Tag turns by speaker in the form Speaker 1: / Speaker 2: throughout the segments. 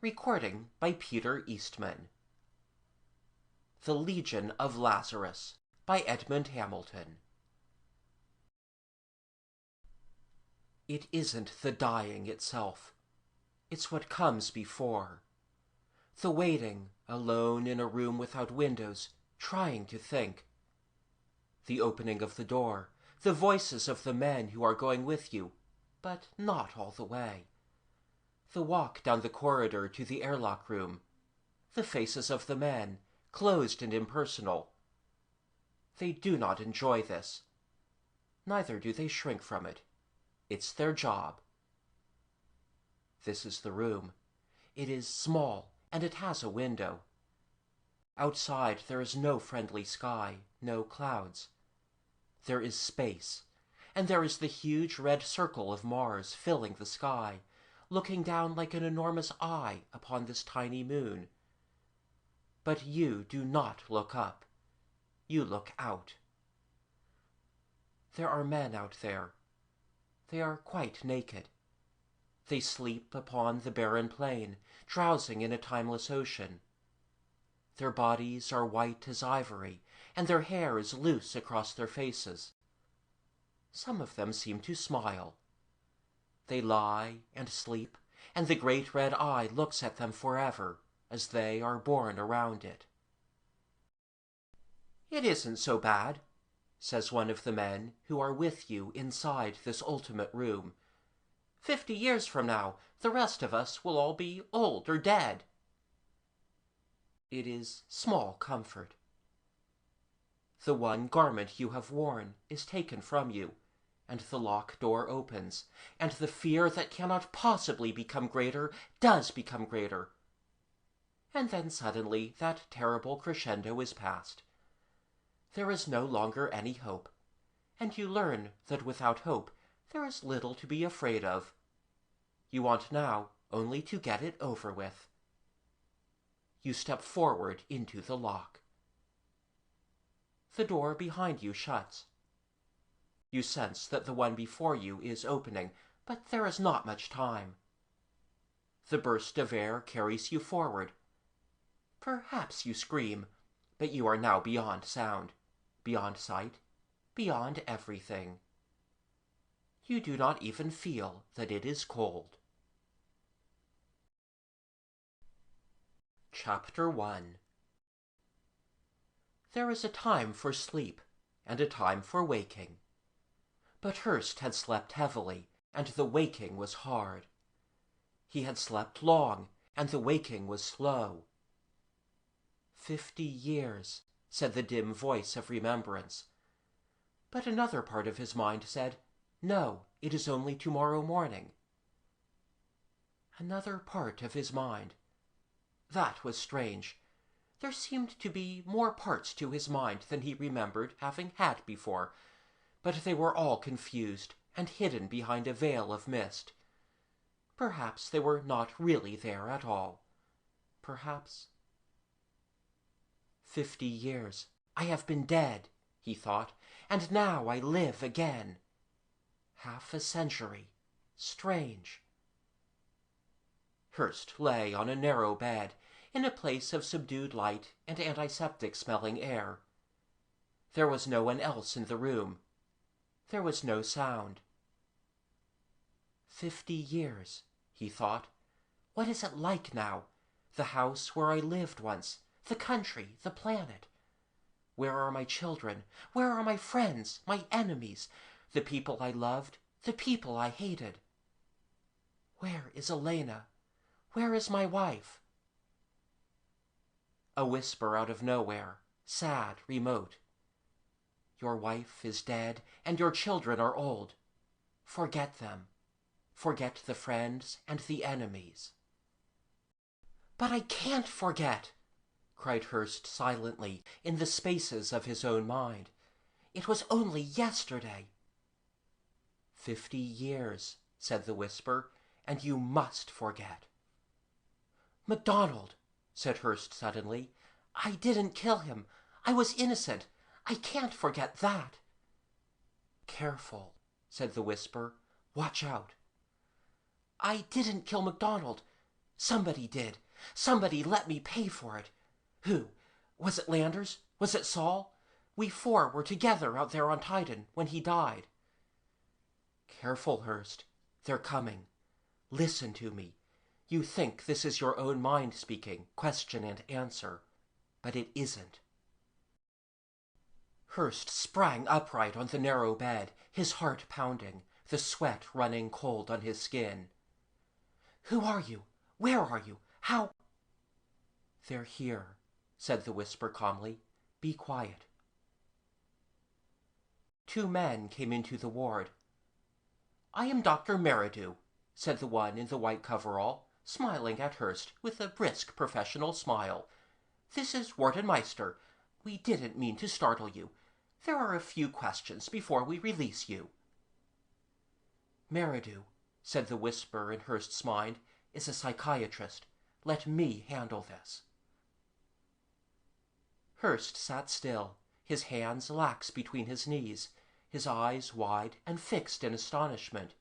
Speaker 1: Recording by Peter Eastman. The Legion of Lazarus by Edmond Hamilton. It isn't the dying itself. It's what comes before. The waiting, alone in a room without windows, trying to think. The opening of the door, the voices of the men who are going with you, but not all the way. The walk down the corridor to the airlock room. The faces of the men, closed and impersonal. They do not enjoy this. Neither do they shrink from it. It's their job. This is the room. It is small, and it has a window. Outside there is no friendly sky, no clouds. There is space, and there is the huge red circle of Mars filling the sky, looking down like an enormous eye upon this tiny moon. But you do not look up. You look out. There are men out there. They are quite naked. They sleep upon the barren plain, drowsing in a timeless ocean. Their bodies are white as ivory, and their hair is loose across their faces. Some of them seem to smile. They lie and sleep, and the great red eye looks at them forever, as they are born around it. "It isn't so bad," says one of the men who are with you inside this ultimate room. 50 years from now, the rest of us will all be old or dead." It is small comfort. The one garment you have worn is taken from you, and the lock door opens, and the fear that cannot possibly become greater does become greater. And then suddenly that terrible crescendo is past. There is no longer any hope, and you learn that without hope there is little to be afraid of. You want now only to get it over with. You step forward into the lock. The door behind you shuts. You sense that the one before you is opening, but there is not much time. The burst of air carries you forward. Perhaps you scream, but you are now beyond sound, beyond sight, beyond everything. You do not even feel that it is cold. Chapter 1. There is a time for sleep, and a time for waking. But Hurst had slept heavily, and the waking was hard. He had slept long, and the waking was slow. 50 years, said the dim voice of remembrance. But another part of his mind said, no, it is only tomorrow morning. Another part of his mind. That was strange. There seemed to be more parts to his mind than he remembered having had before, but they were all confused and hidden behind a veil of mist. Perhaps they were not really there at all. Perhaps. 50 years. I have been dead, he thought, and now I live again. Half a century. Strange. Hurst lay on a narrow bed, in a place of subdued light and antiseptic-smelling air. There was no one else in the room. There was no sound. 50 years, he thought. What is it like now? The house where I lived once, the country, the planet. Where are my children? Where are my friends, my enemies, the people I loved, the people I hated? Where is Elena? Where is my wife? A whisper out of nowhere, sad, remote. Your wife is dead, and your children are old. Forget them. Forget the friends and the enemies. But I can't forget, cried Hurst silently in the spaces of his own mind. It was only yesterday. 50 years, said the whisper, and you must forget. MacDonald, said Hurst suddenly. I didn't kill him. I was innocent. I can't forget that. Careful, said the whisper. Watch out. I didn't kill MacDonald. Somebody did. Somebody let me pay for it. Who? Was it Landers? Was it Saul? We four were together out there on Titan when he died. Careful, Hurst. They're coming. Listen to me. You think this is your own mind speaking, question and answer, but it isn't. Hurst sprang upright on the narrow bed, his heart pounding, the sweat running cold on his skin. Who are you? Where are you? How? They're here, said the whisper calmly. Be quiet. 2 men came into the ward. I am Dr. Meridew, said the one in the white coverall, smiling at Hurst with a brisk professional smile. This is Warden Meister. We didn't mean to startle you. There are a few questions before we release you. Meridew, said the whisper in Hurst's mind, is a psychiatrist. Let me handle this. Hurst sat still, his hands lax between his knees, his eyes wide and fixed in astonishment.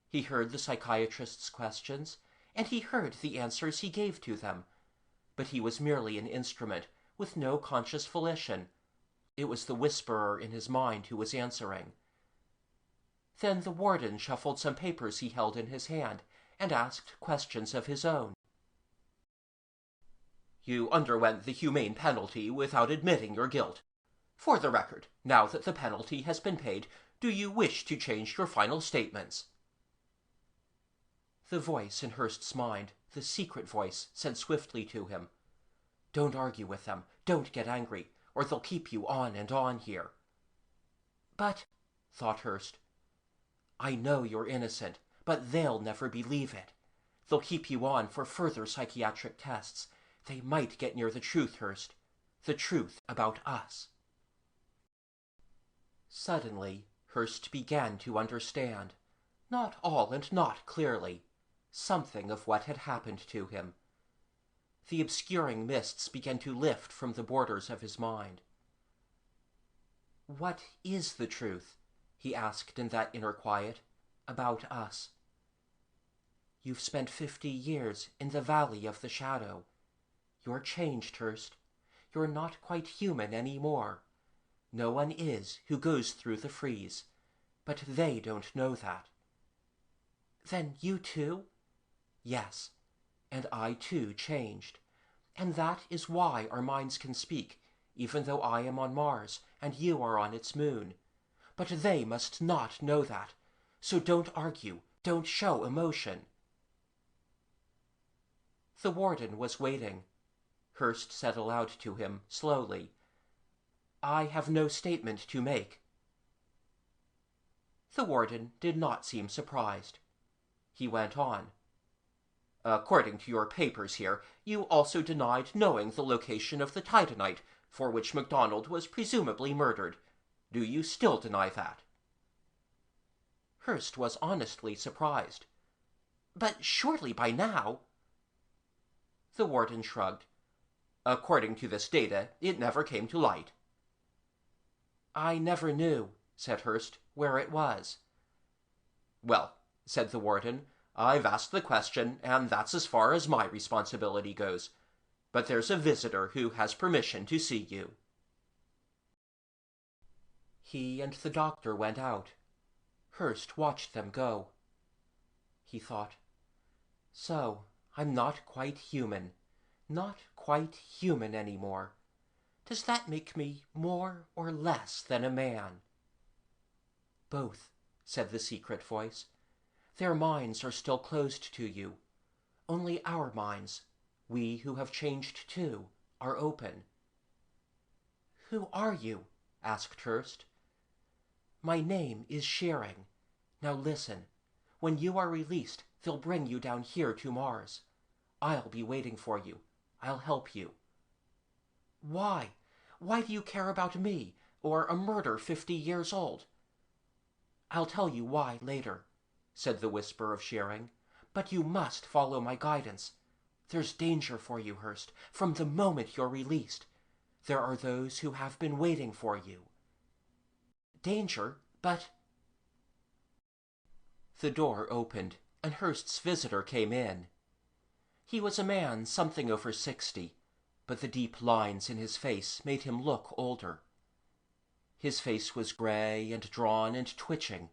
Speaker 1: He heard the psychiatrist's questions, and he heard the answers he gave to them. But he was merely an instrument, with no conscious volition. It was the whisperer in his mind who was answering. Then the warden shuffled some papers he held in his hand, and asked questions of his own. You underwent the humane penalty without admitting your guilt. For the record, now that the penalty has been paid, do you wish to change your final statements? The voice in Hurst's mind, the secret voice, said swiftly to him, Don't argue with them, don't get angry, or they'll keep you on and on here. But, thought Hurst, I know you're innocent, but they'll never believe it. They'll keep you on for further psychiatric tests. They might get near the truth, Hurst. The truth about us. Suddenly, Hurst began to understand. Not all and not clearly. Something of what had happened to him. The obscuring mists began to lift from the borders of his mind. What is the truth? He asked in that inner quiet. About us. You've spent 50 years in the Valley of the Shadow. You're changed, Hurst. You're not quite human any more. No one is who goes through the freeze, but they don't know that. Then you too? Yes, and I too changed. And that is why our minds can speak, even though I am on Mars and you are on its moon. But they must not know that, so don't argue, don't show emotion. The warden was waiting. Hurst said aloud to him, slowly, I have no statement to make. The warden did not seem surprised. He went on. According to your papers here, you also denied knowing the location of the Titanite for which MacDonald was presumably murdered. Do you still deny that? Hurst was honestly surprised. But surely by now... The warden shrugged. According to this data, it never came to light. I never knew, said Hurst, where it was. Well, said the warden, I've asked the question, and that's as far as my responsibility goes. But there's a visitor who has permission to see you. He and the doctor went out. Hurst watched them go. He thought, so I'm not quite human. Not quite human anymore. Does that make me more or less than a man? Both, said the secret voice. Their minds are still closed to you. Only our minds, we who have changed too, are open. Who are you? Asked Hurst. My name is Shearing. Now listen. When you are released, they'll bring you down here to Mars. I'll be waiting for you. I'll help you. Why? Why do you care about me, or a murder 50 years old? I'll tell you why later, said the whisper of Shearing, but you must follow my guidance. There's danger for you, Hurst, from the moment you're released. There are those who have been waiting for you. Danger, but... The door opened, and Hurst's visitor came in. He was a man something over 60, but the deep lines in his face made him look older. His face was gray and drawn and twitching,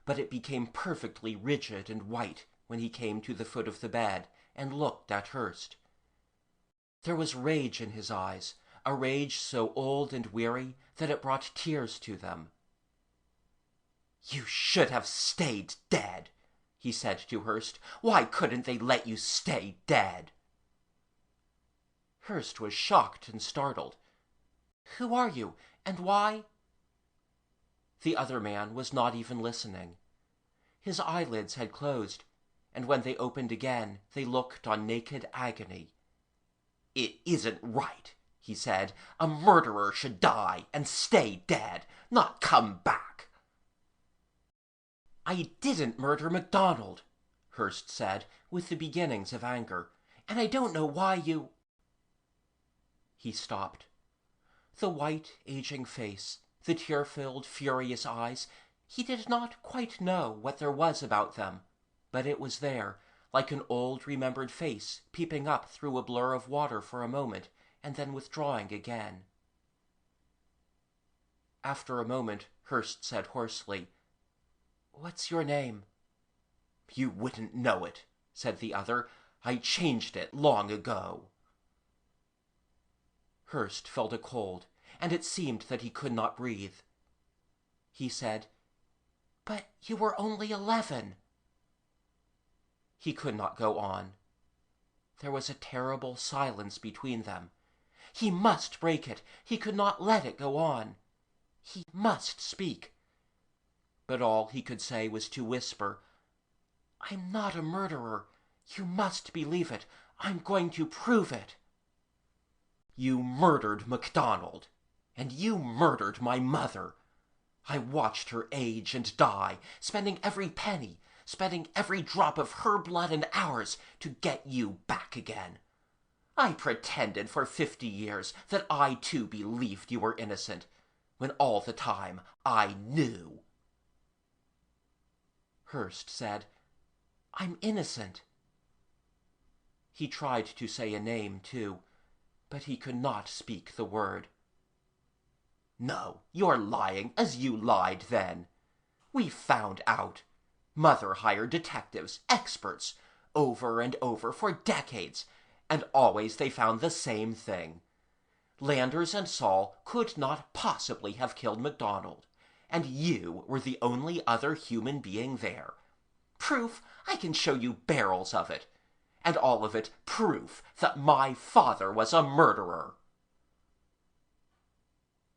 Speaker 1: but it became perfectly rigid and white when he came to the foot of the bed and looked at Hurst. There was rage in his eyes, a rage so old and weary that it brought tears to them. "You should have stayed dead," he said to Hurst. "Why couldn't they let you stay dead?" Hurst was shocked and startled. "Who are you, and why—" The other man was not even listening. His eyelids had closed, and when they opened again, they looked on naked agony. "It isn't right," he said. "A murderer should die and stay dead, not come back." "I didn't murder MacDonald," Hurst said, with the beginnings of anger, "and I don't know why you—" He stopped. The white, aging face, the tear-filled, furious eyes, he did not quite know what there was about them, but it was there, like an old remembered face peeping up through a blur of water for a moment and then withdrawing again. After a moment, Hurst said hoarsely, "What's your name?" "You wouldn't know it," said the other. "I changed it long ago." Hurst felt a cold, and it seemed that he could not breathe. He said, "But you were only 11. He could not go on. There was a terrible silence between them. He must break it. He could not let it go on. He must speak. But all he could say was to whisper, "I'm not a murderer. You must believe it. I'm going to prove it." "You murdered MacDonald, and you murdered my mother. I watched her age and die, spending every penny, spending every drop of her blood and ours to get you back again. I pretended for 50 years that I too believed you were innocent, when all the time I knew." Hurst said, "I'm innocent." He tried to say a name, too, but he could not speak the word. "No, you're lying, as you lied then. We found out. Mother hired detectives, experts, over and over for decades, and always they found the same thing. Landers and Saul could not possibly have killed MacDonald, and you were the only other human being there. Proof? I can show you barrels of it. And all of it proof that my father was a murderer."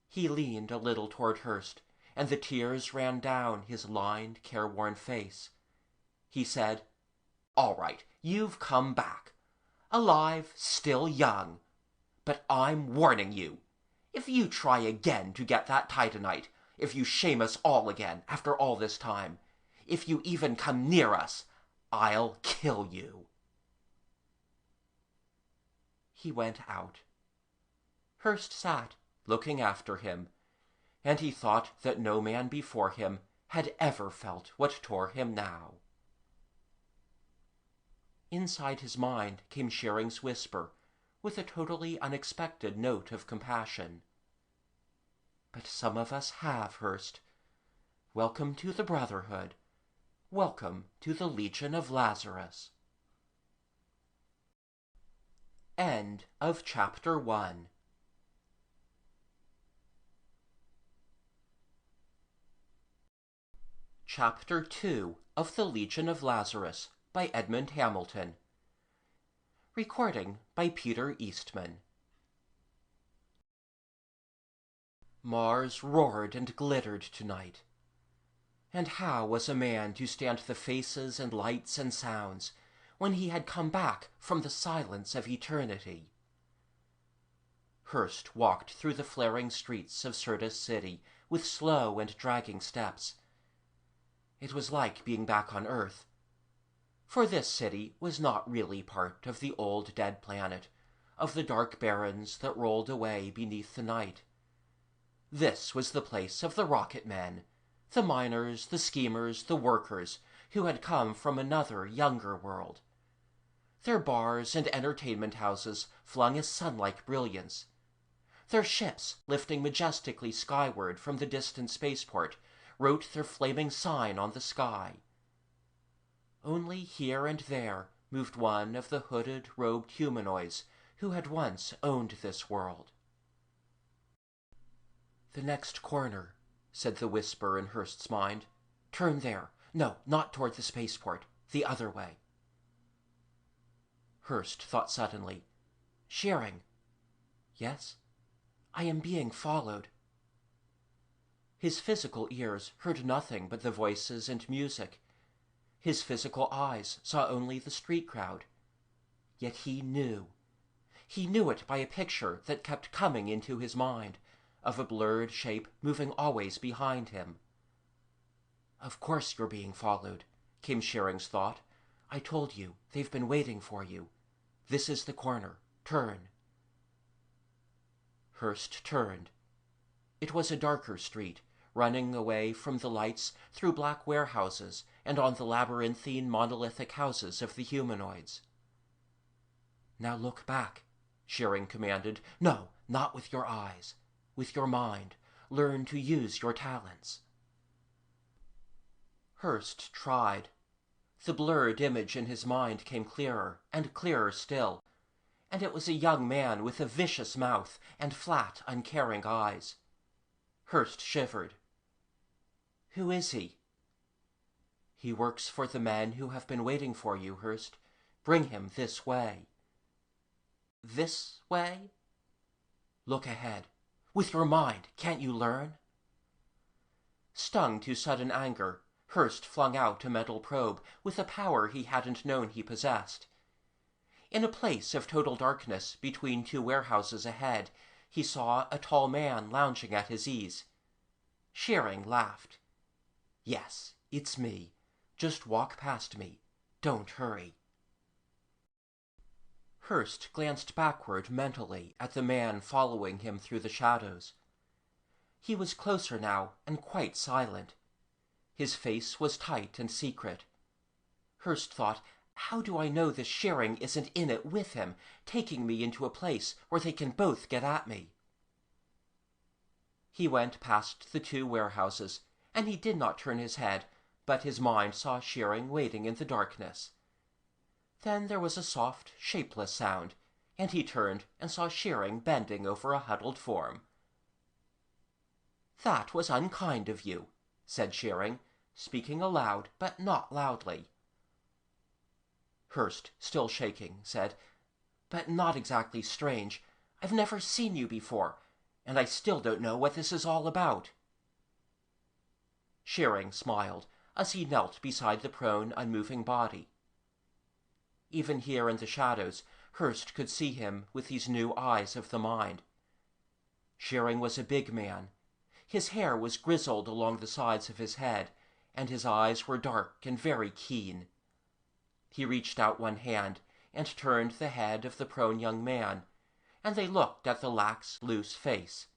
Speaker 1: He leaned a little toward Hurst, and the tears ran down his lined, careworn face. He said, "All right, you've come back. Alive, still young. But I'm warning you. If you try again to get that titanite, if you shame us all again after all this time, if you even come near us, I'll kill you." He went out. Hurst sat, looking after him, and he thought that no man before him had ever felt what tore him now. Inside his mind came Shearing's whisper, with a totally unexpected note of compassion. "But some of us have, Hurst. Welcome to the Brotherhood. Welcome to the Legion of Lazarus." End of Chapter 1. Chapter 2 of the Legion of Lazarus by Edmond Hamilton. Recording by Peter Eastman. Mars roared and glittered tonight. And how was a man to stand the faces and lights and sounds when he had come back from the silence of eternity? Hurst walked through the flaring streets of Syrtis City with slow and dragging steps. It was like being back on Earth. For this city was not really part of the old dead planet, of the dark barrens that rolled away beneath the night. This was the place of the rocket men, the miners, the schemers, the workers, who had come from another, younger world. Their bars and entertainment houses flung a sun-like brilliance. Their ships, lifting majestically skyward from the distant spaceport, wrote their flaming sign on the sky. Only here and there moved one of the hooded, robed humanoids who had once owned this world. "The next corner," said the whisper in Hurst's mind. "Turn there. No, not toward the spaceport. The other way." Hurst thought suddenly. "Shearing." "Yes?" "I am being followed." His physical ears heard nothing but the voices and music. His physical eyes saw only the street crowd. Yet he knew. He knew it by a picture that kept coming into his mind, of a blurred shape moving always behind him. "Of course you're being followed," came Shearing's thought. "I told you, they've been waiting for you. This is the corner. Turn." Hurst turned. It was a darker street, running away from the lights through black warehouses and on the labyrinthine monolithic houses of the humanoids. "Now look back," Shearing commanded. "No, not with your eyes. With your mind. Learn to use your talents." Hurst tried. The blurred image in his mind came clearer and clearer still, and it was a young man with a vicious mouth and flat, uncaring eyes. Hurst shivered. "Who is he?" "He works for the men who have been waiting for you, Hurst. Bring him this way." "This way?" "Look ahead. With your mind, can't you learn?" Stung to sudden anger, Hurst flung out a metal probe with a power he hadn't known he possessed. In a place of total darkness between two warehouses ahead, he saw a tall man lounging at his ease. Shearing laughed. "Yes, it's me. Just walk past me. Don't hurry." Hurst glanced backward mentally at the man following him through the shadows. He was closer now and quite silent. His face was tight and secret. Hurst thought, how do I know this Shearing isn't in it with him, taking me into a place where they can both get at me? He went past the two warehouses, and he did not turn his head, but his mind saw Shearing waiting in the darkness. Then there was a soft, shapeless sound, and he turned and saw Shearing bending over a huddled form. "That was unkind of you," said Shearing, speaking aloud, but not loudly. Hurst, still shaking, said, "But not exactly strange. I've never seen you before, and I still don't know what this is all about." Shearing smiled as he knelt beside the prone, unmoving body. Even here in the shadows, Hurst could see him with these new eyes of the mind. Shearing was a big man. His hair was grizzled along the sides of his head, and his eyes were dark and very keen. He reached out one hand and turned the head of the prone young man, and they looked at the lax, loose face.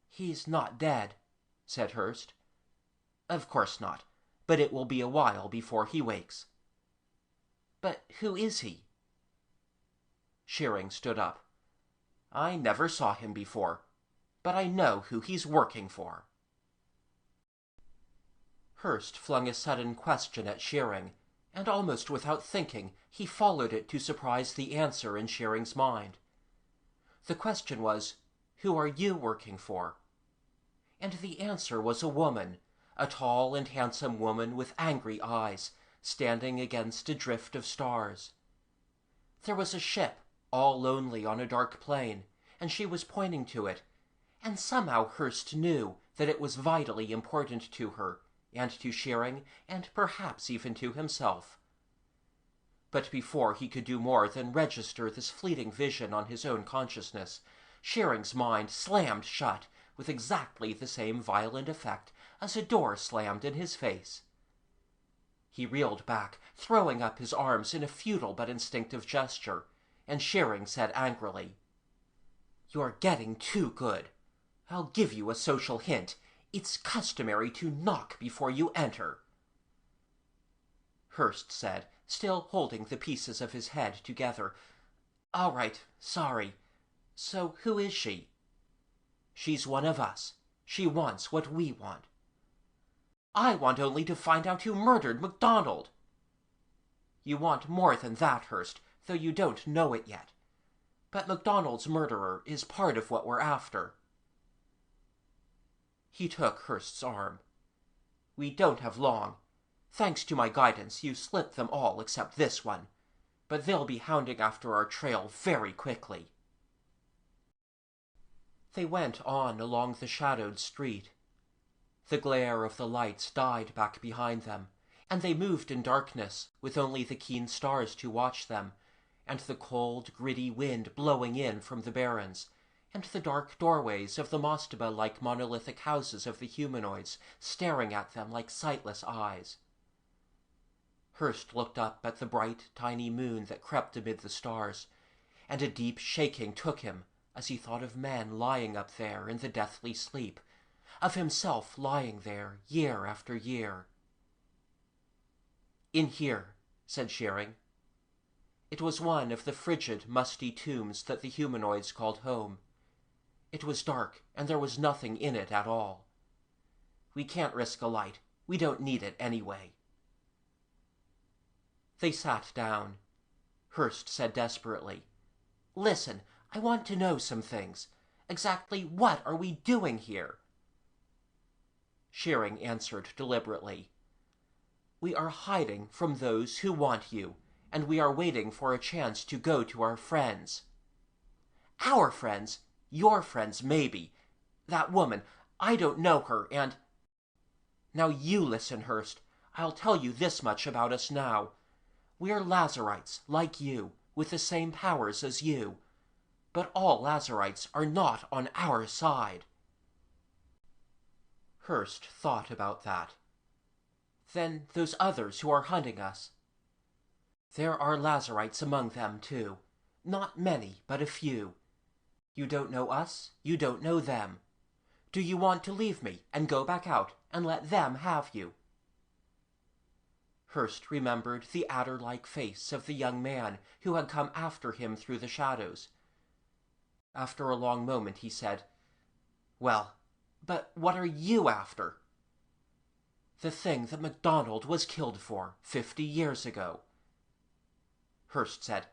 Speaker 1: "He's not dead," said Hurst. "Of course not, but it will be a while before he wakes." "But who is he?" Shearing stood up. "I never saw him before, but I know who he's working for." Hurst flung a sudden question at Shearing, and almost without thinking, he followed it to surprise the answer in Shearing's mind. The question was, "Who are you working for?" And the answer was a woman, a tall and handsome woman with angry eyes, standing against a drift of stars. There was a ship, all lonely on a dark plain, and she was pointing to it, and somehow Hurst knew that it was vitally important to her, and to Shearing, and perhaps even to himself. But before he could do more than register this fleeting vision on his own consciousness, Shearing's mind slammed shut with exactly the same violent effect as a door slammed in his face. He reeled back, throwing up his arms in a futile but instinctive gesture, and Shearing said angrily, "You're getting too good. I'll give you a social hint. It's customary to knock before you enter." Hurst said, still holding the pieces of his head together. "All right, sorry. So who is she?" "She's one of us. She wants what we want." "I want only to find out who murdered MacDonald." "You want more than that, Hurst, though you don't know it yet. But MacDonald's murderer is part of what we're after." He took Hurst's arm. "We don't have long. Thanks to my guidance, you slipped them all except this one. But they'll be hounding after our trail very quickly." They went on along the shadowed street. The glare of the lights died back behind them, and they moved in darkness, with only the keen stars to watch them, and the cold, gritty wind blowing in from the barrens, and the dark doorways of the mastaba-like monolithic houses of the humanoids staring at them like sightless eyes. Hurst looked up at the bright, tiny moon that crept amid the stars, and a deep shaking took him as he thought of men lying up there in the deathly sleep, of himself lying there year after year. "In here," said Shearing. It was one of the frigid, musty tombs that the humanoids called home. It was dark, and there was nothing in it at all. "We can't risk a light. We don't need it anyway." They sat down. Hurst said desperately, "Listen, I want to know some things. Exactly what are we doing here?" Shearing answered deliberately, "We are hiding from those who want you, and we are waiting for a chance to go to our friends." "Our friends? Your friends, maybe. That woman, I don't know her, and—" "Now you listen, Hurst. I'll tell you this much about us now. We're Lazarites, like you, with the same powers as you. But all Lazarites are not on our side." Hurst thought about that. "Then those others who are hunting us?" "There are Lazarites among them, too. Not many, but a few. You don't know us, you don't know them. Do you want to leave me and go back out and let them have you?" Hurst remembered the adder-like face of the young man who had come after him through the shadows. After a long moment he said, "Well, but what are you after?" "The thing that MacDonald was killed for 50 years ago." Hurst said,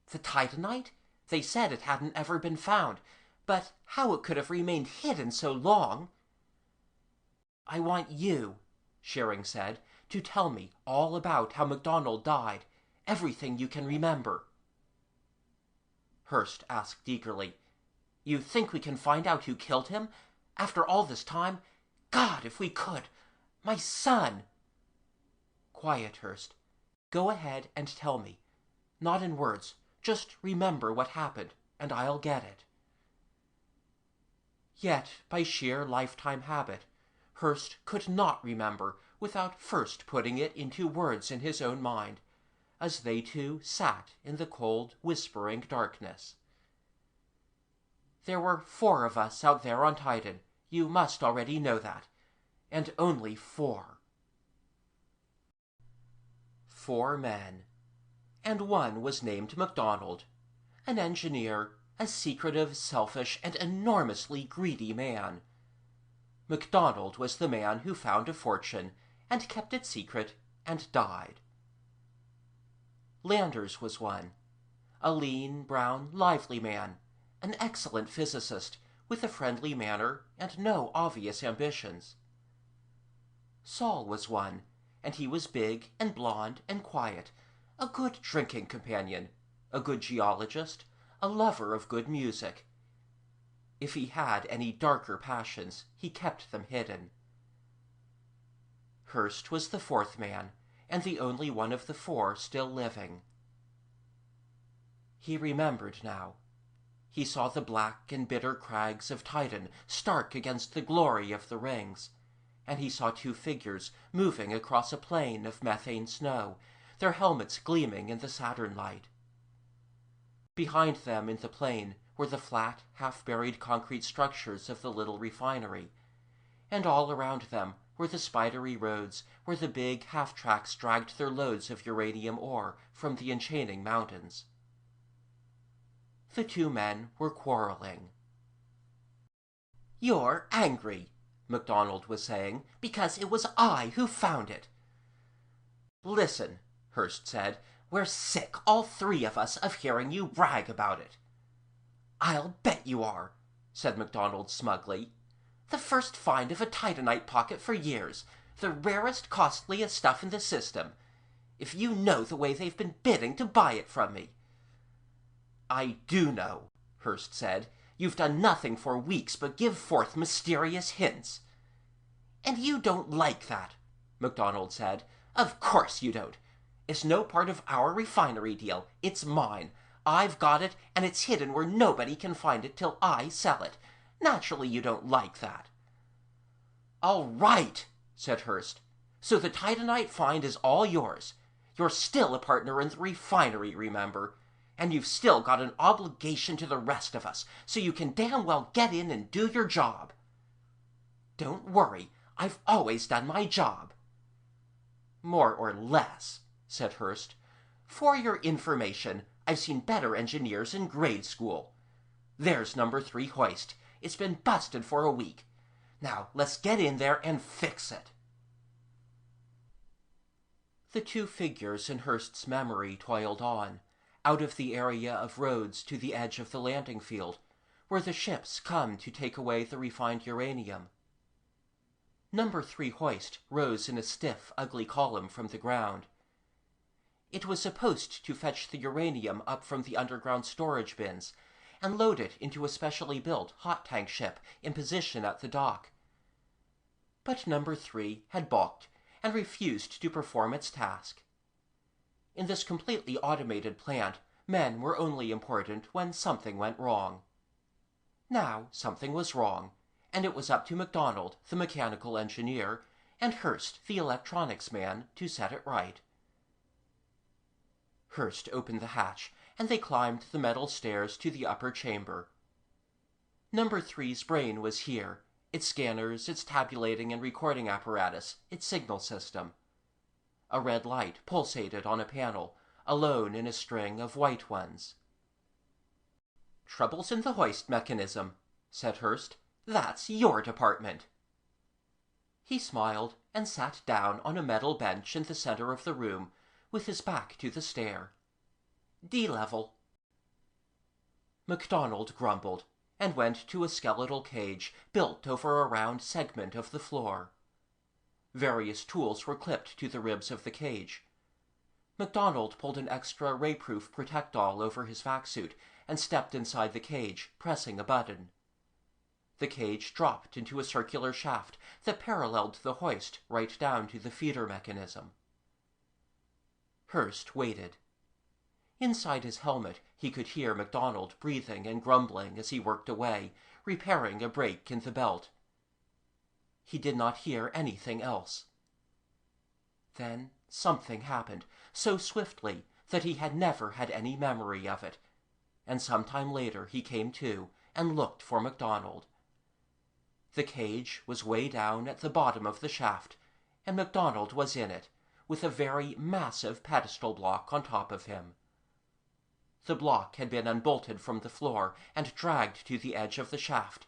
Speaker 1: "The Titanite? They said it hadn't ever been found, but how it could have remained hidden so long—" "I want you," Shearing said, "to tell me all about how MacDonald died, everything you can remember." Hurst asked eagerly, "You think we can find out who killed him? After all this time? God, if we could! My son!" "Quiet, Hurst. Go ahead and tell me. Not in words. Just remember what happened, and I'll get it." Yet, by sheer lifetime habit, Hurst could not remember without first putting it into words in his own mind, as they two sat in the cold, whispering darkness. "There were 4 of us out there on Titan. You must already know that. And only 4. 4 men. And one was named MacDonald, an engineer, a secretive, selfish, and enormously greedy man. MacDonald was the man who found a fortune, and kept it secret, and died. Landers was one, a lean, brown, lively man, an excellent physicist, with a friendly manner and no obvious ambitions. Saul was one, and he was big and blond and quiet, a good drinking companion, a good geologist, a lover of good music. If he had any darker passions, he kept them hidden. Hurst was the 4th man, and the only one of the 4 still living. He remembered now. He saw the black and bitter crags of Titan stark against the glory of the rings, and he saw 2 figures moving across a plain of methane snow, their helmets gleaming in the Saturn light. Behind them in the plain were the flat, half-buried concrete structures of the little refinery, and all around them were the spidery roads where the big half-tracks dragged their loads of uranium ore from the enchaining mountains. The two men were quarreling. "You're angry," MacDonald was saying, "because it was I who found it." "Listen," Hurst said, "we're sick, all three of us, of hearing you brag about it." "I'll bet you are," said MacDonald smugly. "The first find of a titanite pocket for years. The rarest, costliest stuff in the system. If you know the way they've been bidding to buy it from me." "I do know," Hurst said. "You've done nothing for weeks but give forth mysterious hints." "And you don't like that," MacDonald said. "Of course you don't. It's no part of our refinery deal. It's mine. I've got it, and it's hidden where nobody can find it till I sell it. Naturally you don't like that." "All right," said Hurst. "So the titanite find is all yours. You're still a partner in the refinery, remember? And you've still got an obligation to the rest of us, so you can damn well get in and do your job." "Don't worry. I've always done my job." "More or less," said Hurst. "For your information, I've seen better engineers in grade school. There's number 3 hoist. It's been busted for a week. Now let's get in there and fix it." The two figures in Hurst's memory toiled on, out of the area of roads to the edge of the landing field, where the ships come to take away the refined uranium. Number 3 hoist rose in a stiff, ugly column from the ground. It was supposed to fetch the uranium up from the underground storage bins and load it into a specially built hot tank ship in position at the dock. But Number 3 had balked and refused to perform its task. In this completely automated plant, men were only important when something went wrong. Now something was wrong, and it was up to MacDonald, the mechanical engineer, and Hurst, the electronics man, to set it right. Hurst opened the hatch, and they climbed the metal stairs to the upper chamber. Number 3's brain was here, its scanners, its tabulating and recording apparatus, its signal system. A red light pulsated on a panel, alone in a string of white ones. "Troubles in the hoist mechanism," said Hurst. "That's your department." He smiled and sat down on a metal bench in the center of the room, with his back to the stair. "D-level." MacDonald grumbled, and went to a skeletal cage built over a round segment of the floor. Various tools were clipped to the ribs of the cage. MacDonald pulled an extra ray-proof protectol over his vac suit and stepped inside the cage, pressing a button. The cage dropped into a circular shaft that paralleled the hoist right down to the feeder mechanism. Hurst waited. Inside his helmet, he could hear MacDonald breathing and grumbling as he worked away, repairing a break in the belt. He did not hear anything else. Then something happened, so swiftly that he had never had any memory of it, and some time later he came to and looked for MacDonald. The cage was way down at the bottom of the shaft, and MacDonald was in it, with a very massive pedestal block on top of him. The block had been unbolted from the floor and dragged to the edge of the shaft,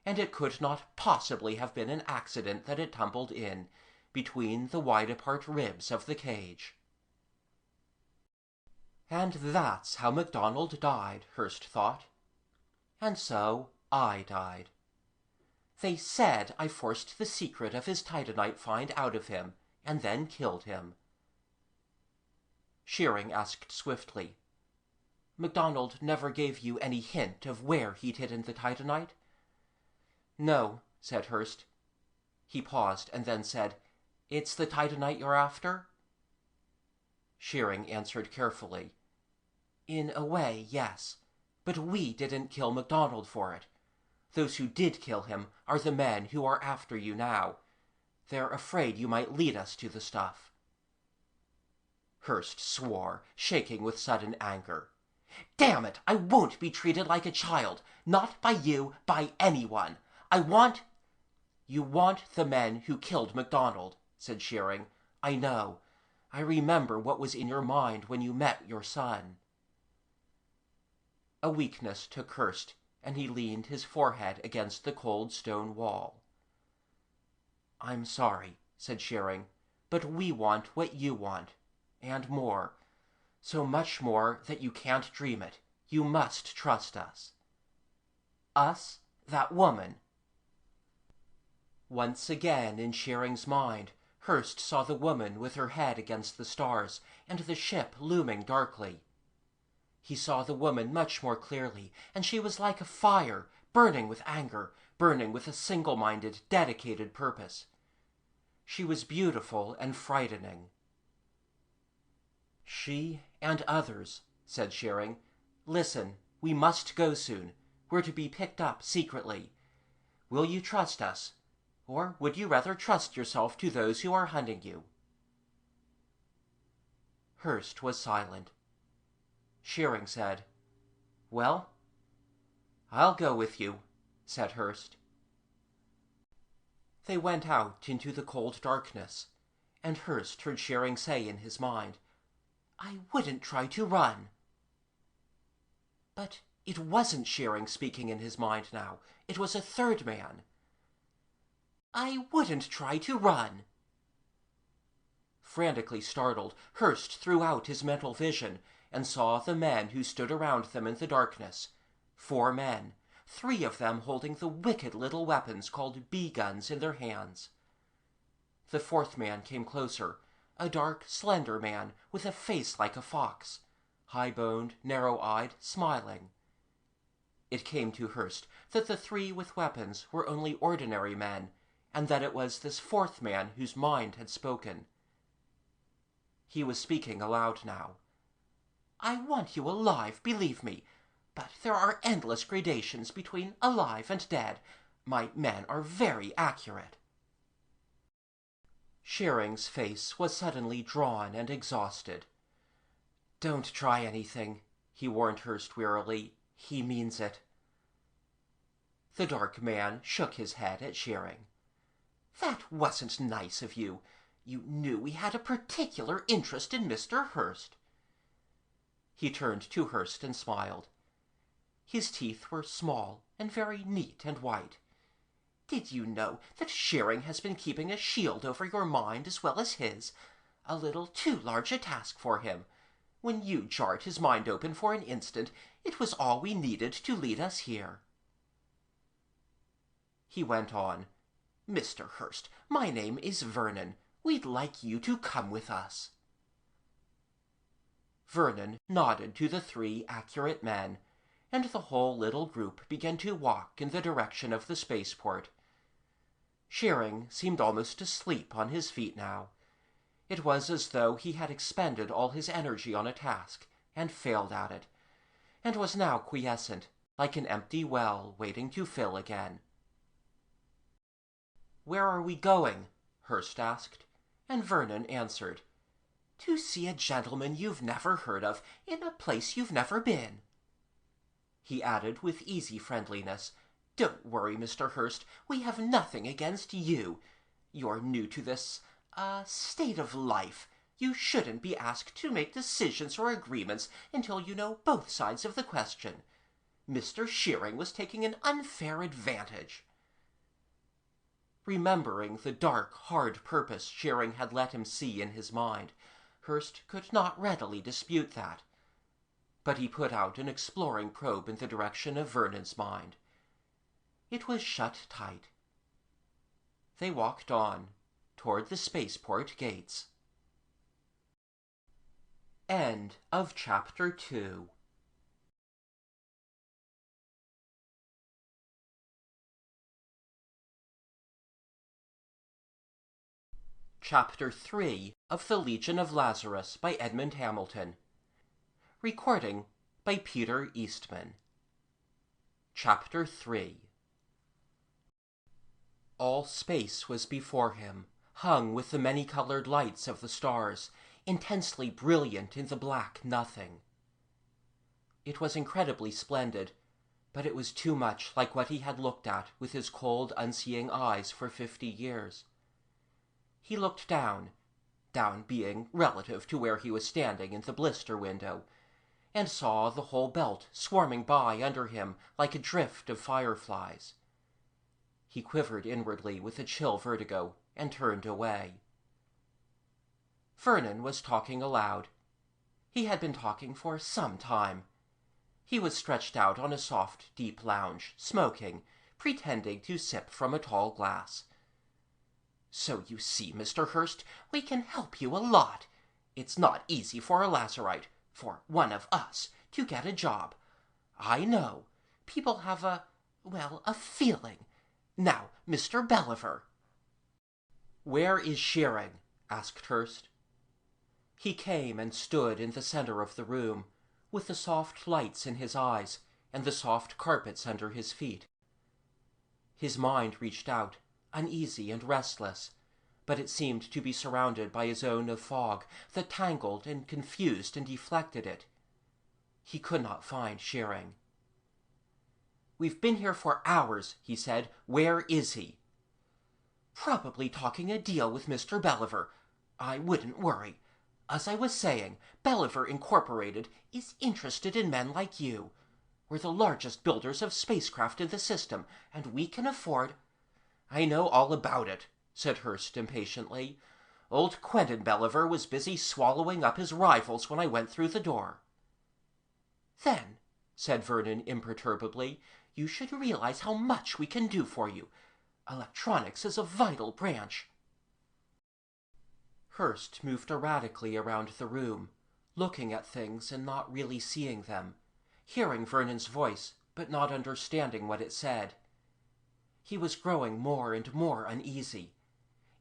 Speaker 1: and it could not possibly have been an accident that it tumbled in, between the wide-apart ribs of the cage. And that's how MacDonald died, Hurst thought. And so I died. They said I forced the secret of his titanite find out of him, and then killed him. Shearing asked swiftly, "MacDonald never gave you any hint of where he'd hidden the titanite?" "No," said Hurst. He paused and then said, "It's the titanite you're after?" Shearing answered carefully, "In a way, yes. But we didn't kill MacDonald for it. Those who did kill him are the men who are after you now. They're afraid you might lead us to the stuff." Hurst swore, shaking with sudden anger. "Damn it, I won't be treated like a child. Not by you, by anyone. I want—" "You want the men who killed MacDonald," said Shearing. "I know. I remember what was in your mind when you met your son." A weakness took Hurst, and he leaned his forehead against the cold stone wall. "I'm sorry," said Shearing, "but we want what you want, and more. So much more that you can't dream it. You must trust us." "Us? That woman?" Once again in Shearing's mind, Hurst saw the woman with her head against the stars, and the ship looming darkly. He saw the woman much more clearly, and she was like a fire, burning with anger, burning with a single-minded, dedicated purpose. She was beautiful and frightening. "She and others," said Shearing. "Listen, we must go soon. We're to be picked up secretly. Will you trust us? Or would you rather trust yourself to those who are hunting you?" Hurst was silent. Shearing said, "Well?" "I'll go with you," said Hurst. They went out into the cold darkness, and Hurst heard Shearing say in his mind, "I wouldn't try to run." But it wasn't Shearing speaking in his mind now. It was a third man. "I wouldn't try to run." Frantically startled, Hurst threw out his mental vision and saw the men who stood around them in the darkness. 4 men, 3 of them holding the wicked little weapons called bee-guns in their hands. The 4th man came closer, a dark, slender man with a face like a fox, high-boned, narrow-eyed, smiling. It came to Hurst that the 3 with weapons were only ordinary men, and that it was this 4th man whose mind had spoken. He was speaking aloud now. "I want you alive, believe me. But there are endless gradations between alive and dead. My men are very accurate." Shearing's face was suddenly drawn and exhausted. "Don't try anything," he warned Hurst wearily. "He means it." The dark man shook his head at Shearing. "That wasn't nice of you. You knew we had a particular interest in Mr. Hurst." He turned to Hurst and smiled. His teeth were small and very neat and white. "Did you know that Shearing has been keeping a shield over your mind as well as his? A little too large a task for him. When you jarred his mind open for an instant, it was all we needed to lead us here." He went on. "Mr. Hurst, my name is Vernon. We'd like you to come with us." Vernon nodded to the 3 accurate men, and the whole little group began to walk in the direction of the spaceport. Shearing seemed almost asleep on his feet now. It was as though he had expended all his energy on a task, and failed at it, and was now quiescent, like an empty well waiting to fill again. "Where are we going?" Hurst asked, and Vernon answered, "To see a gentleman you've never heard of in a place you've never been." He added with easy friendliness, "Don't worry, Mr. Hurst. We have nothing against you. You're new to this, state of life. You shouldn't be asked to make decisions or agreements until you know both sides of the question. Mr. Shearing was taking an unfair advantage." Remembering the dark, hard purpose Shearing had let him see in his mind, Hurst could not readily dispute that. But he put out an exploring probe in the direction of Vernon's mind. It was shut tight. They walked on, toward the spaceport gates. End of Chapter 2. Chapter 3 of the Legion of Lazarus by Edmond Hamilton. Recording by Peter Eastman. Chapter 3. All space was before him, hung with the many-colored lights of the stars, intensely brilliant in the black nothing. It was incredibly splendid, but it was too much like what he had looked at with his cold, unseeing eyes for 50 years. He looked down being relative to where he was standing in the blister window, and saw the whole belt swarming by under him like a drift of fireflies. He quivered inwardly with a chill vertigo and turned away. Vernon was talking aloud. He had been talking for some time. He was stretched out on a soft, deep lounge, smoking, pretending to sip from a tall glass. "So you see, Mr. Hurst, we can help you a lot. It's not easy for a Lazarite, for one of us, to get a job. I know. People have a feeling. Now, Mr. Belliver." "Where is Shearing?" asked Hurst. He came and stood in the center of the room, with the soft lights in his eyes and the soft carpets under his feet. His mind reached out, uneasy and restless, but it seemed to be surrounded by a zone of fog that tangled and confused and deflected it. He could not find Shearing. "We've been here for hours," he said. "Where is he?" "Probably talking a deal with Mr. Belliver. I wouldn't worry. As I was saying, Belliver Incorporated is interested in men like you. We're the largest builders of spacecraft in the system, and we can afford—" "I know all about it," said Hurst impatiently. "Old Quentin Belliver was busy swallowing up his rivals when I went through the door." "Then," said Vernon imperturbably, "you should realize how much we can do for you. Electronics is a vital branch." Hurst moved erratically around the room, looking at things and not really seeing them, hearing Vernon's voice but not understanding what it said. He was growing more and more uneasy.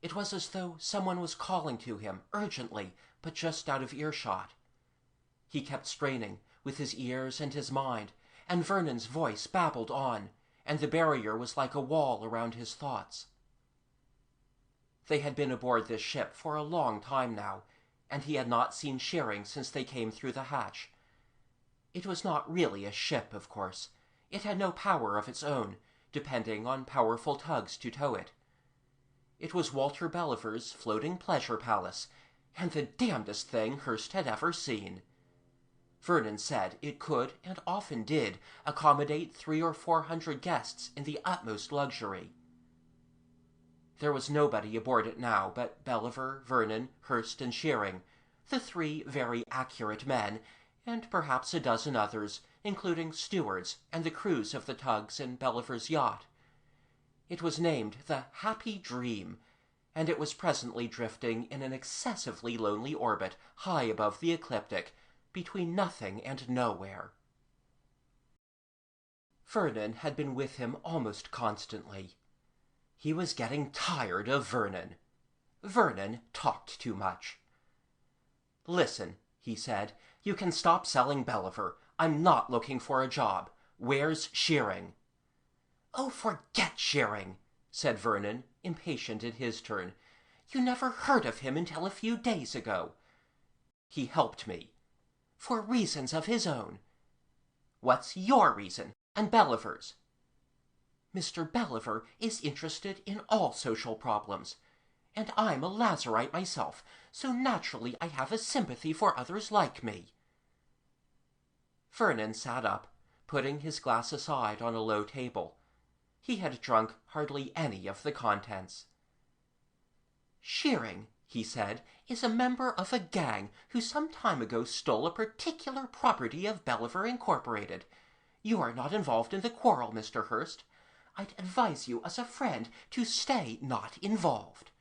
Speaker 1: It was as though someone was calling to him, urgently, but just out of earshot. He kept straining, with his ears and his mind, and Vernon's voice babbled on, and the barrier was like a wall around his thoughts. They had been aboard this ship for a long time now, and he had not seen Shearing since they came through the hatch. It was not really a ship, of course. It had no power of its own, depending on powerful tugs to tow it. It was Walter Belliver's floating pleasure palace, and the damnedest thing Hurst had ever seen. Vernon said it could, and often did, accommodate 300 or 400 guests in the utmost luxury. There was nobody aboard it now but Belliver, Vernon, Hurst, and Shearing, the 3 very accurate men, and perhaps a dozen others, including stewards and the crews of the tugs and Belliver's yacht. It was named the Happy Dream, and it was presently drifting in an excessively lonely orbit high above the ecliptic, between nothing and nowhere. Vernon had been with him almost constantly. He was getting tired of Vernon. Vernon talked too much. "Listen," he said, "you can stop selling Belliver. I'm not looking for a job. Where's Shearing?" "Oh, forget Shearing," said Vernon, impatient in his turn. "You never heard of him until a few days ago." "He helped me." "For reasons of his own." "What's your reason, and Belliver's?" "Mr. Belliver is interested in all social problems, and I'm a Lazarite myself, so naturally I have a sympathy for others like me." Vernon sat up, putting his glass aside on a low table. He had drunk hardly any of the contents. "Shearing," he said, "is a member of a gang who some time ago stole a particular property of Belliver Incorporated. You are not involved in the quarrel, Mr. Hurst. I'd advise you as a friend to stay not involved."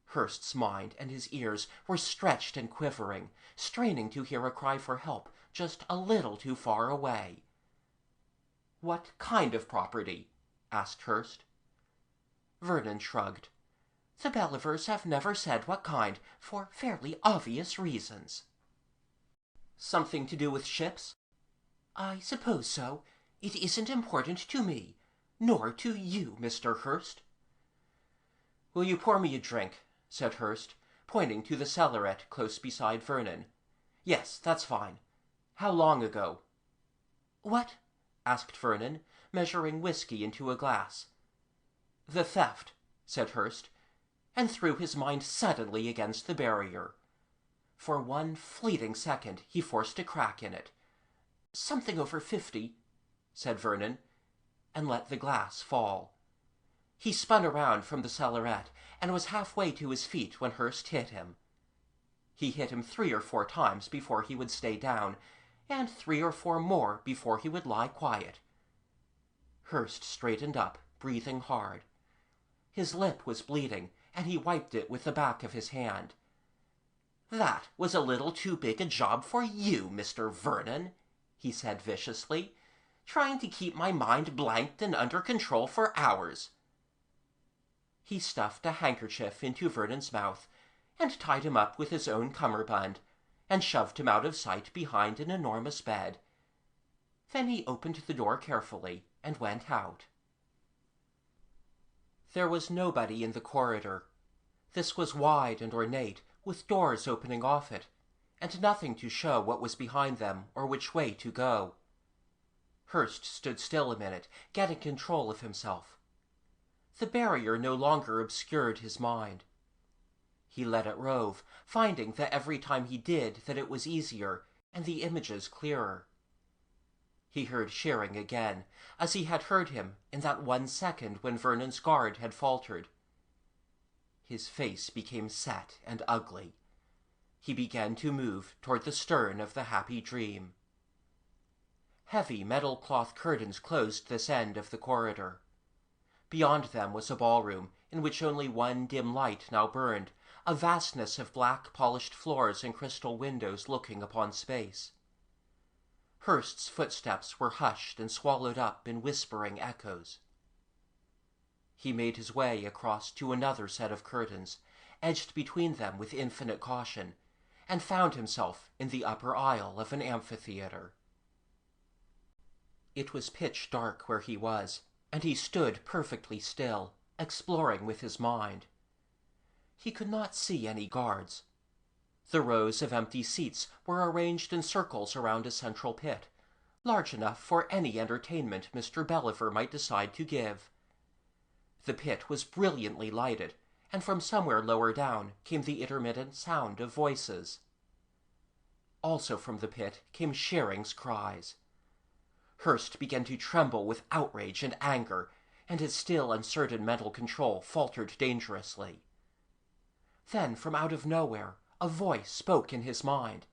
Speaker 1: Hurst's mind and his ears were stretched and quivering, straining to hear a cry for help just a little too far away. "What kind of property?" asked Hurst. Vernon shrugged. "The Bellivers have never said what kind, for fairly obvious reasons." "Something to do with ships?" "I suppose so. It isn't important to me, nor to you, Mr. Hurst." "Will you pour me a drink?" said Hurst, pointing to the cellaret close beside Vernon. "Yes, that's fine. How long ago?" "What?" asked Vernon, measuring whiskey into a glass. "The theft," said Hurst, and threw his mind suddenly against the barrier. For one fleeting second he forced a crack in it. "Something over 50, said Vernon, and let the glass fall. He spun around from the cellarette and was halfway to his feet when Hurst hit him. He hit him 3 or 4 times before he would stay down, and 3 or 4 more before he would lie quiet. Hurst straightened up, breathing hard. His lip was bleeding, and he wiped it with the back of his hand. "That was a little too big a job for you, Mr. Vernon," he said viciously, "trying to keep my mind blanked and under control for hours." He stuffed a handkerchief into Vernon's mouth and tied him up with his own cummerbund, and shoved him out of sight behind an enormous bed. Then he opened the door carefully and went out. There was nobody in the corridor. This was wide and ornate, with doors opening off it, and nothing to show what was behind them or which way to go. Hurst stood still a minute, getting control of himself. The barrier no longer obscured his mind. He let it rove, finding that every time he did that it was easier, and the images clearer. He heard Shearing again, as he had heard him in that 1 second when Vernon's guard had faltered. His face became set and ugly. He began to move toward the stern of the Happy Dream. Heavy metal cloth curtains closed this end of the corridor. Beyond them was a ballroom, in which only one dim light now burned, a vastness of black polished floors and crystal windows looking upon space. Hurst's footsteps were hushed and swallowed up in whispering echoes. He made his way across to another set of curtains, edged between them with infinite caution, and found himself in the upper aisle of an amphitheater. It was pitch dark where he was, and he stood perfectly still, exploring with his mind. He could not see any guards. The rows of empty seats were arranged in circles around a central pit, large enough for any entertainment Mr. Belliver might decide to give. The pit was brilliantly lighted, and from somewhere lower down came the intermittent sound of voices. Also from the pit came Shearing's cries. Hurst began to tremble with outrage and anger, and his still uncertain mental control faltered dangerously. Then, from out of nowhere, a voice spoke in his mind,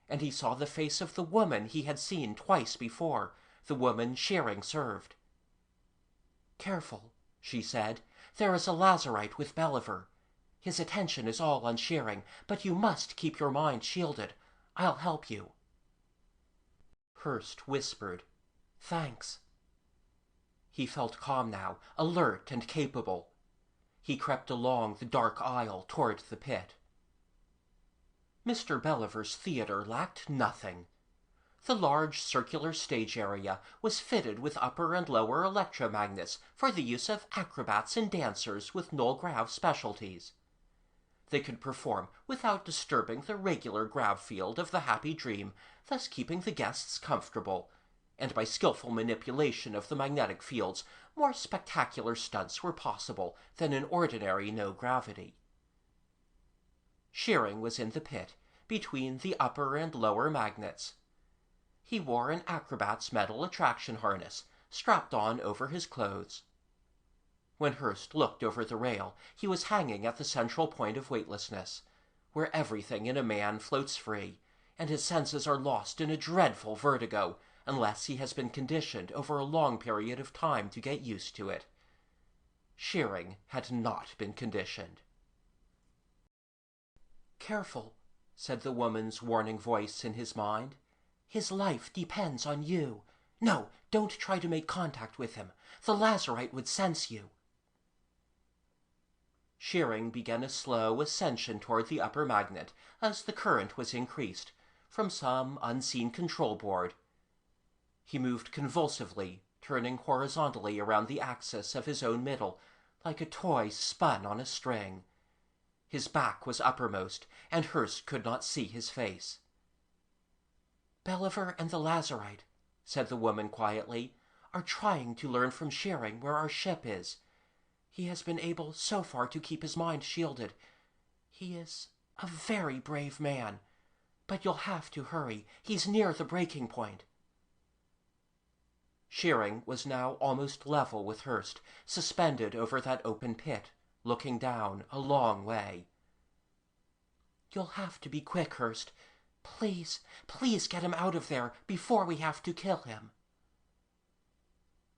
Speaker 1: and he saw the face of the woman he had seen twice before, the woman Shearing served. "Careful," she said. "There is a Lazarite with Belliver. His attention is all on Shearing, but you must keep your mind shielded. I'll help you." Hurst whispered, "Thanks." He felt calm now, alert and capable. He crept along the dark aisle toward the pit. Mr. Belliver's theater lacked nothing. The large circular stage area was fitted with upper and lower electromagnets for the use of acrobats and dancers with null-grav specialties. They could perform without disturbing the regular grav field of the Happy Dream, thus keeping the guests comfortable, and by skillful manipulation of the magnetic fields, more spectacular stunts were possible than in ordinary no-gravity. Shearing was in the pit, between the upper and lower magnets. He wore an acrobat's metal attraction harness, strapped on over his clothes. When Hurst looked over the rail, he was hanging at the central point of weightlessness, where everything in a man floats free, and his senses are lost in a dreadful vertigo, unless he has been conditioned over a long period of time to get used to it. Shearing had not been conditioned. "Careful," said the woman's warning voice in his mind. "His life depends on you. No, don't try to make contact with him. The Lazarite would sense you." Shearing began a slow ascension toward the upper magnet as the current was increased, from some unseen control board. He moved convulsively, turning horizontally around the axis of his own middle, like a toy spun on a string. His back was uppermost, and Hurst could not see his face. "Belliver and the Lazarite," said the woman quietly, are trying to learn from Shearing where our ship is. He has been able so far to keep his mind shielded. He is a very brave man, but you'll have to hurry. He's near the breaking point. Shearing was now almost level with Hurst, suspended over that open pit, looking down a long way. You'll have to be quick, Hurst. Please, please get him out of there before we have to kill him.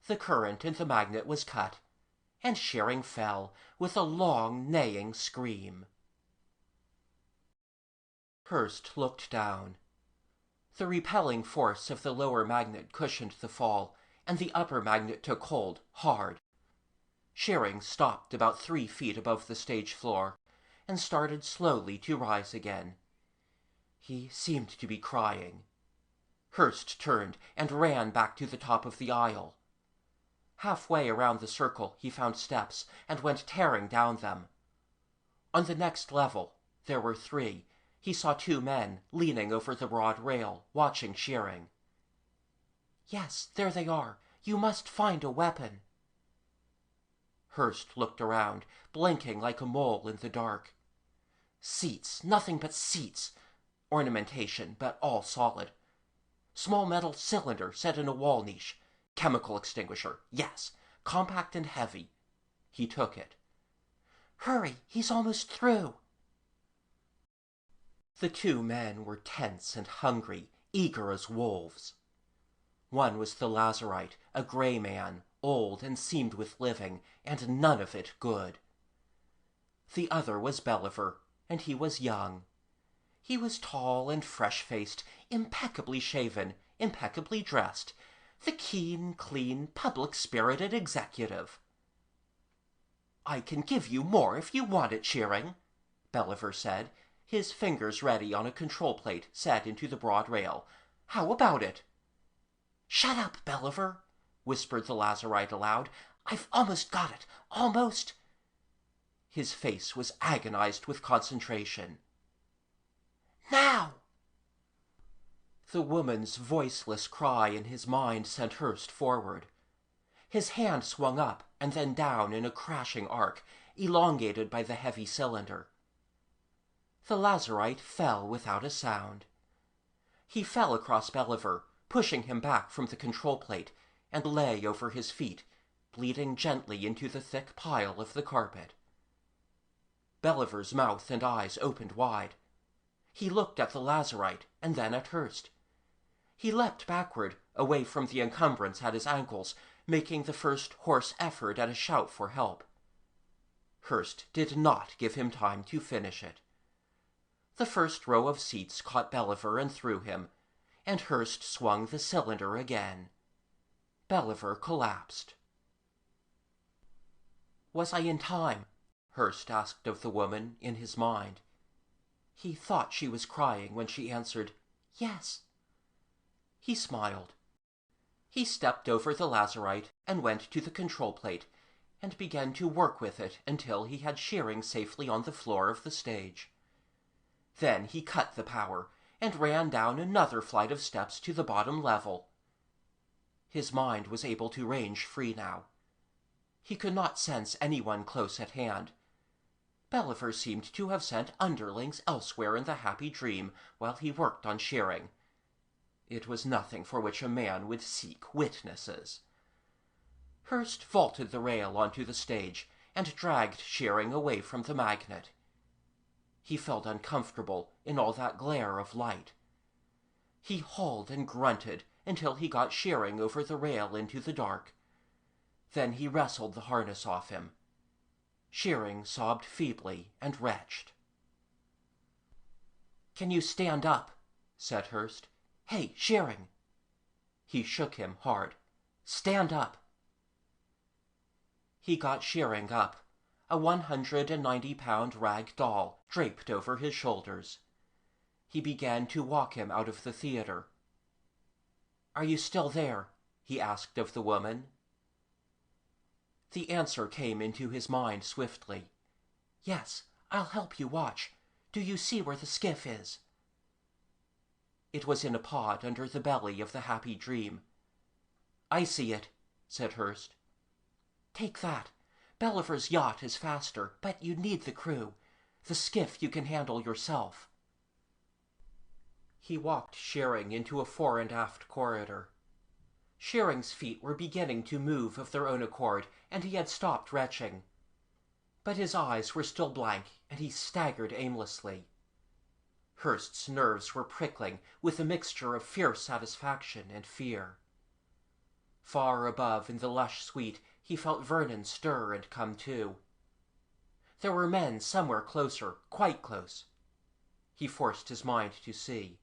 Speaker 1: The current in the magnet was cut, and Shearing fell with a long, neighing scream. Hurst looked down. The repelling force of the lower magnet cushioned the fall, and the upper magnet took hold hard. Shearing stopped about 3 feet above the stage floor, and started slowly to rise again. He seemed to be crying. Hurst turned and ran back to the top of the aisle. Halfway around the circle he found steps and went tearing down them. On the next level, there were 3. He saw 2 men leaning over the broad rail, watching Shearing. Yes, there they are. You must find a weapon. Hurst looked around, blinking like a mole in the dark. Seats, nothing but seats. Ornamentation, but all solid. Small metal cylinder set in a wall niche. Chemical extinguisher, yes. Compact and heavy. He took it. Hurry, he's almost through. The 2 men were tense and hungry, eager as wolves. One was the Lazarite, a gray man, old and seamed with living, and none of it good. The other was Belliver, and he was young. He was tall and fresh-faced, impeccably shaven, impeccably dressed, the keen, clean, public-spirited executive. I can give you more if you want it, Shearing, Belliver said, his fingers ready on a control plate set into the broad rail. How about it? Shut up, Belliver, whispered the Lazarite aloud. I've almost got it. Almost. His face was agonized with concentration. Now! The woman's voiceless cry in his mind sent Hurst forward. His hand swung up and then down in a crashing arc, elongated by the heavy cylinder. The Lazarite fell without a sound. He fell across Belliver, pushing him back from the control plate, and lay over his feet, bleeding gently into the thick pile of the carpet. Belliver's mouth and eyes opened wide. He looked at the Lazarite and then at Hurst. He leapt backward, away from the encumbrance at his ankles, making the first hoarse effort at a shout for help. Hurst did not give him time to finish it. The first row of seats caught Belliver and threw him, and Hurst swung the cylinder again. Belliver collapsed. Was I in time? Hurst asked of the woman in his mind. He thought she was crying when she answered, yes. He smiled. He stepped over the Lazarite and went to the control plate and began to work with it until he had Shearing safely on the floor of the stage. Then he cut the power and ran down another flight of steps to the bottom level. His mind was able to range free now. He could not sense anyone close at hand. Belliver seemed to have sent underlings elsewhere in the happy dream while he worked on Shearing. It was nothing for which a man would seek witnesses. Hurst vaulted the rail onto the stage and dragged Shearing away from the magnet. He felt uncomfortable in all that glare of light. He hauled and grunted until he got Shearing over the rail into the dark. Then he wrestled the harness off him. Shearing sobbed feebly and retched. "Can you stand up?" said Hurst. "Hey, Shearing!" He shook him hard. "Stand up!" He got Shearing up, a 190-pound rag doll draped over his shoulders. He began to walk him out of the theater. "Are you still there?" he asked of the woman. The answer came into his mind swiftly. "Yes, I'll help you watch. Do you see where the skiff is?" It was in a pod under the belly of the happy dream. "I see it," said Hurst. "Take that. Belliver's yacht is faster, but you need the crew. The skiff you can handle yourself." He walked Shearing into a fore and aft corridor. Shearing's feet were beginning to move of their own accord, and he had stopped retching. But his eyes were still blank, and he staggered aimlessly. Hurst's nerves were prickling with a mixture of fierce satisfaction and fear. Far above in the lush suite he felt Vernon stir and come to. There were men somewhere closer, quite close. He forced his mind to see.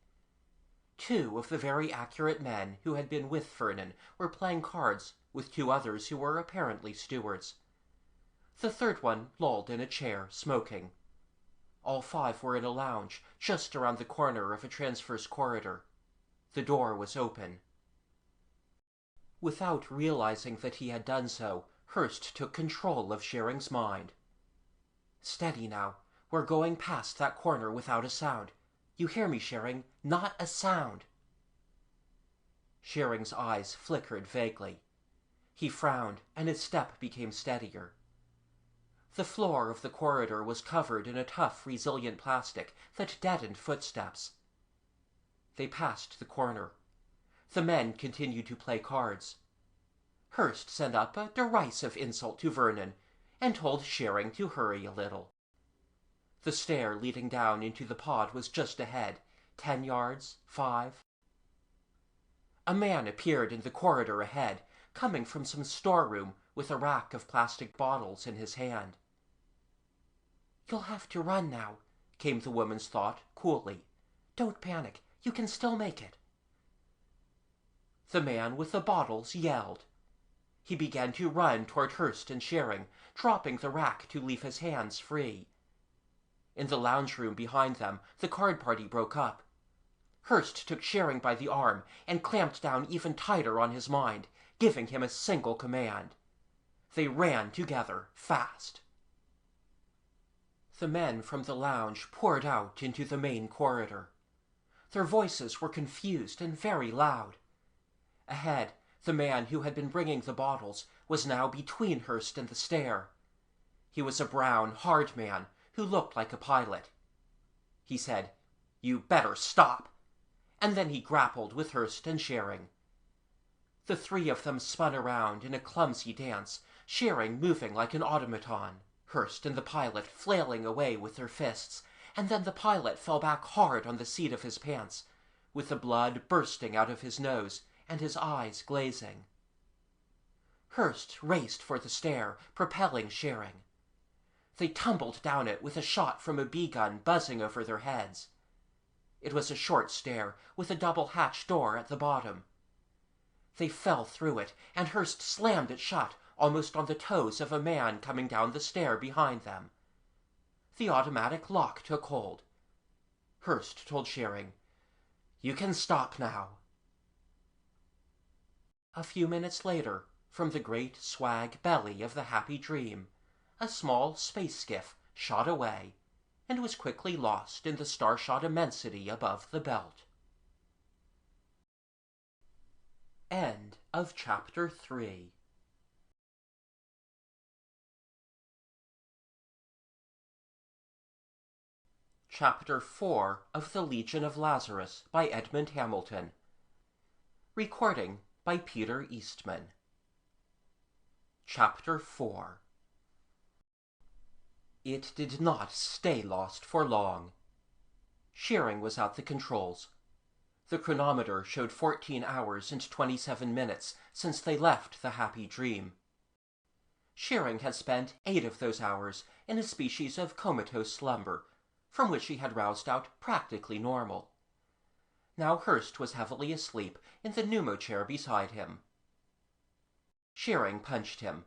Speaker 1: 2 of the very accurate men who had been with Vernon were playing cards with 2 others who were apparently stewards. The third one lolled in a chair, smoking. All 5 were in a lounge, just around the corner of a transverse corridor. The door was open. Without realizing that he had done so, Hurst took control of Shearing's mind. "Steady now. We're going past that corner without a sound. You hear me, Shearing? Not a sound." Shearing's eyes flickered vaguely. He frowned, and his step became steadier. The floor of the corridor was covered in a tough, resilient plastic that deadened footsteps. They passed the corner. The men continued to play cards. Hurst sent up a derisive insult to Vernon, and told Shearing to hurry a little. The stair leading down into the pod was just ahead, 10 yards, 5. A man appeared in the corridor ahead, coming from some storeroom with a rack of plastic bottles in his hand. "You'll have to run now," came the woman's thought, coolly. "Don't panic. You can still make it." The man with the bottles yelled. He began to run toward Hurst and Shearing, dropping the rack to leave his hands free. In the lounge room behind them, the card party broke up. Hurst took Shearing by the arm and clamped down even tighter on his mind, giving him a single command. They ran together, fast. The men from the lounge poured out into the main corridor. Their voices were confused and very loud. Ahead, the man who had been bringing the bottles was now between Hurst and the stair. He was a brown, hard man who looked like a pilot. He said, "You better stop," and then he grappled with Hurst and Shearing. The 3 of them spun around in a clumsy dance, Shearing moving like an automaton, Hurst and the pilot flailing away with their fists, and then the pilot fell back hard on the seat of his pants, with the blood bursting out of his nose and his eyes glazing. Hurst raced for the stair, propelling Shearing. They tumbled down it with a shot from a bee-gun buzzing over their heads. It was a short stair, with a double-hatch door at the bottom. They fell through it, and Hurst slammed it shut, almost on the toes of a man coming down the stair behind them. The automatic lock took hold. Hurst told Shearing, "You can stop now." A few minutes later, from the great swag belly of the Happy Dream, a small space skiff shot away and was quickly lost in the starshot immensity above the belt. End of Chapter 3. Chapter 4 of the Legion of Lazarus by Edmond Hamilton. Recording by Peter Eastman. Chapter 4. It did not stay lost for long. Shearing was at the controls. The chronometer showed 14 hours and 27 minutes since they left the Happy Dream. Shearing had spent 8 of those hours in a species of comatose slumber, from which he had roused out practically normal. Now Hurst was heavily asleep in the pneumo-chair beside him. Shearing punched him.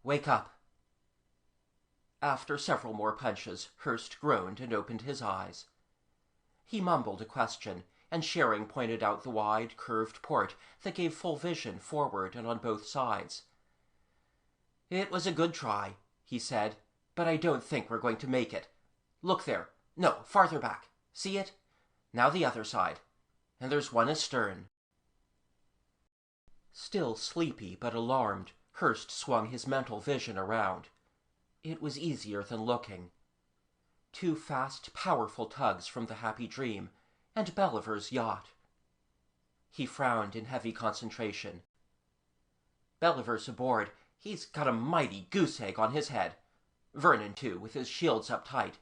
Speaker 1: "Wake up." After several more punches, Hurst groaned and opened his eyes. He mumbled a question, and Shearing pointed out the wide, curved port that gave full vision forward and on both sides. "It was a good try," he said, "but I don't think we're going to make it. Look there. No, farther back. See it? Now the other side. And there's one astern." Still sleepy but alarmed, Hurst swung his mental vision around. It was easier than looking. 2 fast, powerful tugs from the Happy Dream, and Belliver's yacht. He frowned in heavy concentration. Belliver's aboard. He's got a mighty goose egg on his head. Vernon, too, with his shields up tight.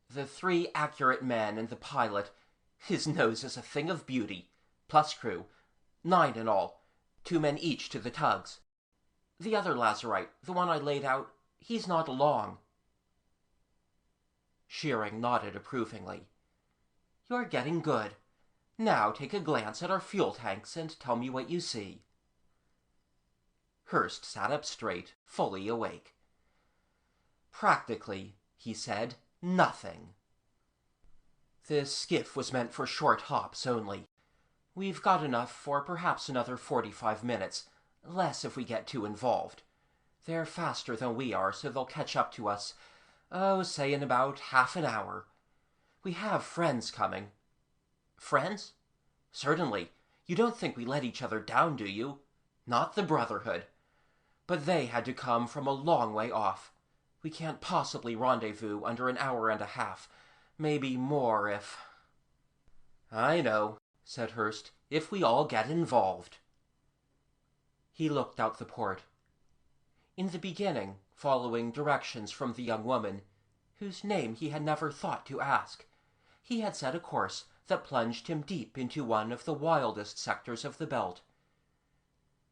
Speaker 1: The 3 accurate men and the pilot. His nose is a thing of beauty. Plus crew. 9 in all. 2 men each to the tugs. The other Lazarite, the one I laid out, he's not along. Shearing nodded approvingly. You're getting good. Now take a glance at our fuel tanks and tell me what you see. Hurst sat up straight, fully awake. Practically, he said, nothing. This skiff was meant for short hops only. We've got enough for perhaps another 45 minutes, less if we get too involved. They're faster than we are, so they'll catch up to us, say in about half an hour. We have friends coming. Friends? Certainly. You don't think we let each other down, do you? Not the Brotherhood. But they had to come from a long way off. We can't possibly rendezvous under an hour and a half. Maybe more if... I know, said Hurst, if we all get involved. He looked out the port. In the beginning, following directions from the young woman, whose name he had never thought to ask, he had set a course that plunged him deep into one of the wildest sectors of the belt.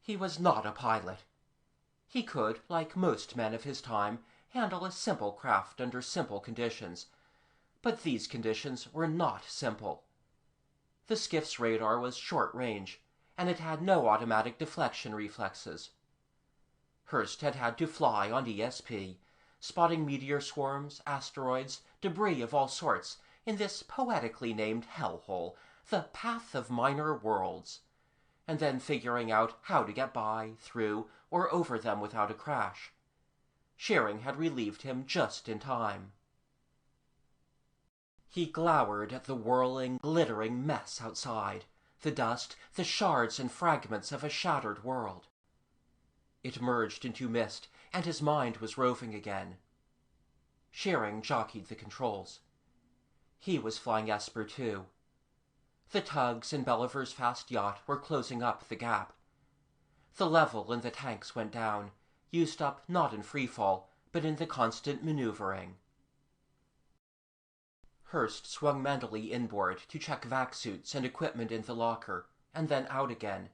Speaker 1: He was not a pilot. He could, like most men of his time, handle a simple craft under simple conditions, but these conditions were not simple. The skiff's radar was short range, and it had no automatic deflection reflexes. Hurst had had to fly on ESP, spotting meteor swarms, asteroids, debris of all sorts, in this poetically named hellhole, the path of minor worlds, and then figuring out how to get by, through, or over them without a crash. Shearing had relieved him just in time. He glowered at the whirling, glittering mess outside, the dust, the shards and fragments of a shattered world. It merged into mist, and his mind was roving again. Shearing jockeyed the controls. He was flying Esper too. The tugs and Belliver's fast yacht were closing up the gap. The level in the tanks went down, used up not in freefall, but in the constant maneuvering. Hurst swung mentally inboard to check vac suits and equipment in the locker, and then out again.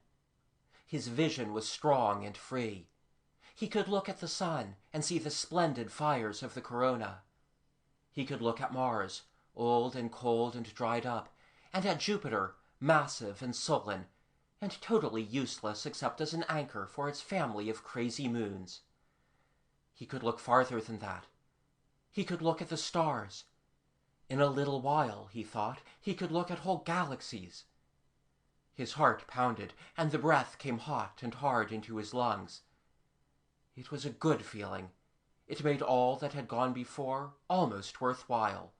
Speaker 1: His vision was strong and free. He could look at the sun and see the splendid fires of the corona. He could look at Mars, old and cold and dried up, and at Jupiter, massive and sullen, and totally useless except as an anchor for its family of crazy moons. He could look farther than that. He could look at the stars. In a little while, he thought, he could look at whole galaxies. His heart pounded, and the breath came hot and hard into his lungs. It was a good feeling. It made all that had gone before almost worthwhile.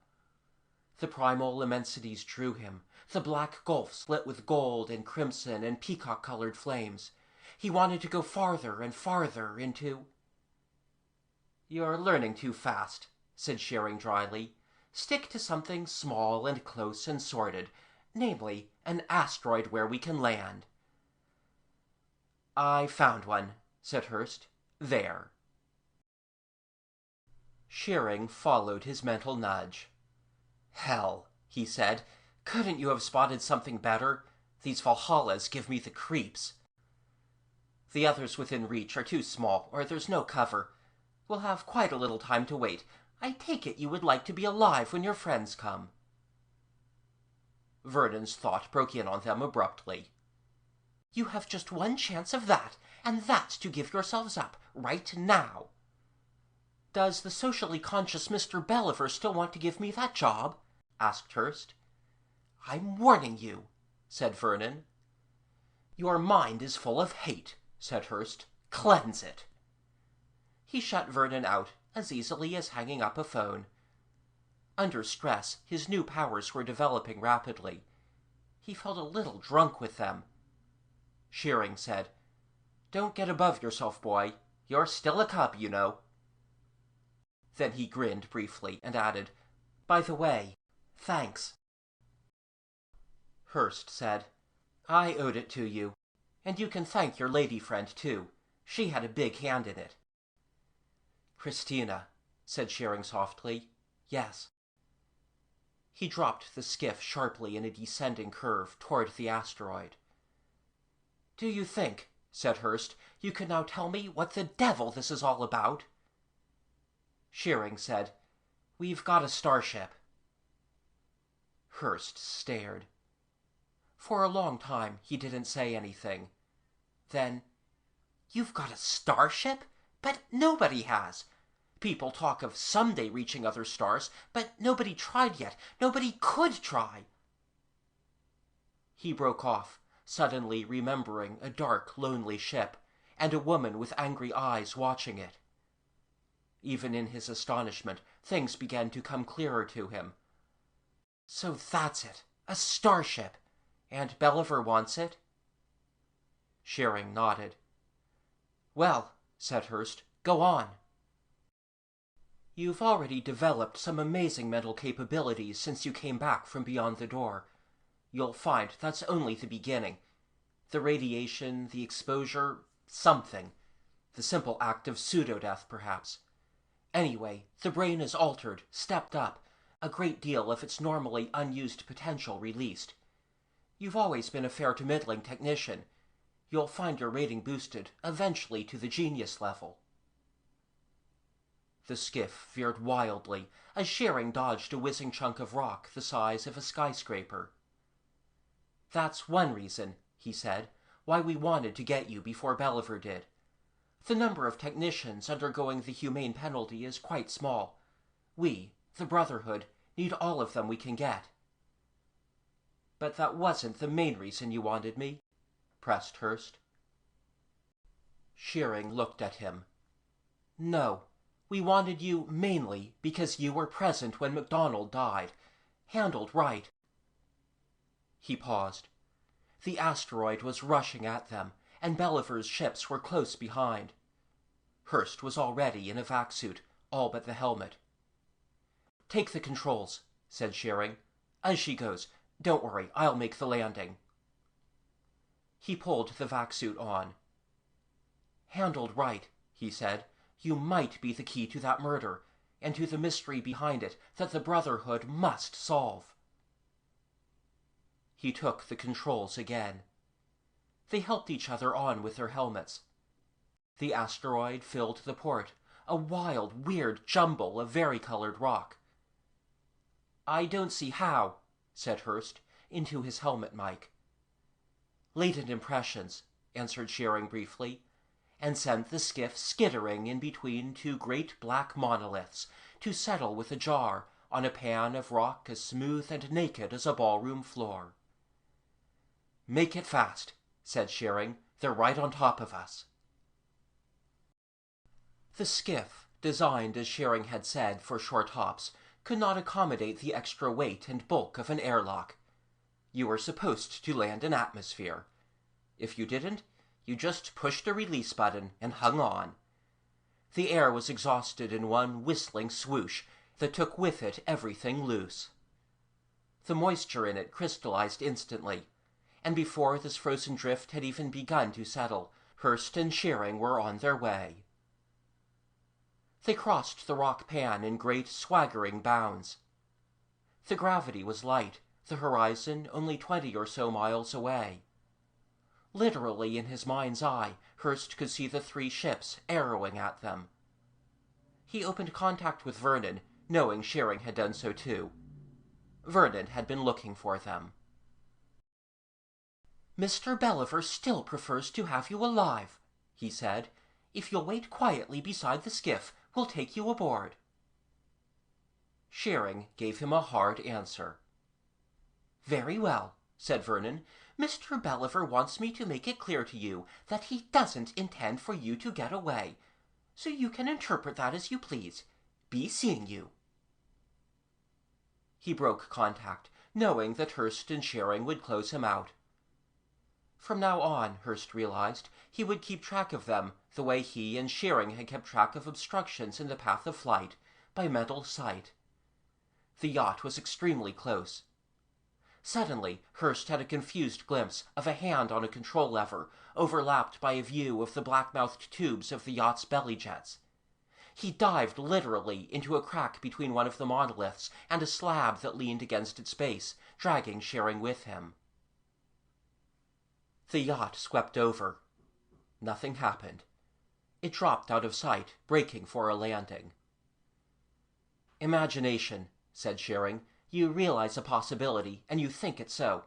Speaker 1: The primal immensities drew him, the black gulfs lit with gold and crimson and peacock-colored flames. He wanted to go farther and farther into... "You're learning too fast," said Shearing dryly. "Stick to something small and close and sorted, namely, an asteroid where we can land." "I found one," said Hurst. "There." Shearing followed his mental nudge. "Hell," he said. "Couldn't you have spotted something better? These Valhallas give me the creeps. The others within reach are too small, or there's no cover. We'll have quite a little time to wait. I take it you would like to be alive when your friends come." Vernon's thought broke in on them abruptly. "You have just one chance of that, and that's to give yourselves up, right now." "Does the socially conscious Mr. Belliver still want to give me that job?" asked Hurst. "I'm warning you," said Vernon. "Your mind is full of hate," said Hurst. "Cleanse it." He shut Vernon out as easily as hanging up a phone. Under stress, his new powers were developing rapidly. He felt a little drunk with them. Shearing said, Don't get above yourself, boy. You're still a cub, you know. Then he grinned briefly and added, By the way, thanks. Hurst said, I owed it to you. And you can thank your lady friend, too. She had a big hand in it. Christina, said Shearing softly, yes. He dropped the skiff sharply in a descending curve toward the asteroid. Do you think, said Hurst, you can now tell me what the devil this is all about? Shearing said, We've got a starship. Hurst stared. For a long time he didn't say anything. Then, You've got a starship? But nobody has. People talk of someday reaching other stars, but nobody tried yet. Nobody could try. He broke off, suddenly remembering a dark, lonely ship, and a woman with angry eyes watching it. Even in his astonishment, things began to come clearer to him. So that's it, a starship. And Belliver wants it? Shearing nodded. Well, said Hurst, go on. You've already developed some amazing mental capabilities since you came back from beyond the door. You'll find that's only the beginning. The radiation, the exposure, something. The simple act of pseudo-death, perhaps. Anyway, the brain is altered, stepped up, a great deal of its normally unused potential released. You've always been a fair to middling technician. You'll find your rating boosted, eventually to the genius level. The skiff veered wildly as Shearing dodged a whizzing chunk of rock the size of a skyscraper. That's one reason, he said, why we wanted to get you before Belliver did. The number of technicians undergoing the Humane Penalty is quite small. We, the Brotherhood, need all of them we can get. But that wasn't the main reason you wanted me, pressed Hurst. Shearing looked at him. No, we wanted you mainly because you were present when MacDonald died. Handled right. He paused. The asteroid was rushing at them, and Belliver's ships were close behind. Hurst was already in a vac suit, all but the helmet. Take the controls, said Shearing. As she goes. Don't worry, I'll make the landing. He pulled the vac suit on. Handled right, he said, you might be the key to that murder, and to the mystery behind it that the Brotherhood must solve. He took the controls again. They helped each other on with their helmets. The asteroid filled the port, a wild, weird jumble of varicolored rock. I don't see how, said Hurst, into his helmet mic. Latent impressions, answered Shearing briefly, and sent the skiff skittering in between two great black monoliths to settle with a jar on a pan of rock as smooth and naked as a ballroom floor. Make it fast, said Shearing. They're right on top of us. The skiff, designed as Shearing had said for short hops, could not accommodate the extra weight and bulk of an airlock. You were supposed to land in atmosphere. If you didn't, you just pushed a release button and hung on. The air was exhausted in one whistling swoosh that took with it everything loose. The moisture in it crystallized instantly, and before this frozen drift had even begun to settle, Hurst and Shearing were on their way. They crossed the rock pan in great swaggering bounds. The gravity was light, the horizon only 20 or so miles away. Literally in his mind's eye, Hurst could see the three ships arrowing at them. He opened contact with Vernon, knowing Shearing had done so too. Vernon had been looking for them. Mr. Belliver still prefers to have you alive, he said. If you'll wait quietly beside the skiff, we'll take you aboard. Shearing gave him a hard answer. Very well, said Vernon. Mr. Belliver wants me to make it clear to you that he doesn't intend for you to get away, so you can interpret that as you please. Be seeing you. He broke contact, knowing that Hurst and Shearing would close him out. From now on, Hurst realized, he would keep track of them the way he and Shearing had kept track of obstructions in the path of flight, by mental sight. The yacht was extremely close. Suddenly, Hurst had a confused glimpse of a hand on a control lever, overlapped by a view of the black-mouthed tubes of the yacht's belly jets. He dived literally into a crack between one of the monoliths and a slab that leaned against its base, dragging Shearing with him. The yacht swept over. Nothing happened. It dropped out of sight, braking for a landing. "Imagination," said Shearing. "You realize a possibility, and you think it so.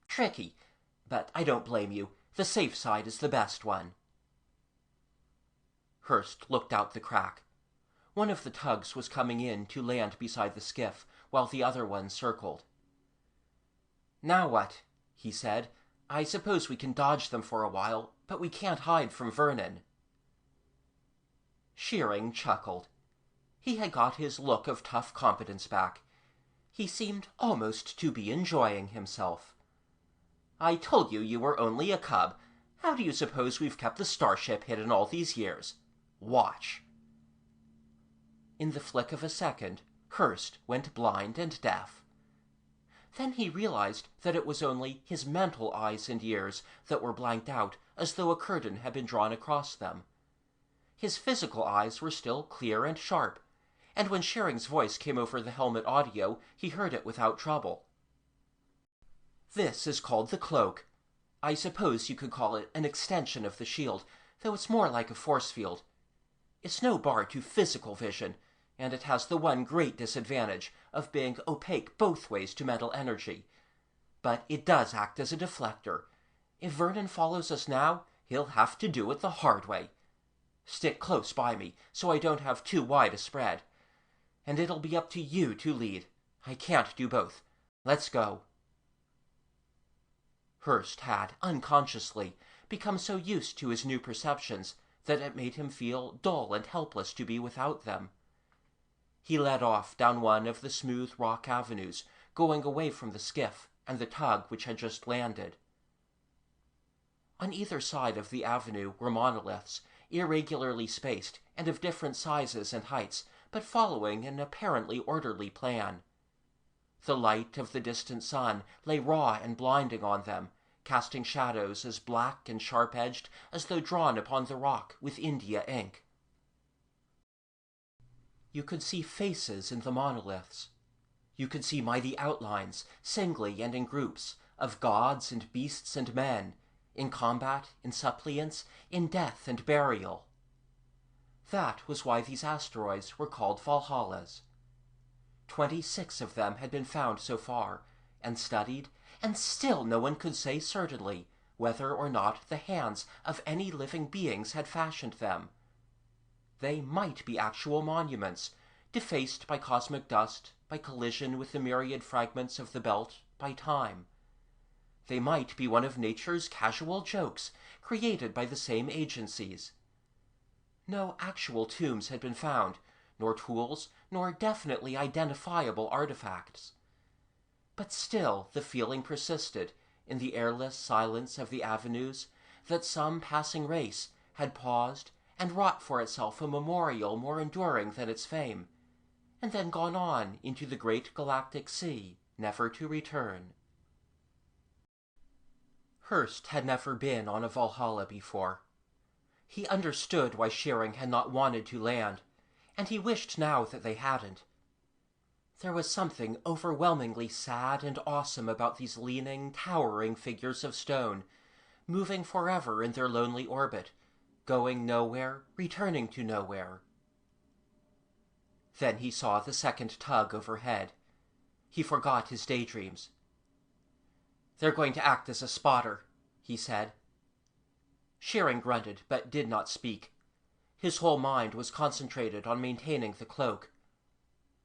Speaker 1: Tricky. But I don't blame you. The safe side is the best one." Hurst looked out the crack. One of the tugs was coming in to land beside the skiff, while the other one circled. "Now what?" he said. "I suppose we can dodge them for a while, but we can't hide from Vernon." Shearing chuckled. He had got his look of tough competence back. He seemed almost to be enjoying himself. "I told you you were only a cub. How do you suppose we've kept the starship hidden all these years? Watch." In the flick of a second, Hurst went blind and deaf. Then he realized that it was only his mental eyes and ears that were blanked out, as though a curtain had been drawn across them. His physical eyes were still clear and sharp, and when Shearing's voice came over the helmet audio, he heard it without trouble. "This is called the cloak. I suppose you could call it an extension of the shield, though it's more like a force field. It's no bar to physical vision, and it has the one great disadvantage of being opaque both ways to mental energy. But it does act as a deflector. If Vernon follows us now, he'll have to do it the hard way. Stick close by me, so I don't have too wide a spread. And it'll be up to you to lead. I can't do both. Let's go." Hurst had, unconsciously, become so used to his new perceptions that it made him feel dull and helpless to be without them. He led off down one of the smooth rock avenues, going away from the skiff and the tug which had just landed. On either side of the avenue were monoliths, irregularly spaced and of different sizes and heights, but following an apparently orderly plan. The light of the distant sun lay raw and blinding on them, casting shadows as black and sharp-edged as though drawn upon the rock with India ink. You could see faces in the monoliths. You could see mighty outlines, singly and in groups, of gods and beasts and men, in combat, in suppliance, in death and burial. That was why these asteroids were called Valhallas. 26 of them had been found so far, and studied, and still no one could say certainly whether or not the hands of any living beings had fashioned them. They might be actual monuments, defaced by cosmic dust, by collision with the myriad fragments of the belt, by time. They might be one of nature's casual jokes, created by the same agencies. No actual tombs had been found, nor tools, nor definitely identifiable artifacts. But still the feeling persisted, in the airless silence of the avenues, that some passing race had paused and wrought for itself a memorial more enduring than its fame, and then gone on into the great galactic sea, never to return. Hurst had never been on a Valhalla before. He understood why Shearing had not wanted to land, and he wished now that they hadn't. There was something overwhelmingly sad and awesome about these leaning, towering figures of stone, moving forever in their lonely orbit, going nowhere, returning to nowhere. Then he saw the second tug overhead. He forgot his daydreams. "They're going to act as a spotter," he said. Shearing grunted, but did not speak. His whole mind was concentrated on maintaining the cloak.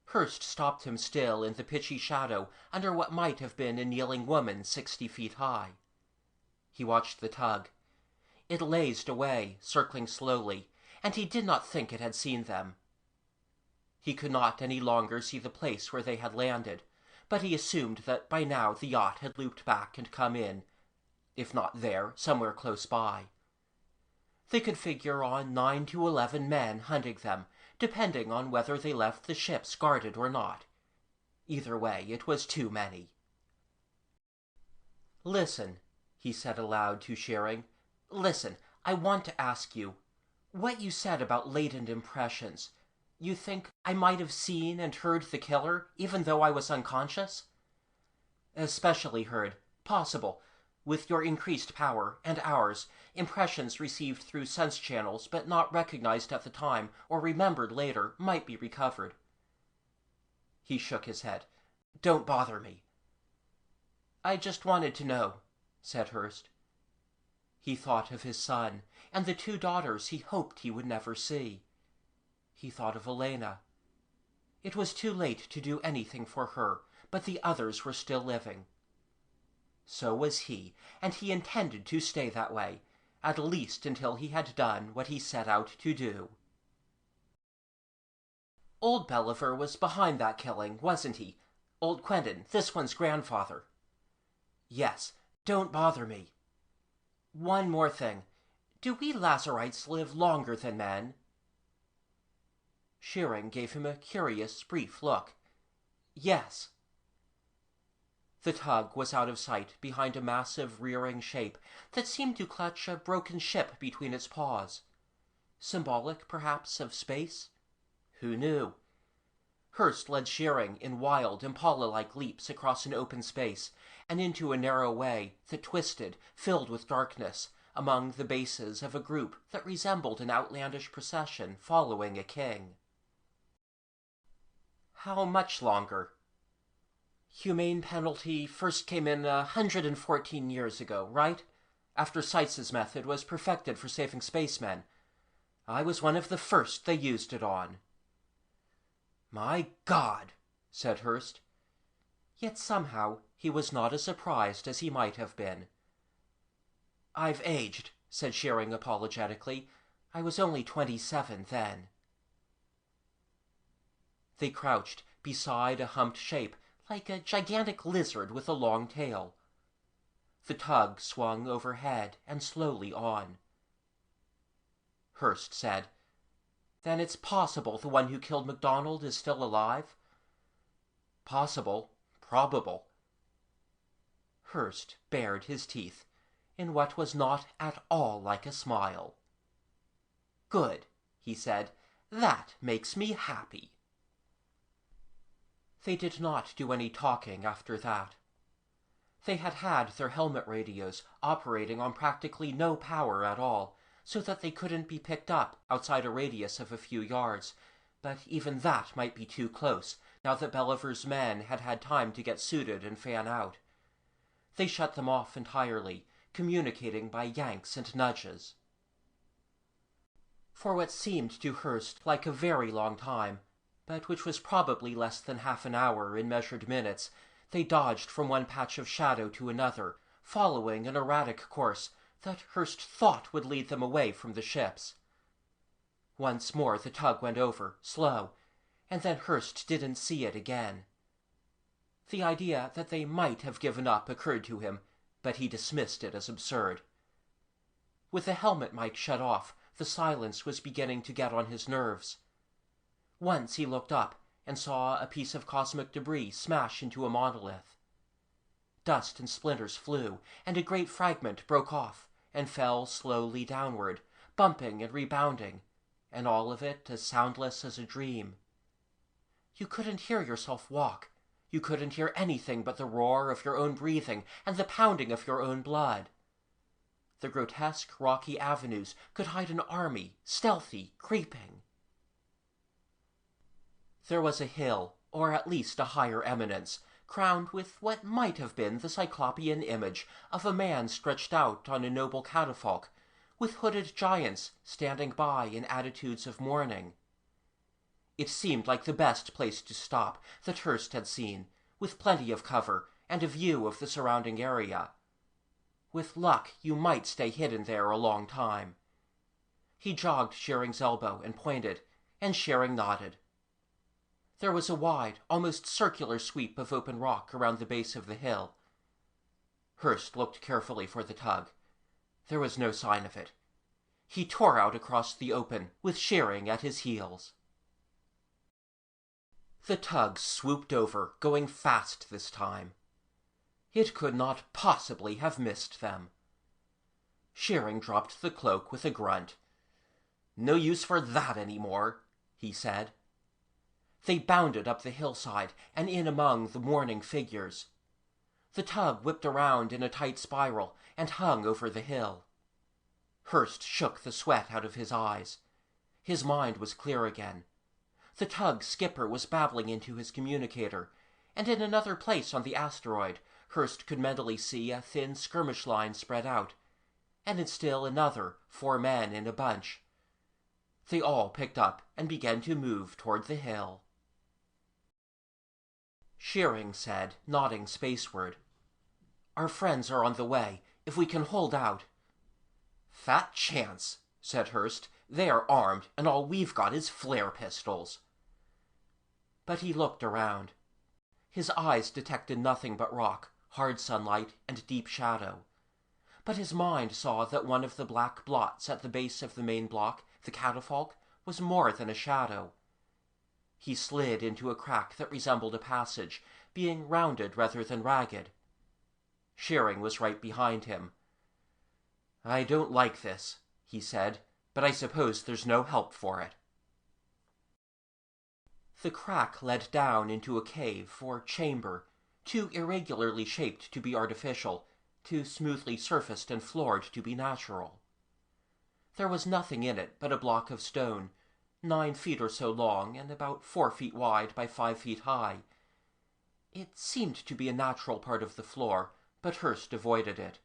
Speaker 1: Hurst stopped him still in the pitchy shadow under what might have been a kneeling woman 60 feet high. He watched the tug. It lazed away, circling slowly, and he did not think it had seen them. He could not any longer see the place where they had landed, but he assumed that by now the yacht had looped back and come in, if not there, somewhere close by. They could figure on 9 to 11 men hunting them, depending on whether they left the ships guarded or not. Either way, it was too many. "Listen," he said aloud to Shearing. "Listen, I want to ask you. What you said about latent impressions, you think I might have seen and heard the killer, even though I was unconscious?" "Especially heard. Possible. With your increased power, and ours, impressions received through sense channels but not recognized at the time or remembered later might be recovered." He shook his head. "Don't bother me." "I just wanted to know," said Hurst. He thought of his son, and the 2 daughters he hoped he would never see. He thought of Elena. It was too late to do anything for her, but the others were still living. So was he, and he intended to stay that way, at least until he had done what he set out to do. "Old Belliver was behind that killing, wasn't he? Old Quentin, this one's grandfather." "Yes. Don't bother me." "One more thing. Do we Lazarites live longer than men?" Shearing gave him a curious, brief look. "Yes." The tug was out of sight behind a massive rearing shape that seemed to clutch a broken ship between its paws. Symbolic, perhaps, of space? Who knew? Hurst led Shearing in wild, Impala-like leaps across an open space and into a narrow way that twisted, filled with darkness, among the bases of a group that resembled an outlandish procession following a king. "How much longer?" "Humane Penalty first came in 114 years ago, right? After Seitz's method was perfected for saving spacemen. I was one of the first they used it on." "My God," said Hurst. Yet somehow he was not as surprised as he might have been. "I've aged," said Shearing apologetically. "I was only 27 then." They crouched beside a humped shape, like a gigantic lizard with a long tail. The tug swung overhead and slowly on. Hurst said, "Then it's possible the one who killed MacDonald is still alive?" "Possible. Probable." Hurst bared his teeth in what was not at all like a smile. "Good," he said. "That makes me happy." They did not do any talking after that. They had had their helmet radios operating on practically no power at all, so that they couldn't be picked up outside a radius of a few yards, but even that might be too close, now that Belliver's men had had time to get suited and fan out. They shut them off entirely, communicating by yanks and nudges. For what seemed to Hurst like a very long time, but which was probably less than half an hour in measured minutes, they dodged from one patch of shadow to another, following an erratic course that Hurst thought would lead them away from the ships. Once more the tug went over, slow, and then Hurst didn't see it again. The idea that they might have given up occurred to him, but he dismissed it as absurd. With the helmet mic shut off, the silence was beginning to get on his nerves. Once he looked up and saw a piece of cosmic debris smash into a monolith. Dust and splinters flew, and a great fragment broke off and fell slowly downward, bumping and rebounding, and all of it as soundless as a dream. You couldn't hear yourself walk. You couldn't hear anything but the roar of your own breathing and the pounding of your own blood. The grotesque, rocky avenues could hide an army, stealthy, creeping. There was a hill, or at least a higher eminence, crowned with what might have been the cyclopean image of a man stretched out on a noble catafalque, with hooded giants standing by in attitudes of mourning. It seemed like the best place to stop that Hurst had seen, with plenty of cover and a view of the surrounding area. With luck, you might stay hidden there a long time. He jogged Shearing's elbow and pointed, and Shearing nodded. There was a wide, almost circular sweep of open rock around the base of the hill. Hurst looked carefully for the tug. There was no sign of it. He tore out across the open, with Shearing at his heels. The tug swooped over, going fast this time. It could not possibly have missed them. Shearing dropped the cloak with a grunt. "No use for that any more," he said. They bounded up the hillside and in among the mourning figures. The tug whipped around in a tight spiral and hung over the hill. Hurst shook the sweat out of his eyes. His mind was clear again. The tug's skipper was babbling into his communicator, and in another place on the asteroid, Hurst could mentally see a thin skirmish line spread out, and in still another, 4 men in a bunch. They all picked up and began to move toward the hill. Shearing said, nodding spaceward, "Our friends are on the way, if we can hold out." "Fat chance," said Hurst. "They are armed, and all we've got is flare pistols." But he looked around. His eyes detected nothing but rock, hard sunlight, and deep shadow. But his mind saw that one of the black blots at the base of the main block, the catafalque, was more than a shadow. He slid into a crack that resembled a passage, being rounded rather than ragged. Shearing was right behind him. "I don't like this," he said, "but I suppose there's no help for it." The crack led down into a cave or chamber, too irregularly shaped to be artificial, too smoothly surfaced and floored to be natural. There was nothing in it but a block of stone, 9 feet or so long and about 4 feet wide by 5 feet high. It seemed to be a natural part of the floor, but Hurst avoided it.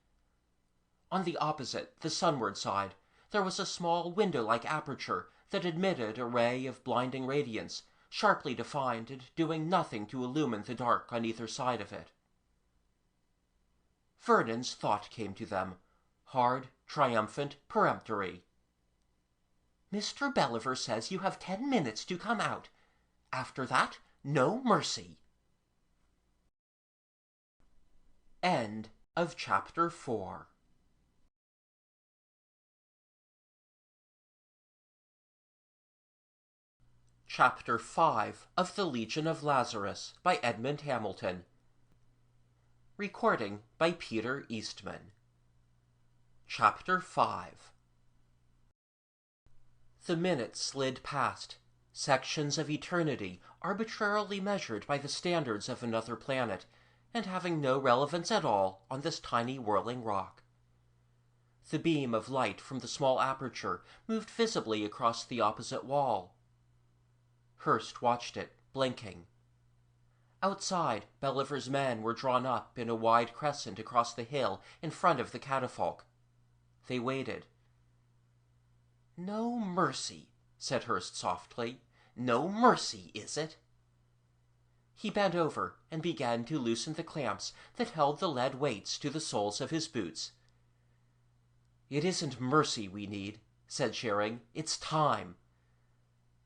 Speaker 1: On the opposite, the sunward side, there was a small window-like aperture that admitted a ray of blinding radiance, sharply defined and doing nothing to illumine the dark on either side of it. Vernon's thought came to them, hard, triumphant, peremptory. "Mr. Belliver says you have 10 minutes to come out. After that, no mercy." End of Chapter 4. Chapter 5 of the Legion of Lazarus by Edmond Hamilton. Recording by Peter Eastman. Chapter 5. The minutes slid past, sections of eternity arbitrarily measured by the standards of another planet, and having no relevance at all on this tiny whirling rock. The beam of light from the small aperture moved visibly across the opposite wall. Hurst watched it, blinking. Outside, Belliver's men were drawn up in a wide crescent across the hill in front of the catafalque. They waited. "No mercy," said Hurst softly. "No mercy, is it?" He bent over and began to loosen the clamps that held the lead weights to the soles of his boots. "It isn't mercy we need," said Shearing. "It's time."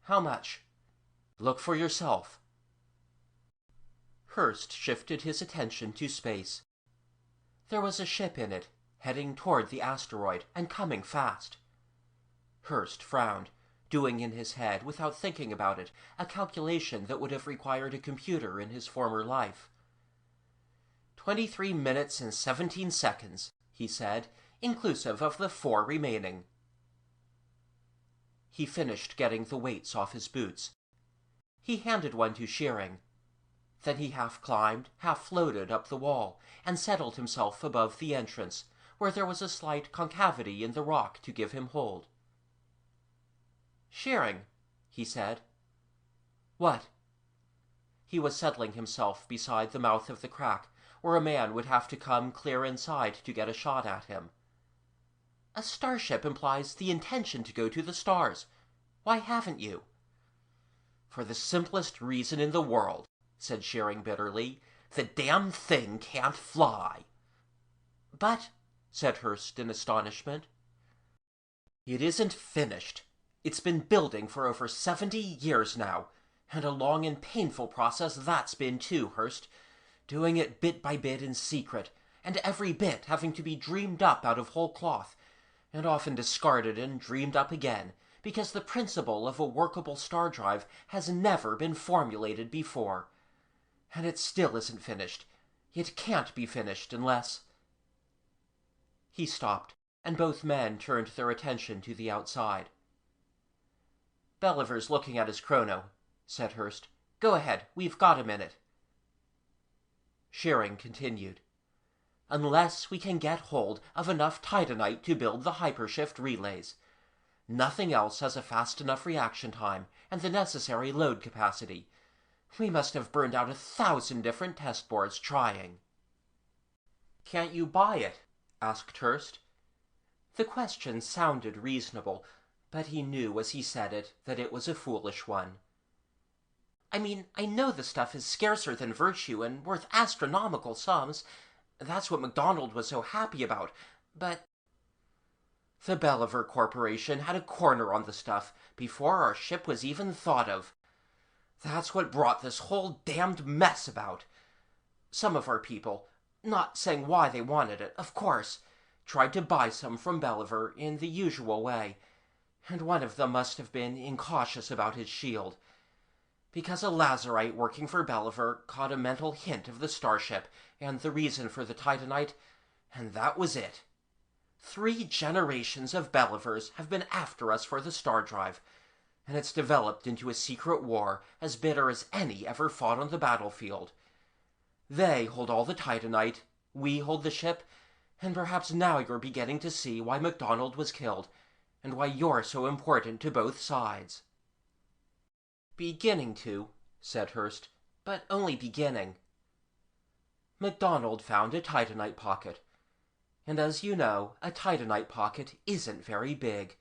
Speaker 1: "How much?" "Look for yourself." Hurst shifted his attention to space. There was a ship in it, heading toward the asteroid and coming fast. Hurst frowned, doing in his head, without thinking about it, a calculation that would have required a computer in his former life. 23 minutes and 17 seconds, he said, inclusive of the 4 remaining. He finished getting the weights off his boots. He handed one to Shearing. Then he half climbed, half floated up the wall, and settled himself above the entrance, where there was a slight concavity in the rock to give him hold. "Shearing," he said. "What?" He was settling himself beside the mouth of the crack, where a man would have to come clear inside to get a shot at him. "A starship implies the intention to go to the stars. Why haven't you?" "For the simplest reason in the world," said Shearing bitterly. "The damn thing can't fly." "But," said Hurst in astonishment. "It isn't finished. It's been building for over 70 years now, and a long and painful process that's been too, Hurst. Doing it bit by bit in secret, and every bit having to be dreamed up out of whole cloth, and often discarded and dreamed up again, because the principle of a workable star drive has never been formulated before. And it still isn't finished. It can't be finished unless... He stopped, and both men turned their attention to the outside. "Belliver's looking at his chrono," said Hurst. "Go ahead, we've got a minute." Shearing continued. "Unless we can get hold of enough titanite to build the hypershift relays. Nothing else has a fast enough reaction time and the necessary load capacity. We must have burned out 1,000 different test boards trying." "Can't you buy it?" asked Hurst. The question sounded reasonable, but he knew as he said it that it was a foolish one. "I mean, I know the stuff is scarcer than virtue and worth astronomical sums. That's what MacDonald was so happy about, but..." "The Belliver Corporation had a corner on the stuff before our ship was even thought of. That's what brought this whole damned mess about. Some of our people, not saying why they wanted it, of course, tried to buy some from Belliver in the usual way, and one of them must have been incautious about his shield, because a Lazarite working for Belliver caught a mental hint of the starship and the reason for the titanite, and that was it. 3 generations of Bellivers have been after us for the star drive, and it's developed into a secret war as bitter as any ever fought on the battlefield. They hold all the titanite, we hold the ship, and perhaps now you're beginning to see why MacDonald was killed, and why you're so important to both sides." "Beginning to," said Hurst, "but only beginning. MacDonald found a titanite pocket. And as you know, a titanite pocket isn't very big.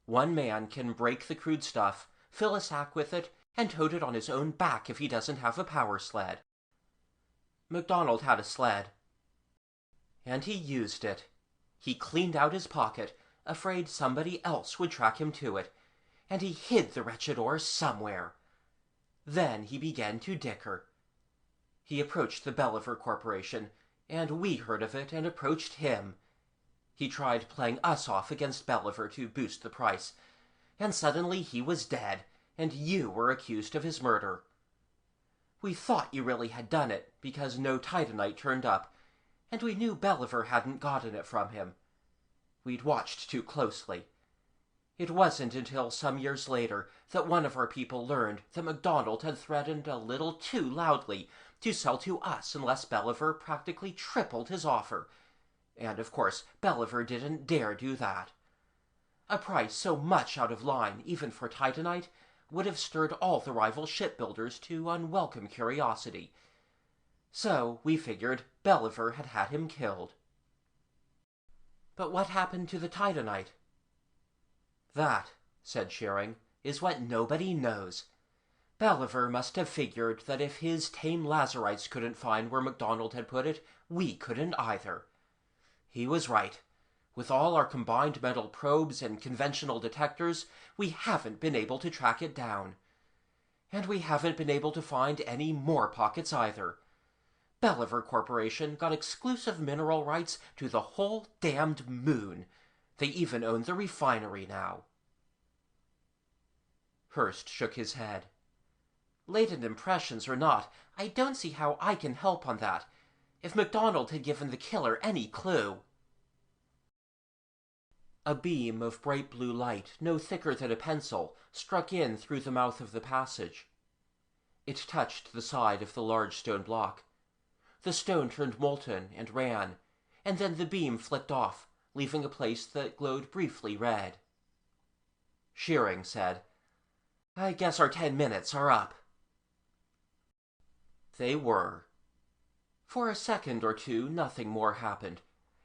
Speaker 1: One man can break the crude stuff, fill a sack with it, and tote it on his own back if he doesn't have a power sled. MacDonald had a sled. And he used it. He cleaned out his pocket, afraid somebody else would track him to it, and he hid the wretched ore somewhere. Then he began to dicker. He approached the Belliver Corporation, and we heard of it and approached him. He tried playing us off against Belliver to boost the price, and suddenly he was dead, and you were accused of his murder. We thought you really had done it, because no titanite turned up, and we knew Belliver hadn't gotten it from him. We'd watched too closely. It wasn't until some years later that one of our people learned that MacDonald had threatened a little too loudly to sell to us unless Belliver practically tripled his offer. And, of course, Belliver didn't dare do that. A price so much out of line, even for titanite, would have stirred all the rival shipbuilders to unwelcome curiosity. So we figured Belliver had had him killed. But what happened to the titanite? That, said Shearing, is what nobody knows. Belliver must have figured that if his tame Lazarites couldn't find where MacDonald had put it, we couldn't either. He was right. With all our combined metal probes and conventional detectors, we haven't been able to track it down. And we haven't been able to find any more pockets either. Belliver Corporation got exclusive mineral rights to the whole damned moon. They even own the refinery now. Hurst shook his head. Latent impressions or not, I don't see how I can help on that. If MacDonald had given the killer any clue... A beam of bright blue light, no thicker than a pencil, struck in through the mouth of the passage. It touched the side of the large stone block. The stone turned molten and ran, and then the beam flicked off, leaving a place that glowed briefly red. Shearing said, I guess our 10 minutes are up. They were. For a second or two nothing more happened,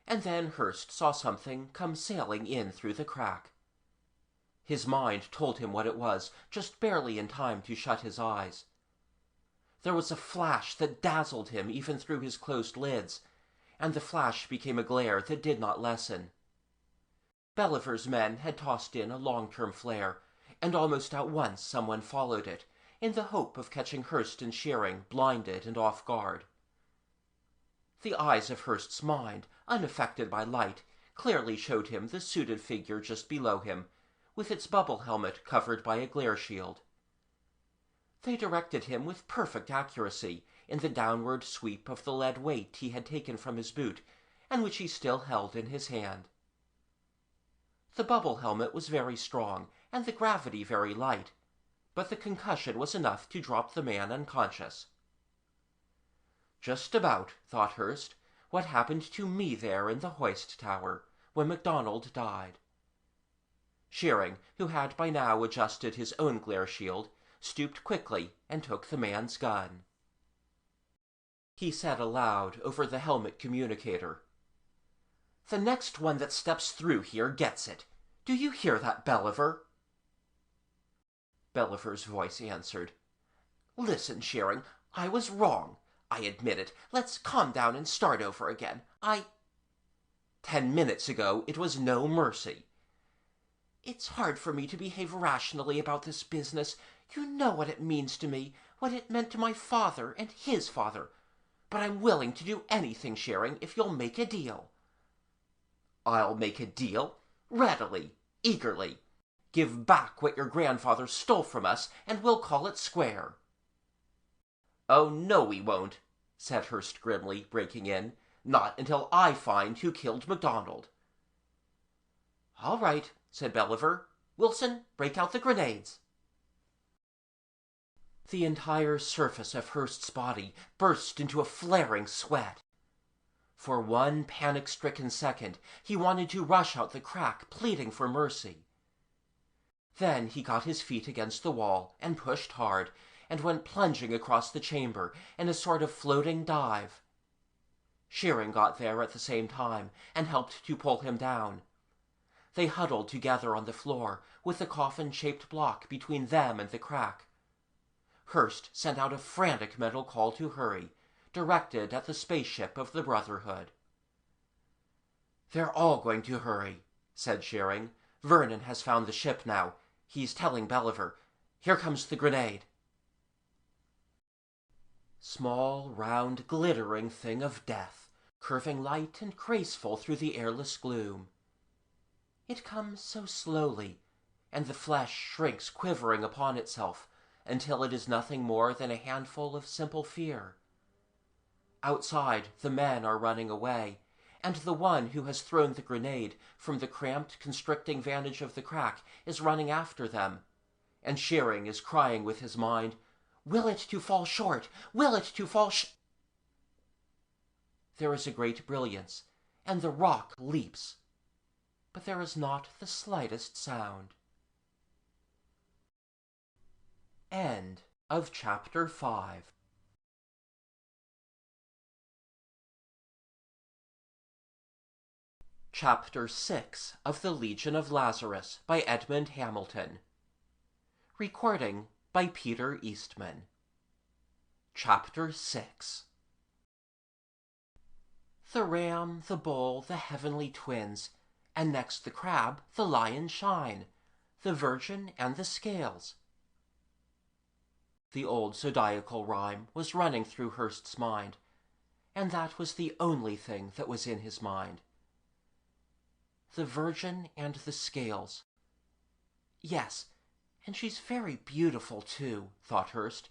Speaker 1: and then Hurst saw something come sailing in through the crack. His mind told him what it was, just barely in time to shut his eyes. There was a flash that dazzled him even through his closed lids, and the flash became a glare that did not lessen. Belliver's men had tossed in a long-term flare, and almost at once someone followed it, in the hope of catching Hurst and Shearing blinded and off guard. The eyes of Hurst's mind, unaffected by light, clearly showed him the suited figure just below him, with its bubble helmet covered by a glare shield. They directed him with perfect accuracy in the downward sweep of the lead weight he had taken from his boot, and which he still held in his hand. The bubble helmet was very strong, and the gravity very light, but the concussion was enough to drop the man unconscious. Just about, thought Hurst, what happened to me there in the hoist tower, when MacDonald died. Shearing, who had by now adjusted his own glare shield, stooped quickly and took the man's gun. He said aloud over the helmet communicator, "The next one that steps through here gets it. Do you hear that, Belliver?" Belliver's voice answered, "Listen, Shearing, I was wrong. I admit it. Let's calm down and start over again. 10 minutes ago it was no mercy. It's hard for me to behave rationally about this business. You know what it means to me, what it meant to my father and his father. But I'm willing to do anything, Shearing, if you'll make a deal." "I'll make a deal? Readily, eagerly. Give back what your grandfather stole from us, and we'll call it square." "Oh, no, we won't," said Hurst grimly, breaking in. "Not until I find who killed MacDonald." "All right," said Belliver. "Wilson, break out the grenades." The entire surface of Hurst's body burst into a flaring sweat. For one panic-stricken second, he wanted to rush out the crack, pleading for mercy. Then he got his feet against the wall and pushed hard, and went plunging across the chamber in a sort of floating dive. Shearing got there at the same time and helped to pull him down. They huddled together on the floor, with the coffin-shaped block between them and the crack. Hurst sent out a frantic mental call to hurry, directed at the spaceship of the Brotherhood. "They're all going to hurry," said Shearing. "Vernon has found the ship now. He's telling Belliver. Here comes the grenade." Small, round, glittering thing of death, curving light and graceful through the airless gloom. It comes so slowly, and the flesh shrinks quivering upon itself until it is nothing more than a handful of simple fear. Outside, the men are running away, and the one who has thrown the grenade from the cramped, constricting vantage of the crack is running after them, and Shearing is crying with his mind, "Will it to fall short! Will it to fall There is a great brilliance, and the rock leaps, but there is not the slightest sound. End of Chapter 5. Chapter 6 of the Legion of Lazarus by Edmond Hamilton. Recording by Peter Eastman. Chapter 6. The ram, the bull, the heavenly twins, and next the crab, the lion shine, the virgin and the scales. The old zodiacal rhyme was running through Hurst's mind, and that was the only thing that was in his mind. The virgin and the scales. Yes, and she's very beautiful, too, thought Hurst.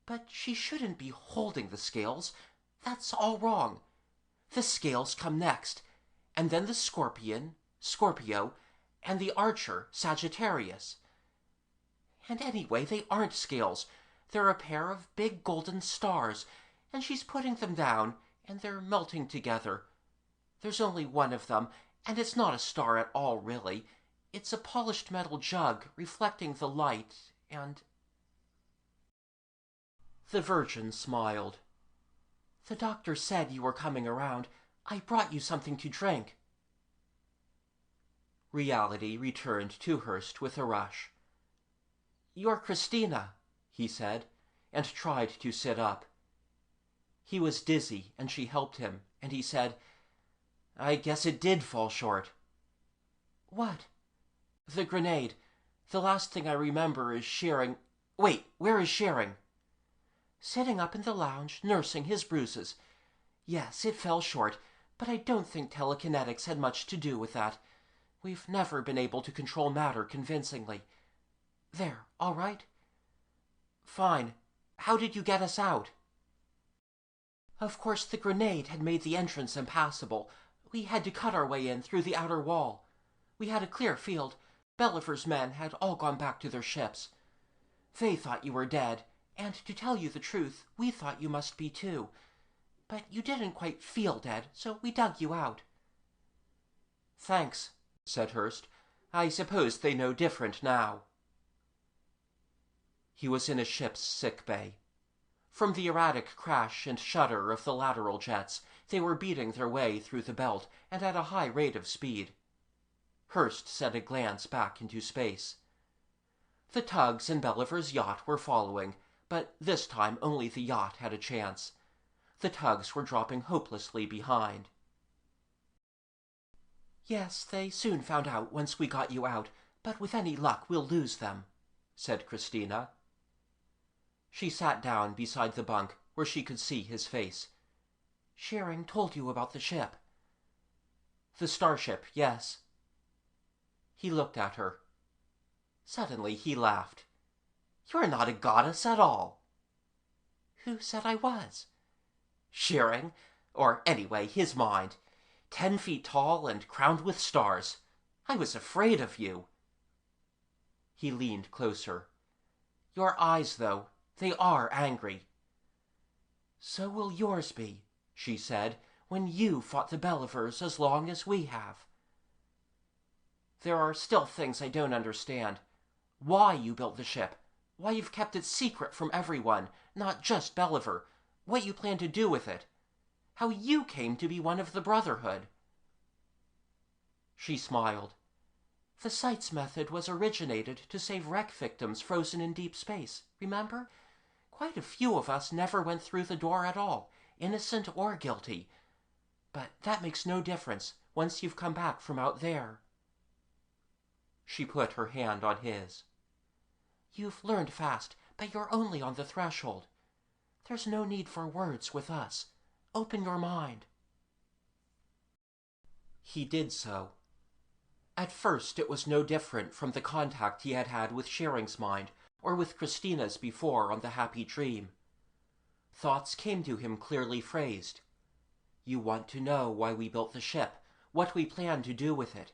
Speaker 1: But she shouldn't be holding the scales. That's all wrong. The scales come next, and then the scorpion, Scorpio, and the archer, Sagittarius. And anyway, they aren't scales. They're a pair of big golden stars, and she's putting them down, and they're melting together. There's only one of them, and it's not a star at all, really. It's a polished metal jug reflecting the light, and... The Virgin smiled. "The doctor said you were coming around. I brought you something to drink." Reality returned to Hurst with a rush. "You're Christina," he said, and tried to sit up. He was dizzy, and she helped him, and he said, "I guess it did fall short." "What?" "The grenade. The last thing I remember is Shearing... Wait, where is Shearing?" "Sitting up in the lounge, nursing his bruises. Yes, it fell short, but I don't think telekinetics had much to do with that. We've never been able to control matter convincingly. There, all right? Fine. How did you get us out? Of course, the grenade had made the entrance impassable. We had to cut our way in through the outer wall. We had a clear field. Belliver's men had all gone back to their ships. They thought you were dead, and to tell you the truth, we thought you must be too. But you didn't quite feel dead, so we dug you out. Thanks, said Hurst. I suppose they know different now. He was in a ship's sick bay. From the erratic crash and shudder of the lateral jets, they were beating their way through the belt and at a high rate of speed. Hurst sent a glance back into space. The tugs and Belliver's yacht were following, but this time only the yacht had a chance. The tugs were dropping hopelessly behind. Yes, they soon found out once we got you out, but with any luck we'll lose them, said Christina. She sat down beside the bunk where she could see his face. Shearing told you about the ship. The starship, yes. He looked at her. Suddenly he laughed. You're not a goddess at all. Who said I was? Shearing, or anyway, his mind. 10 feet tall and crowned with stars. I was afraid of you. He leaned closer. Your eyes, though, they are angry. So will yours be, she said, when you fought the Bellivers as long as we have. There are still things I don't understand. Why you built the ship. Why you've kept it secret from everyone, not just Belliver. What you plan to do with it. How you came to be one of the Brotherhood. She smiled. The Sights method was originated to save wreck victims frozen in deep space, remember? Quite a few of us never went through the door at all, innocent or guilty. But that makes no difference once you've come back from out there. She put her hand on his. You've learned fast, but you're only on the threshold. There's no need for words with us. Open your mind. He did so. At first it was no different from the contact he had had with Shearing's mind, or with Christina's before on the Happy Dream. Thoughts came to him clearly phrased. You want to know why we built the ship, what we plan to do with it.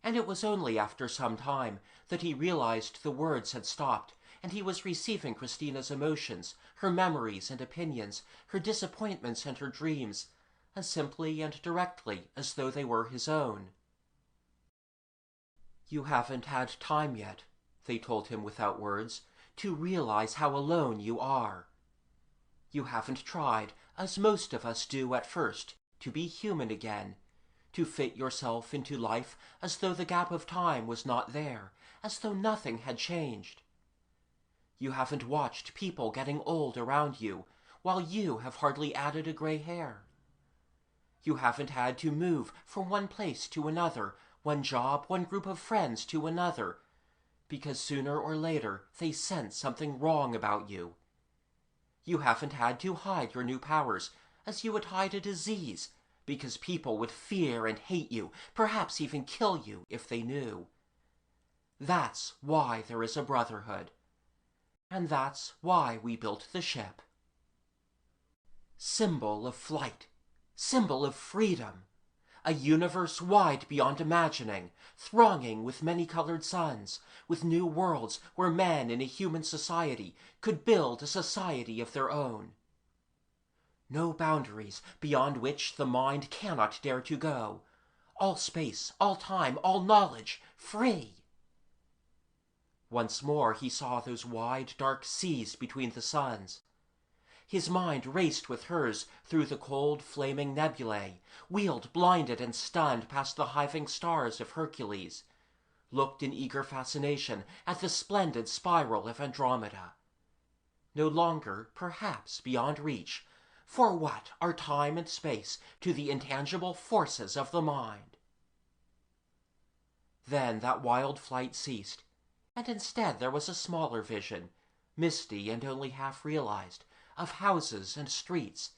Speaker 1: And it was only after some time that he realized the words had stopped, and he was receiving Christina's emotions, her memories and opinions, her disappointments and her dreams, as simply and directly as though they were his own. You haven't had time yet, they told him without words, to realize how alone you are. You haven't tried, as most of us do at first, to be human again, to fit yourself into life as though the gap of time was not there, as though nothing had changed. You haven't watched people getting old around you, while you have hardly added a gray hair. You haven't had to move from one place to another, one job, one group of friends to another, because sooner or later they sense something wrong about you. You haven't had to hide your new powers, as you would hide a disease, because people would fear and hate you, perhaps even kill you if they knew. That's why there is a brotherhood. And that's why we built the ship. Symbol of flight, symbol of freedom, a universe wide beyond imagining, thronging with many-colored suns, with new worlds where men in a human society could build a society of their own. No boundaries beyond which the mind cannot dare to go. All space, all time, all knowledge, free. Once more he saw those wide, dark seas between the suns. His mind raced with hers through the cold, flaming nebulae, wheeled blinded and stunned past the hiving stars of Hercules, looked in eager fascination at the splendid spiral of Andromeda. No longer, perhaps, beyond reach, for what are time and space to the intangible forces of the mind? Then that wild flight ceased, and instead there was a smaller vision, misty and only half realized, of houses and streets,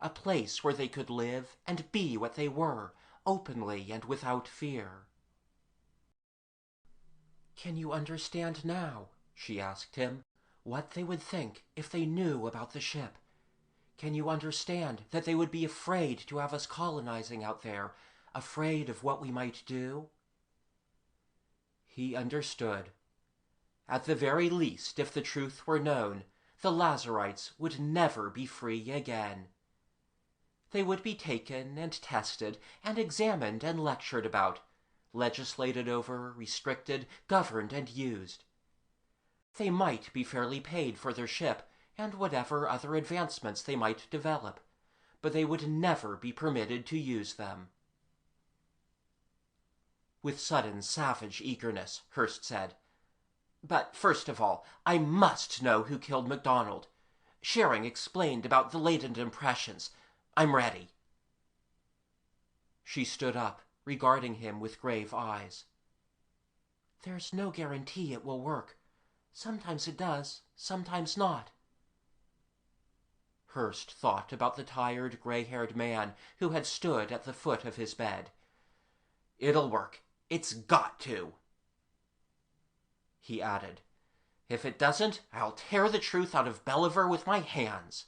Speaker 1: a place where they could live and be what they were, openly and without fear. "Can you understand now," she asked him, "what they would think if they knew about the ship? Can you understand that they would be afraid to have us colonizing out there, afraid of what we might do?" He understood. At the very least, if the truth were known, the Lazarites would never be free again. They would be taken and tested and examined and lectured about, legislated over, restricted, governed, and used. They might be fairly paid for their ship and whatever other advancements they might develop, but they would never be permitted to use them. With sudden savage eagerness, Hurst said, "But first of all, I must know who killed MacDonald. Schering explained about the latent impressions. I'm ready." She stood up, regarding him with grave eyes. "There's no guarantee it will work. Sometimes it does, sometimes not." Hurst thought about the tired, gray-haired man who had stood at the foot of his bed. "It'll work. It's got to." He added, "If it doesn't, I'll tear the truth out of Belliver with my hands."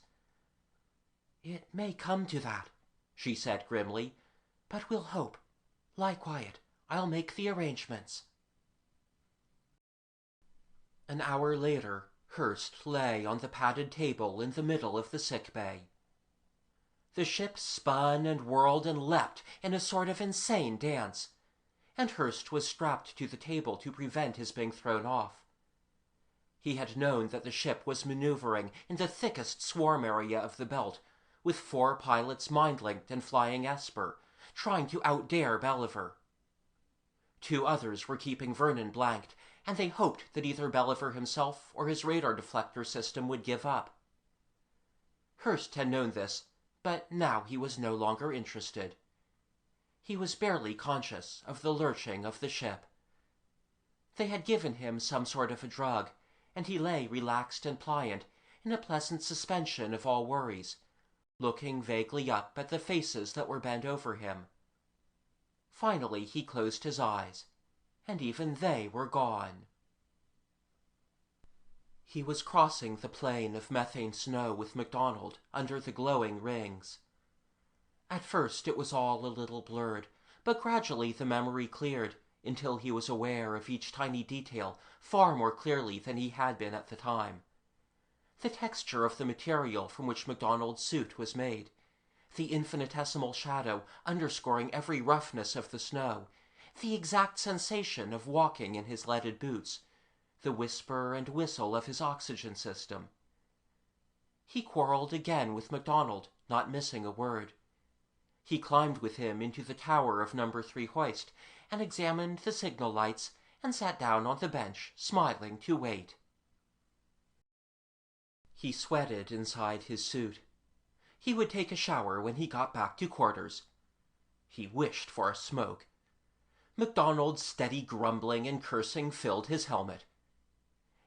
Speaker 1: "It may come to that," she said grimly, "but we'll hope. Lie quiet. I'll make the arrangements." An hour later, Hurst lay on the padded table in the middle of the sick bay. The ship spun and whirled and leapt in a sort of insane dance, and Hurst was strapped to the table to prevent his being thrown off. He had known that the ship was maneuvering in the thickest swarm area of the belt, with 4 pilots mind-linked and flying Esper, trying to outdare Belliver. 2 others were keeping Vernon blanked, and they hoped that either Belliver himself or his radar deflector system would give up. Hurst had known this, but now he was no longer interested. He was barely conscious of the lurching of the ship. They had given him some sort of a drug, and he lay relaxed and pliant, in a pleasant suspension of all worries, looking vaguely up at the faces that were bent over him. Finally he closed his eyes, and even they were gone. He was crossing the plain of methane snow with MacDonald under the glowing rings. At first it was all a little blurred, but gradually the memory cleared until he was aware of each tiny detail far more clearly than he had been at the time. The texture of the material from which MacDonald's suit was made, the infinitesimal shadow underscoring every roughness of the snow, the exact sensation of walking in his leaded boots, the whisper and whistle of his oxygen system. He quarreled again with MacDonald, not missing a word. He climbed with him into the tower of No. 3 hoist and examined the signal lights and sat down on the bench, smiling to wait. He sweated inside his suit. He would take a shower when he got back to quarters. He wished for a smoke. MacDonald's steady grumbling and cursing filled his helmet.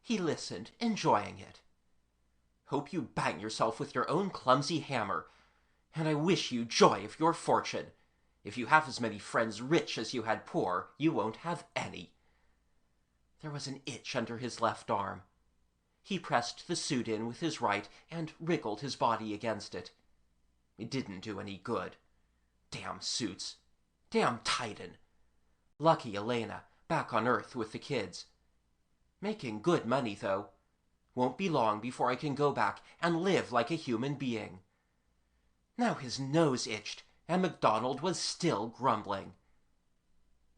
Speaker 1: He listened, enjoying it. "Hope you bang yourself with your own clumsy hammer, and I wish you joy of your fortune. If you have as many friends rich as you had poor, you won't have any." There was an itch under his left arm. He pressed the suit in with his right and wriggled his body against it. It didn't do any good. Damn suits. Damn Titan. Lucky Elena, back on Earth with the kids. Making good money, though. Won't be long before I can go back and live like a human being. Now his nose itched, and MacDonald was still grumbling.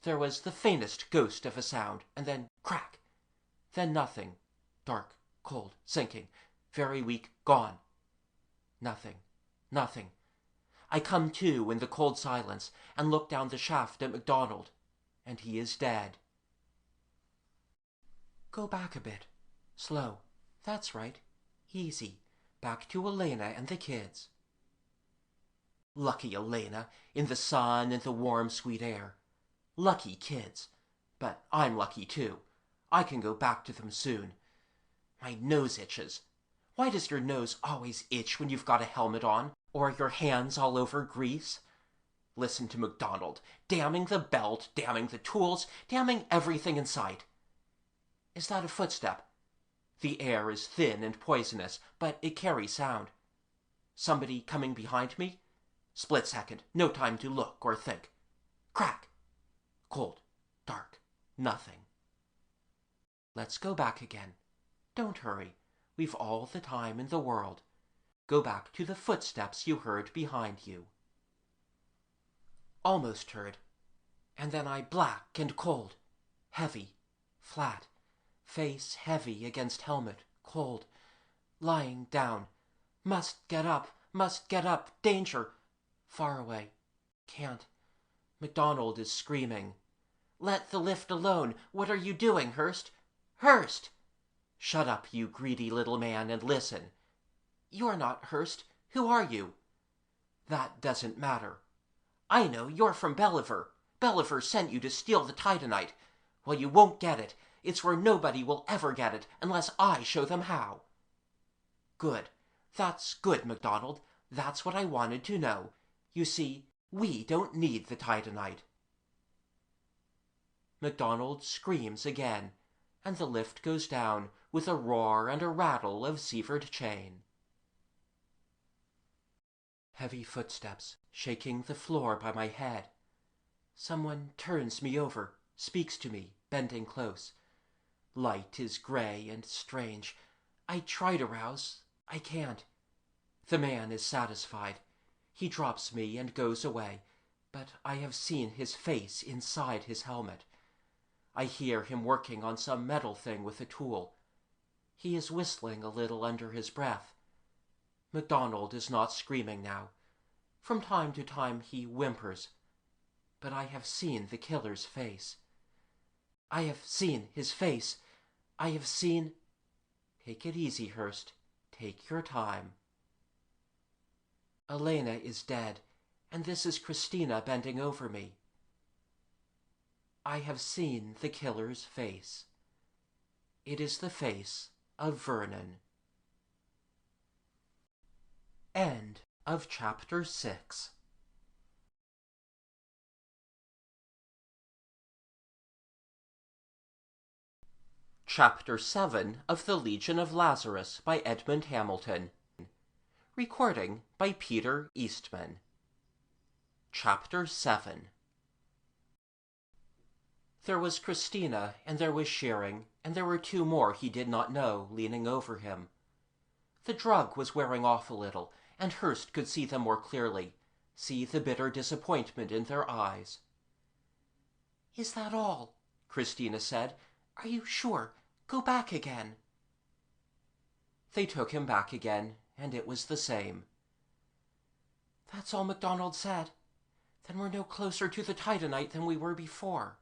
Speaker 1: There was the faintest ghost of a sound, and then crack. Then nothing. Dark, cold, sinking, very weak, gone. Nothing. Nothing. I come to in the cold silence and look down the shaft at MacDonald, and he is dead. Go back a bit. Slow. That's right. Easy. Back to Elena and the kids. Lucky Elena, in the sun and the warm, sweet air. Lucky kids. But I'm lucky too. I can go back to them soon. My nose itches. Why does your nose always itch when you've got a helmet on? Or your hands all over grease? Listen to MacDonald, damning the belt, damning the tools, damning everything in sight. Is that a footstep? The air is thin and poisonous, but it carries sound. Somebody coming behind me? Split second, no time to look or think. Crack! Cold, dark, nothing. Let's go back again. Don't hurry. We've all the time in the world. Go back to the footsteps you heard behind you. Almost heard. And then black and cold. Heavy. Flat. Face heavy against helmet. Cold. Lying down. Must get up. Danger. Far away. Can't. MacDonald is screaming. Let the lift alone. What are you doing, Hurst? Hurst! Shut up, you greedy little man, and listen. You're not Hurst. Who are you? That doesn't matter. I know, you're from Belliver. Belliver sent you to steal the Titanite. Well, you won't get it. It's where nobody will ever get it unless I show them how. Good. That's good, MacDonald. That's what I wanted to know. You see, we don't need the Titanite. MacDonald screams again, and the lift goes down with a roar and a rattle of severed chain. Heavy footsteps shaking the floor by my head. Someone turns me over, speaks to me, bending close. Light is gray and strange. I try to rouse. I can't. The man is satisfied. He drops me and goes away, but I have seen his face inside his helmet. I hear him working on some metal thing with a tool. He is whistling a little under his breath. MacDonald is not screaming now. From time to time he whimpers. But I have seen the killer's face. I have seen his face. I have seen... Take it easy, Hurst. Take your time. Elena is dead, and this is Christina bending over me. I have seen the killer's face. It is the face of Vernon. End of Chapter 6. Chapter 7 of the Legion of Lazarus by Edmond Hamilton. Recording by Peter Eastman. Chapter 7. There was Christina, and there was Shearing, and there were two more he did not know leaning over him. The drug was wearing off a little, and Hurst could see them more clearly, see the bitter disappointment in their eyes. "Is that all?" Christina said. "Are you sure? Go back again." They took him back again, and it was the same. "That's all MacDonald said. Then we're no closer to the Titanite than we were before."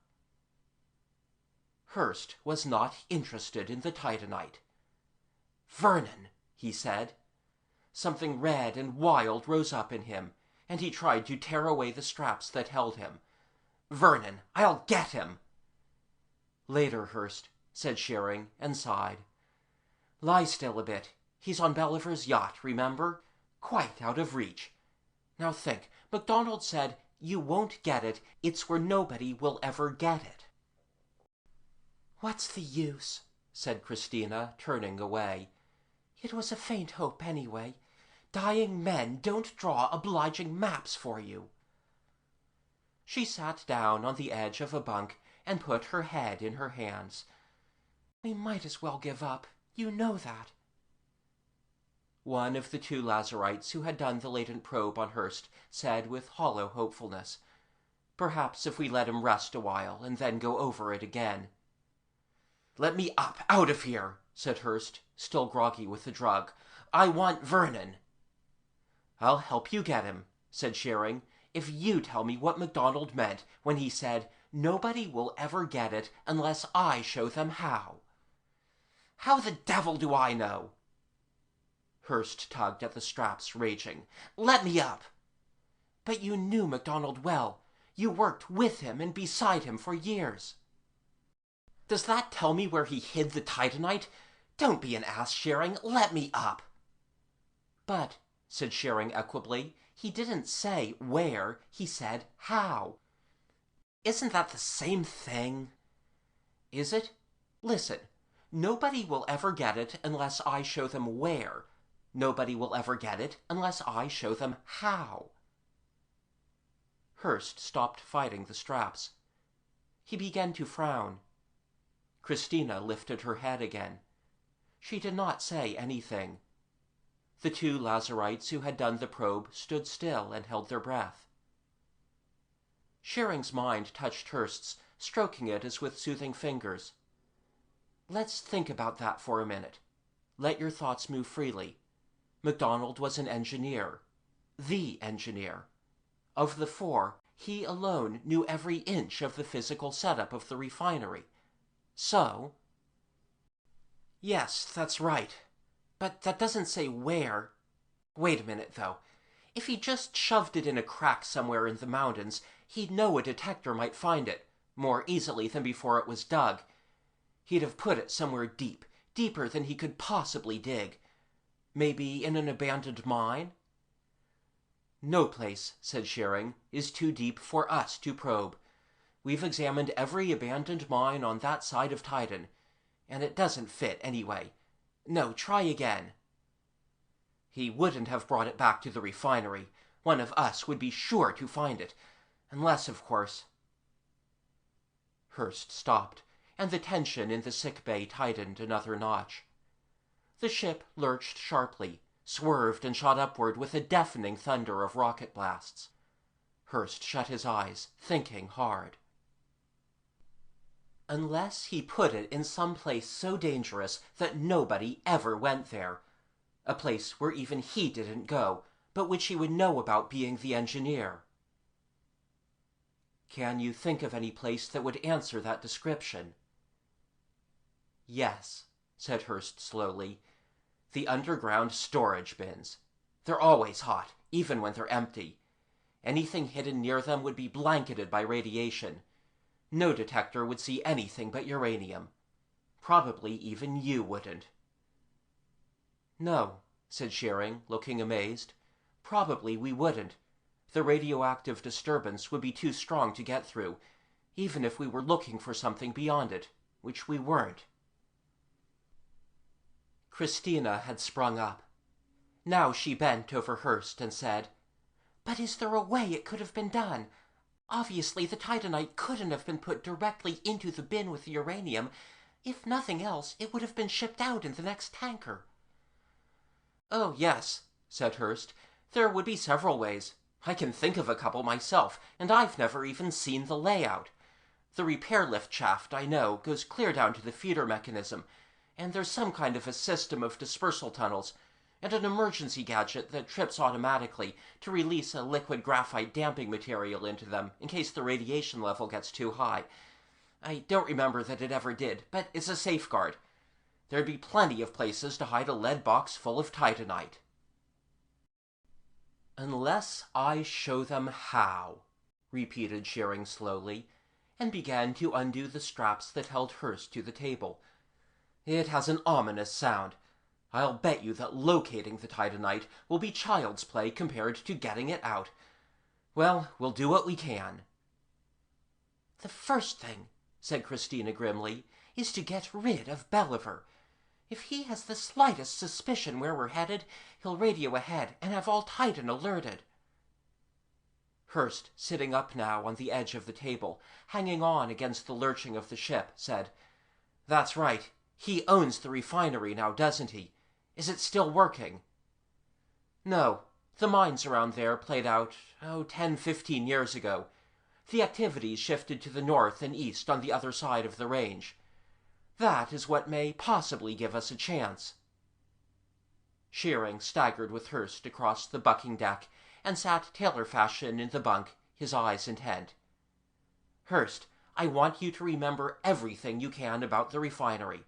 Speaker 1: Hurst was not interested in the Titanite. "Vernon," he said. Something red and wild rose up in him, and he tried to tear away the straps that held him. "Vernon, I'll get him." "Later, Hurst," said Shearing, and sighed. "Lie still a bit. He's on Belliver's yacht, remember? Quite out of reach. Now think, MacDonald said, you won't get it. It's where nobody will ever get it." "What's the use?" said Christina, turning away. "It was a faint hope, anyway. Dying men don't draw obliging maps for you." She sat down on the edge of a bunk and put her head in her hands. "We might as well give up. You know that." One of the two Lazarites who had done the latent probe on Hurst said with hollow hopefulness, "Perhaps if we let him rest a while and then go over it again." "Let me up, out of here," said Hurst, still groggy with the drug. "I want Vernon." "I'll help you get him," said Shearing, "if you tell me what MacDonald meant when he said, 'Nobody will ever get it unless I show them how.'" "How the devil do I know?" Hurst tugged at the straps, raging. "Let me up." "But you knew MacDonald well. You worked with him and beside him for years." "Does that tell me where he hid the Titanite? Don't be an ass, Shearing. Let me up." "But," said Shearing equably. "He didn't say where, he said how." "Isn't that the same thing?" "Is it? Listen, nobody will ever get it unless I show them where. Nobody will ever get it unless I show them how." Hurst stopped fighting the straps. He began to frown. Christina lifted her head again. She did not say anything. The two Lazarites who had done the probe stood still and held their breath. Shearing's mind touched Hurst's, stroking it as with soothing fingers. "Let's think about that for a minute. Let your thoughts move freely. MacDonald was an engineer. The engineer. Of the four, he alone knew every inch of the physical setup of the refinery. So—" "Yes, that's right. But that doesn't say where. Wait a minute, though. If he just shoved it in a crack somewhere in the mountains, he'd know a detector might find it, more easily than before it was dug. He'd have put it somewhere deep, deeper than he could possibly dig. Maybe in an abandoned mine?" "No place," said Shearing, "is too deep for us to probe. We've examined every abandoned mine on that side of Titan, and it doesn't fit anyway. No, try again." "He wouldn't have brought it back to the refinery. One of us would be sure to find it. Unless, of course—" Hurst stopped, and the tension in the sick-bay tightened another notch. The ship lurched sharply, swerved and shot upward with a deafening thunder of rocket blasts. Hurst shut his eyes, thinking hard. Unless he put it in some place so dangerous that nobody ever went there. A place where even he didn't go, but which he would know about being the engineer. "Can you think of any place that would answer that description?" "Yes," said Hurst slowly. "The underground storage bins. They're always hot, even when they're empty. Anything hidden near them would be blanketed by radiation. No detector would see anything but uranium. Probably even you wouldn't." "No," said Shearing, looking amazed. "Probably we wouldn't. The radioactive disturbance would be too strong to get through, even if we were looking for something beyond it, which we weren't." Christina had sprung up. Now she bent over Hurst and said, "But is there a way it could have been done? Obviously the titanite couldn't have been put directly into the bin with the uranium. If nothing else, it would have been shipped out in the next tanker." "Oh, yes," said Hurst. "There would be several ways. I can think of a couple myself, and I've never even seen the layout. The repair lift shaft, I know, goes clear down to the feeder mechanism, and there's some kind of a system of dispersal tunnels, and an emergency gadget that trips automatically to release a liquid graphite damping material into them in case the radiation level gets too high. I don't remember that it ever did, but it's a safeguard. There'd be plenty of places to hide a lead box full of titanite." "Unless I show them how," repeated Shearing slowly, and began to undo the straps that held Hurst to the table. "It has an ominous sound. I'll bet you that locating the titanite will be child's play compared to getting it out. Well, we'll do what we can." "The first thing," said Christina grimly, "is to get rid of Belliver. If he has the slightest suspicion where we're headed, he'll radio ahead and have all Titan alerted." Hurst, sitting up now on the edge of the table, hanging on against the lurching of the ship, said, "That's right. He owns the refinery now, doesn't he? Is it still working?" "No. The mines around there played out, 10-15 years ago. The activities shifted to the north and east on the other side of the range. That is what may possibly give us a chance." Shearing staggered with Hurst across the bucking deck and sat tailor fashion in the bunk, his eyes intent. "Hurst, I want you to remember everything you can about the refinery.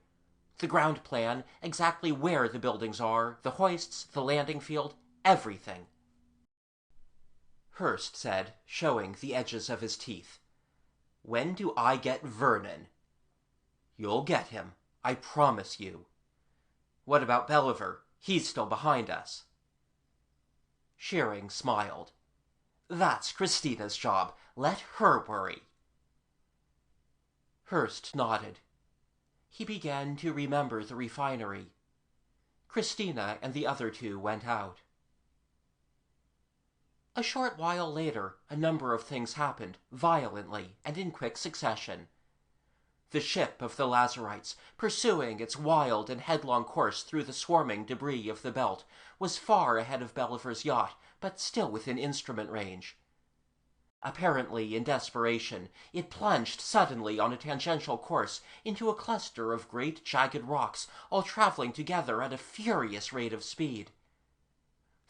Speaker 1: The ground plan, exactly where the buildings are, the hoists, the landing field, everything." Hurst said, showing the edges of his teeth, "When do I get Vernon?" "You'll get him, I promise you." "What about Belliver? He's still behind us." Shearing smiled. That's Christina's job. Let her worry. Hurst nodded. He began to remember the refinery. Christina and the other two went out. A short while later, a number of things happened, violently and in quick succession. The ship of the Lazarites, pursuing its wild and headlong course through the swarming debris of the belt, was far ahead of Belliver's yacht, but still within instrument range. Apparently in desperation, it plunged suddenly on a tangential course into a cluster of great jagged rocks, all traveling together at a furious rate of speed.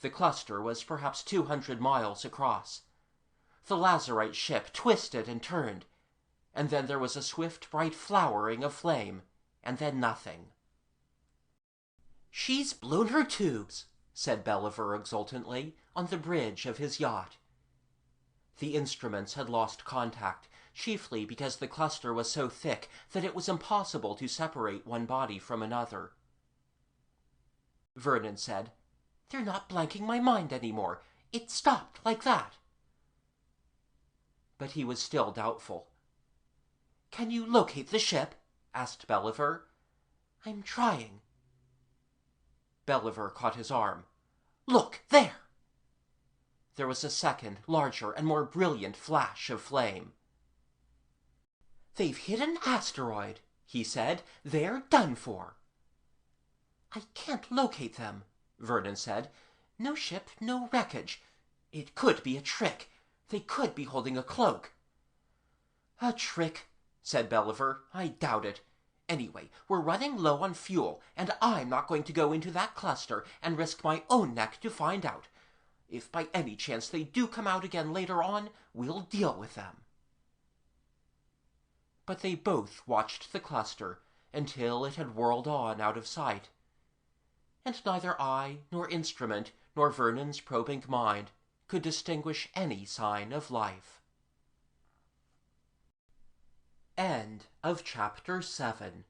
Speaker 1: The cluster was perhaps 200 miles across. The Lazarite ship twisted and turned, and then there was a swift, bright flowering of flame, and then nothing. "She's blown her tubes," said Belliver exultantly, on the bridge of his yacht. The instruments had lost contact, chiefly because the cluster was so thick that it was impossible to separate one body from another. Vernon said, "They're not blanking my mind anymore. It stopped like that." But he was still doubtful. "Can you locate the ship?" asked Belliver. "I'm trying." Belliver caught his arm. "Look, there!" There was a second, larger and more brilliant flash of flame. "They've hit an asteroid," he said. "They're done for." "I can't locate them," Vernon said. "No ship, no wreckage. It could be a trick. They could be holding a cloak." "A trick," said Belliver. "I doubt it. Anyway, we're running low on fuel, and I'm not going to go into that cluster and risk my own neck to find out. If by any chance they do come out again later on, we'll deal with them." But they both watched the cluster until it had whirled on out of sight. And neither eye, nor instrument, nor Vernon's probing mind could distinguish any sign of life. End of Chapter 7.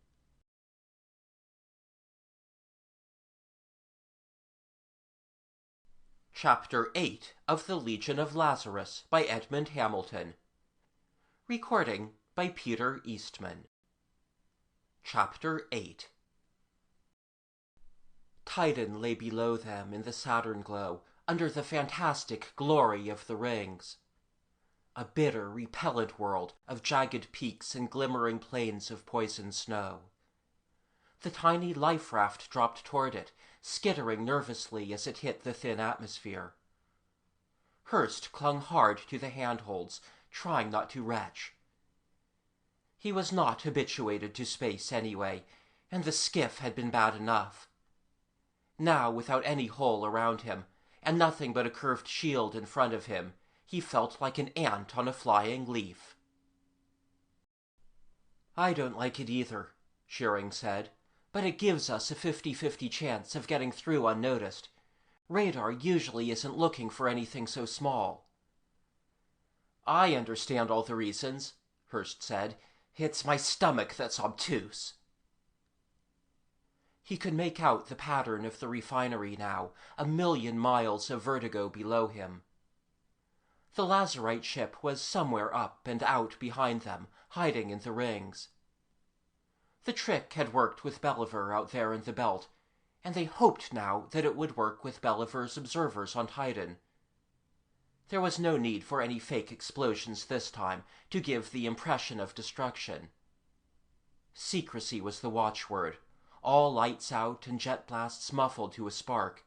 Speaker 1: Chapter 8 of the Legion of Lazarus by Edmond Hamilton. Recording by Peter Eastman. Chapter 8. Titan lay below them in the Saturn glow, under the fantastic glory of the rings. A bitter, repellent world of jagged peaks and glimmering plains of poisoned snow. The tiny life raft dropped toward it, skittering nervously as it hit the thin atmosphere. Hurst clung hard to the handholds, trying not to retch. He was not habituated to space anyway, and the skiff had been bad enough. Now, without any hull around him, and nothing but a curved shield in front of him, he felt like an ant on a flying leaf. "I don't like it either," Shearing said, "but it gives us a 50-50 chance of getting through unnoticed. Radar usually isn't looking for anything so small." "I understand all the reasons," Hurst said. "It's my stomach that's obtuse." He could make out the pattern of the refinery now, a million miles of vertigo below him. The Lazarite ship was somewhere up and out behind them, hiding in the rings. The trick had worked with Belliver out there in the belt, and they hoped now that it would work with Belliver's observers on Titan. There was no need for any fake explosions this time to give the impression of destruction. Secrecy was the watchword, all lights out and jet blasts muffled to a spark.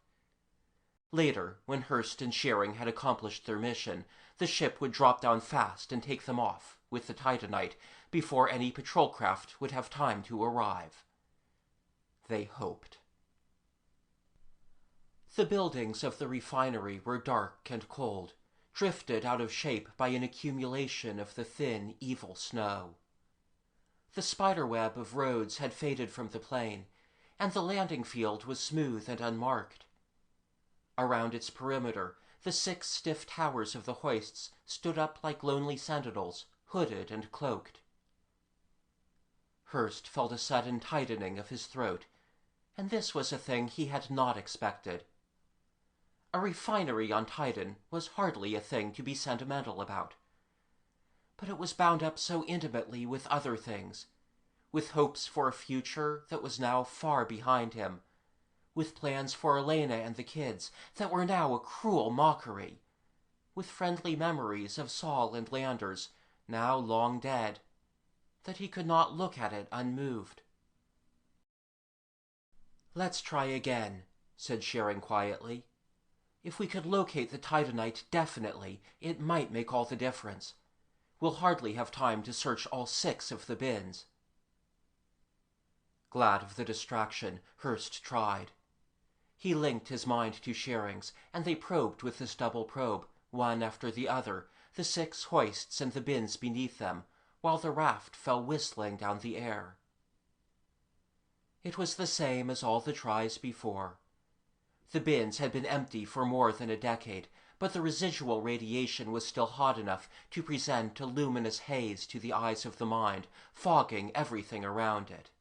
Speaker 1: Later, when Hurst and Shearing had accomplished their mission, the ship would drop down fast and take them off, with the Titanite, before any patrol craft would have time to arrive. They hoped. The buildings of the refinery were dark and cold, drifted out of shape by an accumulation of the thin, evil snow. The spiderweb of roads had faded from the plain, and the landing field was smooth and unmarked. Around its perimeter, the 6 stiff towers of the hoists stood up like lonely sentinels, hooded and cloaked. Hurst felt a sudden tightening of his throat, and this was a thing he had not expected. A refinery on Titan was hardly a thing to be sentimental about. But it was bound up so intimately with other things, with hopes for a future that was now far behind him, with plans for Elena and the kids that were now a cruel mockery, with friendly memories of Saul and Landers, now long dead, that he could not look at it unmoved. "Let's try again," said Shearing quietly. "If we could locate the Titanite definitely, it might make all the difference. We'll hardly have time to search all 6 of the bins." Glad of the distraction, Hurst tried. He linked his mind to Shearing's, and they probed with this double probe, one after the other, the 6 hoists and the bins beneath them, while the raft fell whistling down the air. It was the same as all the tries before. The bins had been empty for more than a decade, but the residual radiation was still hot enough to present a luminous haze to the eyes of the mind, fogging everything around it.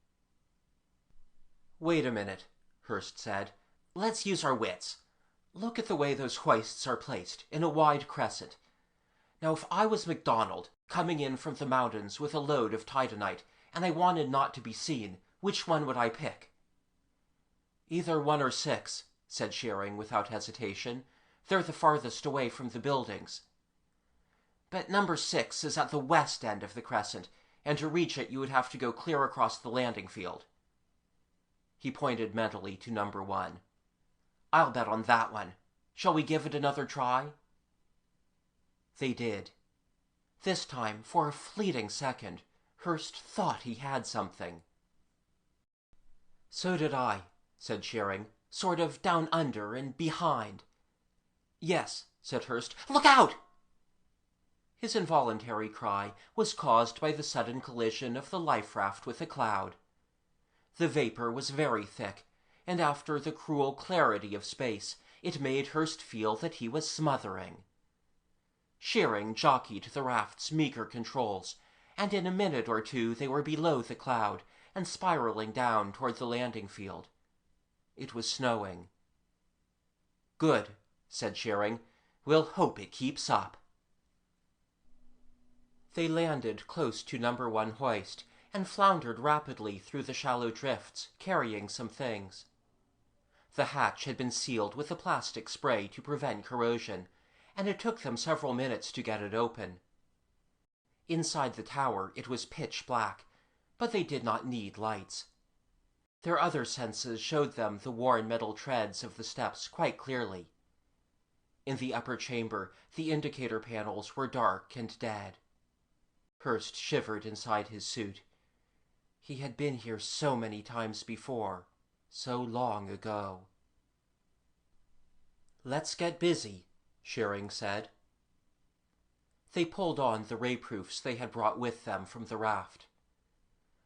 Speaker 1: "Wait a minute," Hurst said. "Let's use our wits. Look at the way those hoists are placed, in a wide crescent. Now, if I was MacDonald, coming in from the mountains with a load of titanite, and I wanted not to be seen, which one would I pick?" "Either 1 or 6, said Shearing without hesitation. "They're the farthest away from the buildings." "But number 6 is at the west end of the crescent, and to reach it you would have to go clear across the landing field." He pointed mentally to number 1. "I'll bet on that one. Shall we give it another try?" They did. This time, for a fleeting second, Hurst thought he had something. "So did I," said Shearing, "sort of down under and behind." "Yes," said Hurst. "Look out!" His involuntary cry was caused by the sudden collision of the life raft with a cloud. The vapor was very thick, and after the cruel clarity of space, it made Hurst feel that he was smothering. Shearing jockeyed the raft's meager controls, and in a minute or two they were below the cloud and spiraling down toward the landing field. It was snowing. "Good," said Shearing. "We'll hope it keeps up." They landed close to number 1 hoist and floundered rapidly through the shallow drifts, carrying some things. The hatch had been sealed with a plastic spray to prevent corrosion, and it took them several minutes to get it open. Inside the tower it was pitch black, but they did not need lights. Their other senses showed them the worn metal treads of the steps quite clearly. In the upper chamber, the indicator panels were dark and dead. Hurst shivered inside his suit. He had been here so many times before, so long ago. "Let's get busy," Shearing said. They pulled on the ray-proofs they had brought with them from the raft.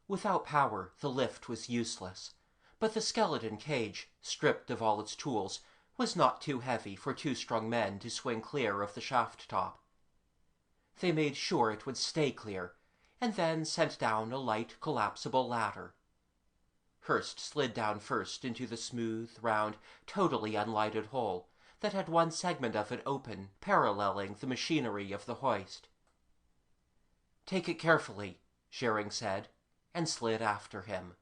Speaker 1: Without power, the lift was useless, but the skeleton cage, stripped of all its tools, was not too heavy for 2 strong men to swing clear of the shaft top. They made sure it would stay clear, and then sent down a light collapsible ladder. Hurst slid down first into the smooth, round, totally unlighted hole that had one segment of it open, paralleling the machinery of the hoist. "Take it carefully," Shearing said, and slid after him.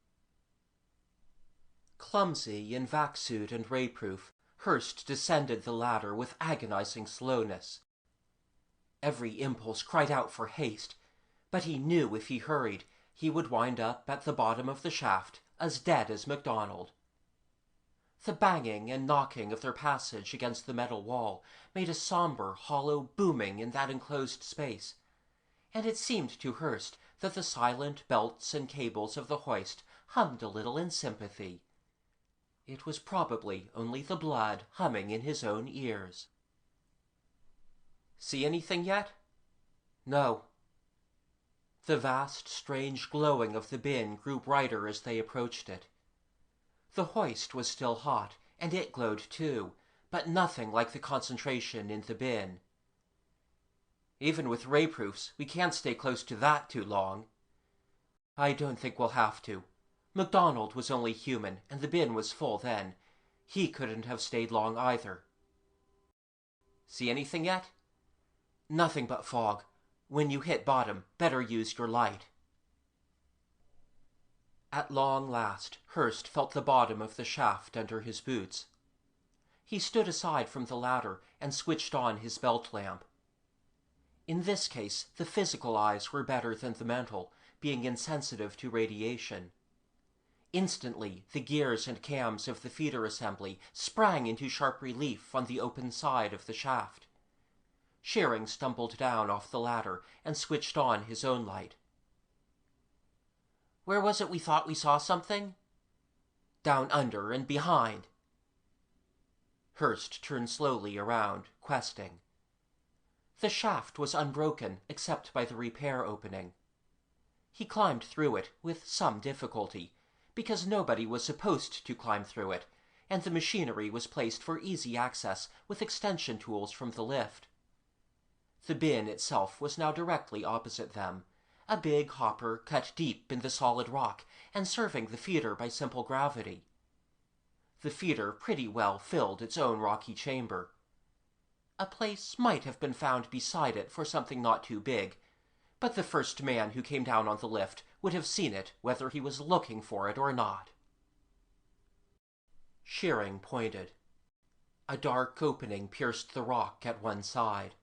Speaker 1: Clumsy in vac suit and ray-proof, Hurst descended the ladder with agonizing slowness. Every impulse cried out for haste, but he knew if he hurried, he would wind up at the bottom of the shaft, as dead as MacDonald. The banging and knocking of their passage against the metal wall made a somber, hollow booming in that enclosed space, and it seemed to Hurst that the silent belts and cables of the hoist hummed a little in sympathy. It was probably only the blood humming in his own ears. "See anything yet?" "No." The vast, strange glowing of the bin grew brighter as they approached it. The hoist was still hot, and it glowed too, but nothing like the concentration in the bin. "Even with ray-proofs, we can't stay close to that too long." "I don't think we'll have to. MacDonald was only human, and the bin was full then. He couldn't have stayed long either." See anything yet? Nothing but fog. When you hit bottom, better use your light. At long last, Hurst felt the bottom of the shaft under his boots. He stood aside from the ladder and switched on his belt lamp. In this case, the physical eyes were better than the mental, being insensitive to radiation. Instantly, the gears and cams of the feeder assembly sprang into sharp relief on the open side of the shaft. Shearing stumbled down off the ladder and switched on his own light. Where was it we thought we saw something? Down under and behind. Hurst turned slowly around, questing. The shaft was unbroken except by the repair opening. He climbed through it with some difficulty, because nobody was supposed to climb through it, and the machinery was placed for easy access with extension tools from the lift. The bin itself was now directly opposite them, a big hopper cut deep in the solid rock and serving the feeder by simple gravity. The feeder pretty well filled its own rocky chamber. A place might have been found beside it for something not too big, but the first man who came down on the lift would have seen it whether he was looking for it or not. Shearing pointed. A dark opening pierced the rock at one side.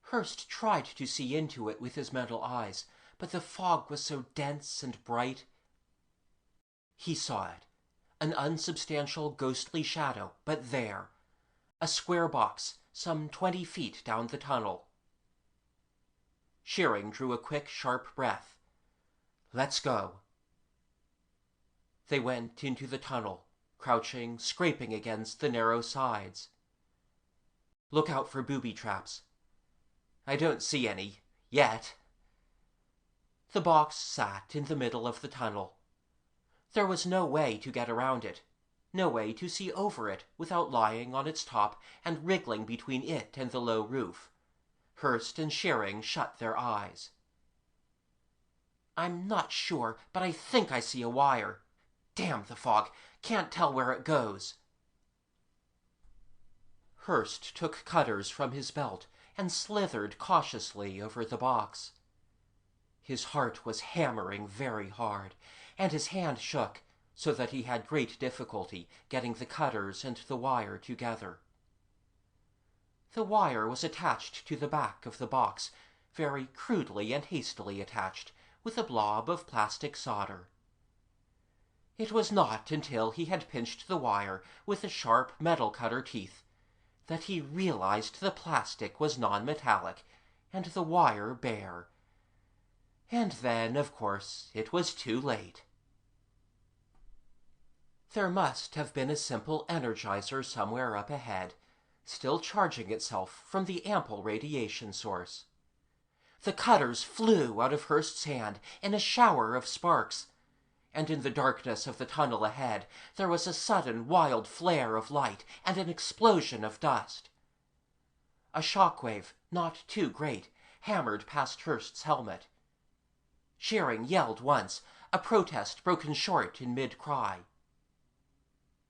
Speaker 1: Hurst tried to see into it with his mental eyes, but the fog was so dense and bright. He saw it, an unsubstantial ghostly shadow, but there. A square box, some 20 feet down the tunnel. Shearing drew a quick, sharp breath. Let's go. They went into the tunnel, crouching, scraping against the narrow sides. Look out for booby traps. I don't see any, yet. The box sat in the middle of the tunnel. There was no way to get around it, no way to see over it without lying on its top and wriggling between it and the low roof. Hurst and Shearing shut their eyes. I'm not sure, but I think I see a wire. Damn the fog, can't tell where it goes. Hurst took cutters from his belt and slithered cautiously over the box. His heart was hammering very hard, and his hand shook, so that he had great difficulty getting the cutters and the wire together. The wire was attached to the back of the box, very crudely and hastily attached, with a blob of plastic solder. It was not until he had pinched the wire with the sharp metal cutter teeth that he realized the plastic was non-metallic and the wire bare. And then, of course, it was too late. There must have been a simple energizer somewhere up ahead, still charging itself from the ample radiation source. The cutters flew out of Hurst's hand in a shower of sparks, and in the darkness of the tunnel ahead there was a sudden wild flare of light and an explosion of dust. A shockwave, not too great, hammered past Hurst's helmet. Shearing yelled once, a protest broken short in mid-cry.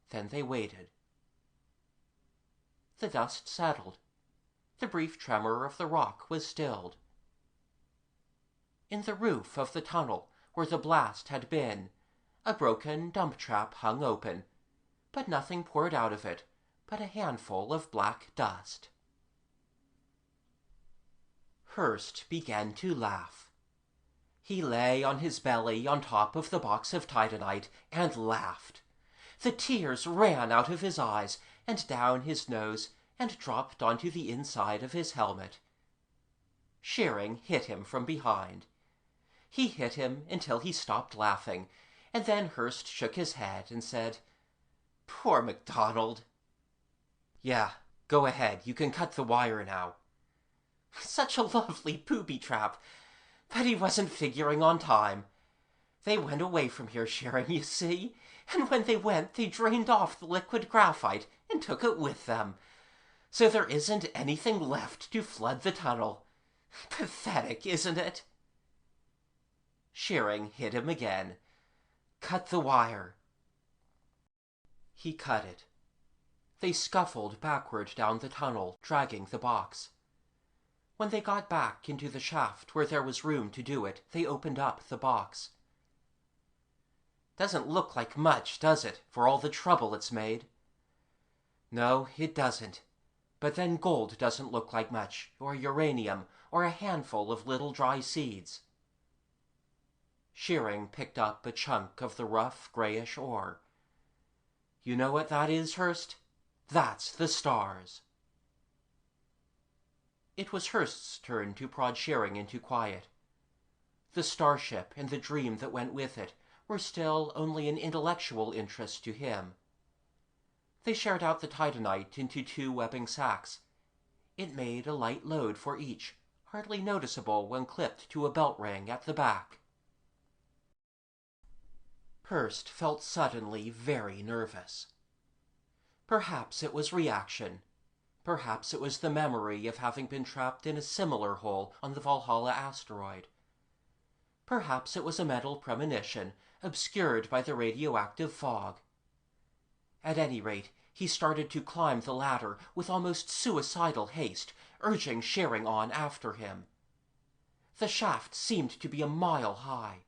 Speaker 1: Then they waited. The dust settled. The brief tremor of the rock was stilled. In the roof of the tunnel, where the blast had been, a broken dump trap hung open, but nothing poured out of it but a handful of black dust. Hurst began to laugh. He lay on his belly on top of the box of titanite and laughed. The tears ran out of his eyes and down his nose and dropped onto the inside of his helmet. Shearing hit him from behind. He hit him until he stopped laughing, and then Hurst shook his head and said, "Poor MacDonald." "Yeah, go ahead. You can cut the wire now." Such a lovely booby trap. But he wasn't figuring on time. They went away from here, Shearing, you see, and when they went, they drained off the liquid graphite and took it with them. So there isn't anything left to flood the tunnel. Pathetic, isn't it? Shearing hit him again. "Cut the wire." He cut it. They scuffled backward down the tunnel, dragging the box. When they got back into the shaft where there was room to do it, they opened up the box. "Doesn't look like much, does it, for all the trouble it's made?" "No, it doesn't. But then gold doesn't look like much, or uranium, or a handful of little dry seeds." Shearing picked up a chunk of the rough, grayish ore. "You know what that is, Hurst? That's the stars." It was Hurst's turn to prod Shearing into quiet. The starship and the dream that went with it were still only an intellectual interest to him. They shared out the titanite into 2 webbing sacks. It made a light load for each, hardly noticeable when clipped to a belt ring at the back. Hurst felt suddenly very nervous. Perhaps it was reaction. Perhaps it was the memory of having been trapped in a similar hole on the Valhalla asteroid. Perhaps it was a mental premonition, obscured by the radioactive fog. At any rate, he started to climb the ladder with almost suicidal haste, urging Shearing on after him. The shaft seemed to be a mile high.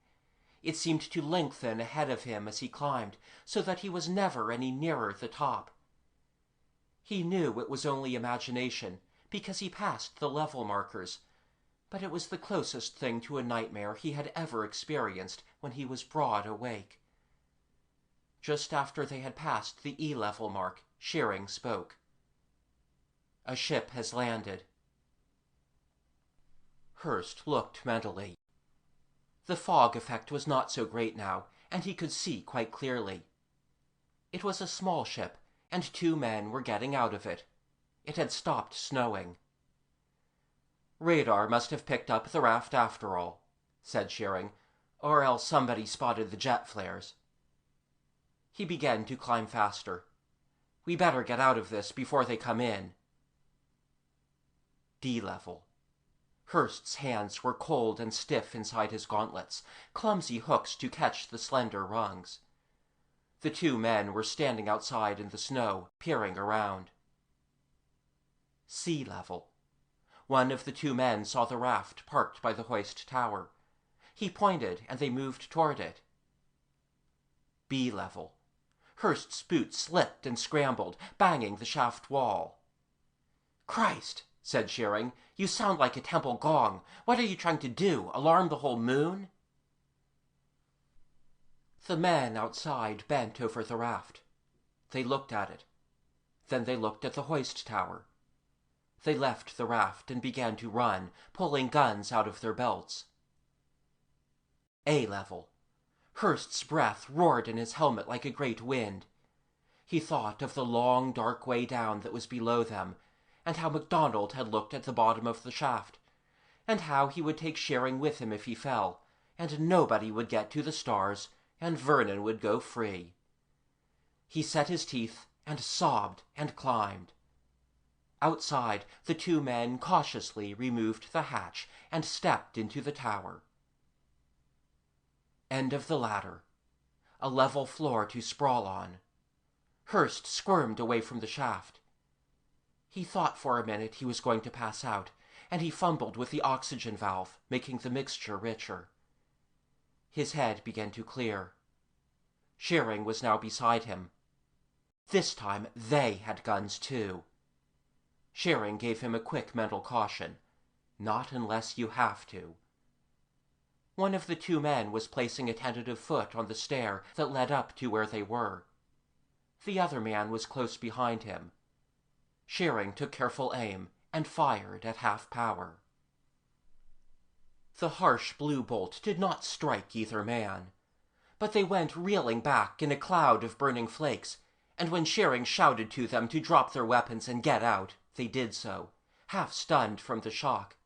Speaker 1: It seemed to lengthen ahead of him as he climbed, so that he was never any nearer the top. He knew it was only imagination, because he passed the level markers, but it was the closest thing to a nightmare he had ever experienced when he was broad awake. Just after they had passed the E-level mark, Shearing spoke. "A ship has landed." Hurst looked mentally. The fog effect was not so great now, and he could see quite clearly. It was a small ship, and 2 men were getting out of it. It had stopped snowing. "Radar must have picked up the raft after all," said Shearing, "or else somebody spotted the jet flares." He began to climb faster. "We better get out of this before they come in." D-level. Hurst's hands were cold and stiff inside his gauntlets, clumsy hooks to catch the slender rungs. The 2 men were standing outside in the snow, peering around. Sea level. One of the 2 men saw the raft parked by the hoist tower. He pointed, and they moved toward it. B-level. Hurst's boots slipped and scrambled, banging the shaft wall. "Christ," said Shearing, "you sound like a temple gong. What are you trying to do, alarm the whole moon?" The men outside bent over the raft. They looked at it. Then they looked at the hoist tower. They left the raft and began to run, pulling guns out of their belts. A-level. Hurst's breath roared in his helmet like a great wind. He thought of the long, dark way down that was below them, and how MacDonald had looked at the bottom of the shaft, and how he would take Shearing with him if he fell, and nobody would get to the stars, and Vernon would go free. He set his teeth and sobbed and climbed. Outside, the 2 men cautiously removed the hatch and stepped into the tower. End of the ladder. A level floor to sprawl on. Hurst squirmed away from the shaft. He thought for a minute he was going to pass out, and he fumbled with the oxygen valve, making the mixture richer. His head began to clear. Shearing was now beside him. This time they had guns too. Shearing gave him a quick mental caution. Not unless you have to. One of the 2 men was placing a tentative foot on the stair that led up to where they were. The other man was close behind him. Shearing took careful aim and fired at half power. The harsh blue bolt did not strike either man, but they went reeling back in a cloud of burning flakes, and when Shearing shouted to them to drop their weapons and get out, they did so, half stunned from the shock.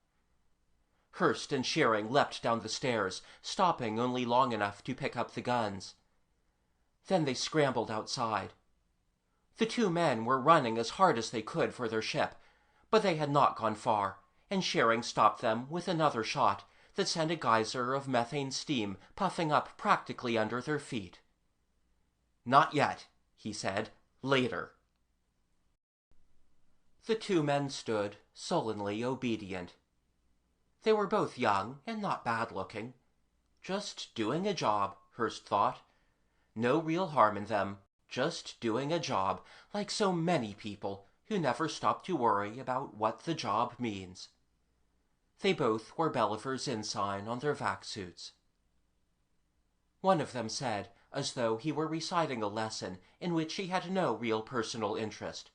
Speaker 1: Hurst and Shearing leapt down the stairs, stopping only long enough to pick up the guns. Then they scrambled outside. The 2 men were running as hard as they could for their ship, but they had not gone far, and Shearing stopped them with another shot that sent a geyser of methane steam puffing up practically under their feet. "Not yet," he said. "Later." The two men stood, sullenly obedient. They were both young and not bad-looking. Just doing a job, Hearst thought. No real harm in them, just doing a job, like so many people who never stop to worry about what the job means. They both wore Belliver's ensign on their vac suits. One of them said, as though he were reciting a lesson in which he had no real personal interest,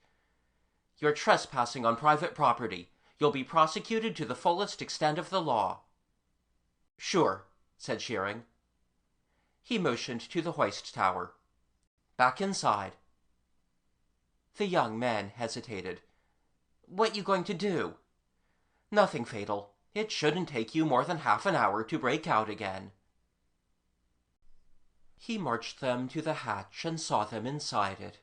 Speaker 1: "You're trespassing on private property. You'll be prosecuted to the fullest extent of the law." "Sure," said Shearing. He motioned to the hoist tower. "Back inside." The young men hesitated. "What you going to do?" "Nothing fatal. It shouldn't take you more than half an hour to break out again." He marched them to the hatch and saw them inside it.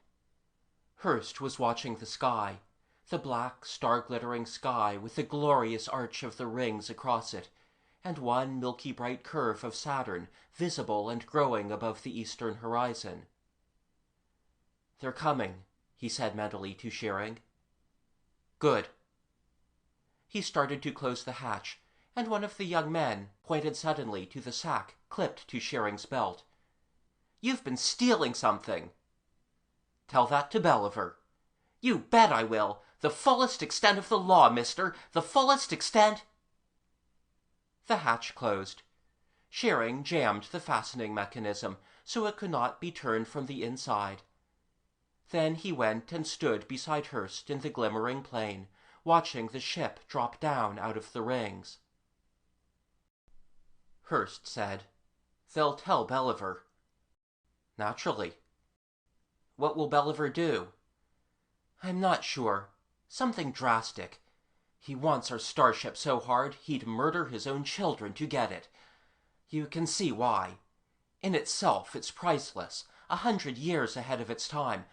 Speaker 1: Hearst was watching the sky, the black, star-glittering sky with the glorious arch of the rings across it, and one milky bright curve of Saturn visible and growing above the eastern horizon. "They're coming," he said mentally to Shearing. "Good." He started to close the hatch, and one of the young men pointed suddenly to the sack clipped to Shearing's belt. "You've been stealing something." "Tell that to Belliver." "You bet I will. The fullest extent of the law, mister. The fullest extent—" The hatch closed. Shearing jammed the fastening mechanism so it could not be turned from the inside. Then he went and stood beside Hearst in the glimmering plain, watching the ship drop down out of the rings. Hearst said, "They'll tell Belliver." "Naturally." "What will Belliver do?" "I'm not sure. Something drastic. He wants our starship so hard he'd murder his own children to get it. You can see why. In itself, it's priceless, 100 years ahead of its time,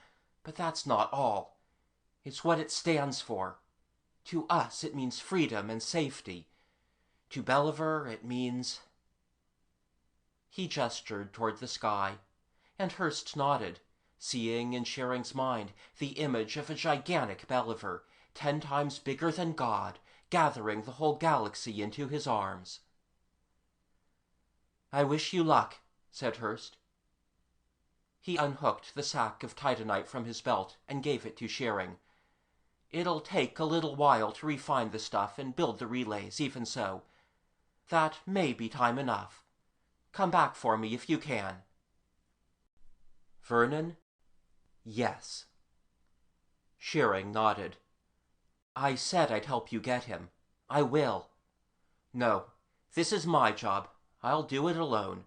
Speaker 1: but that's not all. It's what it stands for. To us, it means freedom and safety. To Belliver, it means—" He gestured toward the sky, and Hearst nodded, seeing in Shearing's mind the image of a gigantic Belliver, 10 times bigger than God, gathering the whole galaxy into his arms. "I wish you luck," said Hearst. He unhooked the sack of titanite from his belt and gave it to Shearing. "It'll take a little while to refine the stuff and build the relays, even so. That may be time enough. Come back for me if you can." "Vernon?" "Yes." Shearing nodded. "I said I'd help you get him. I will. No, this is my job. I'll do it alone.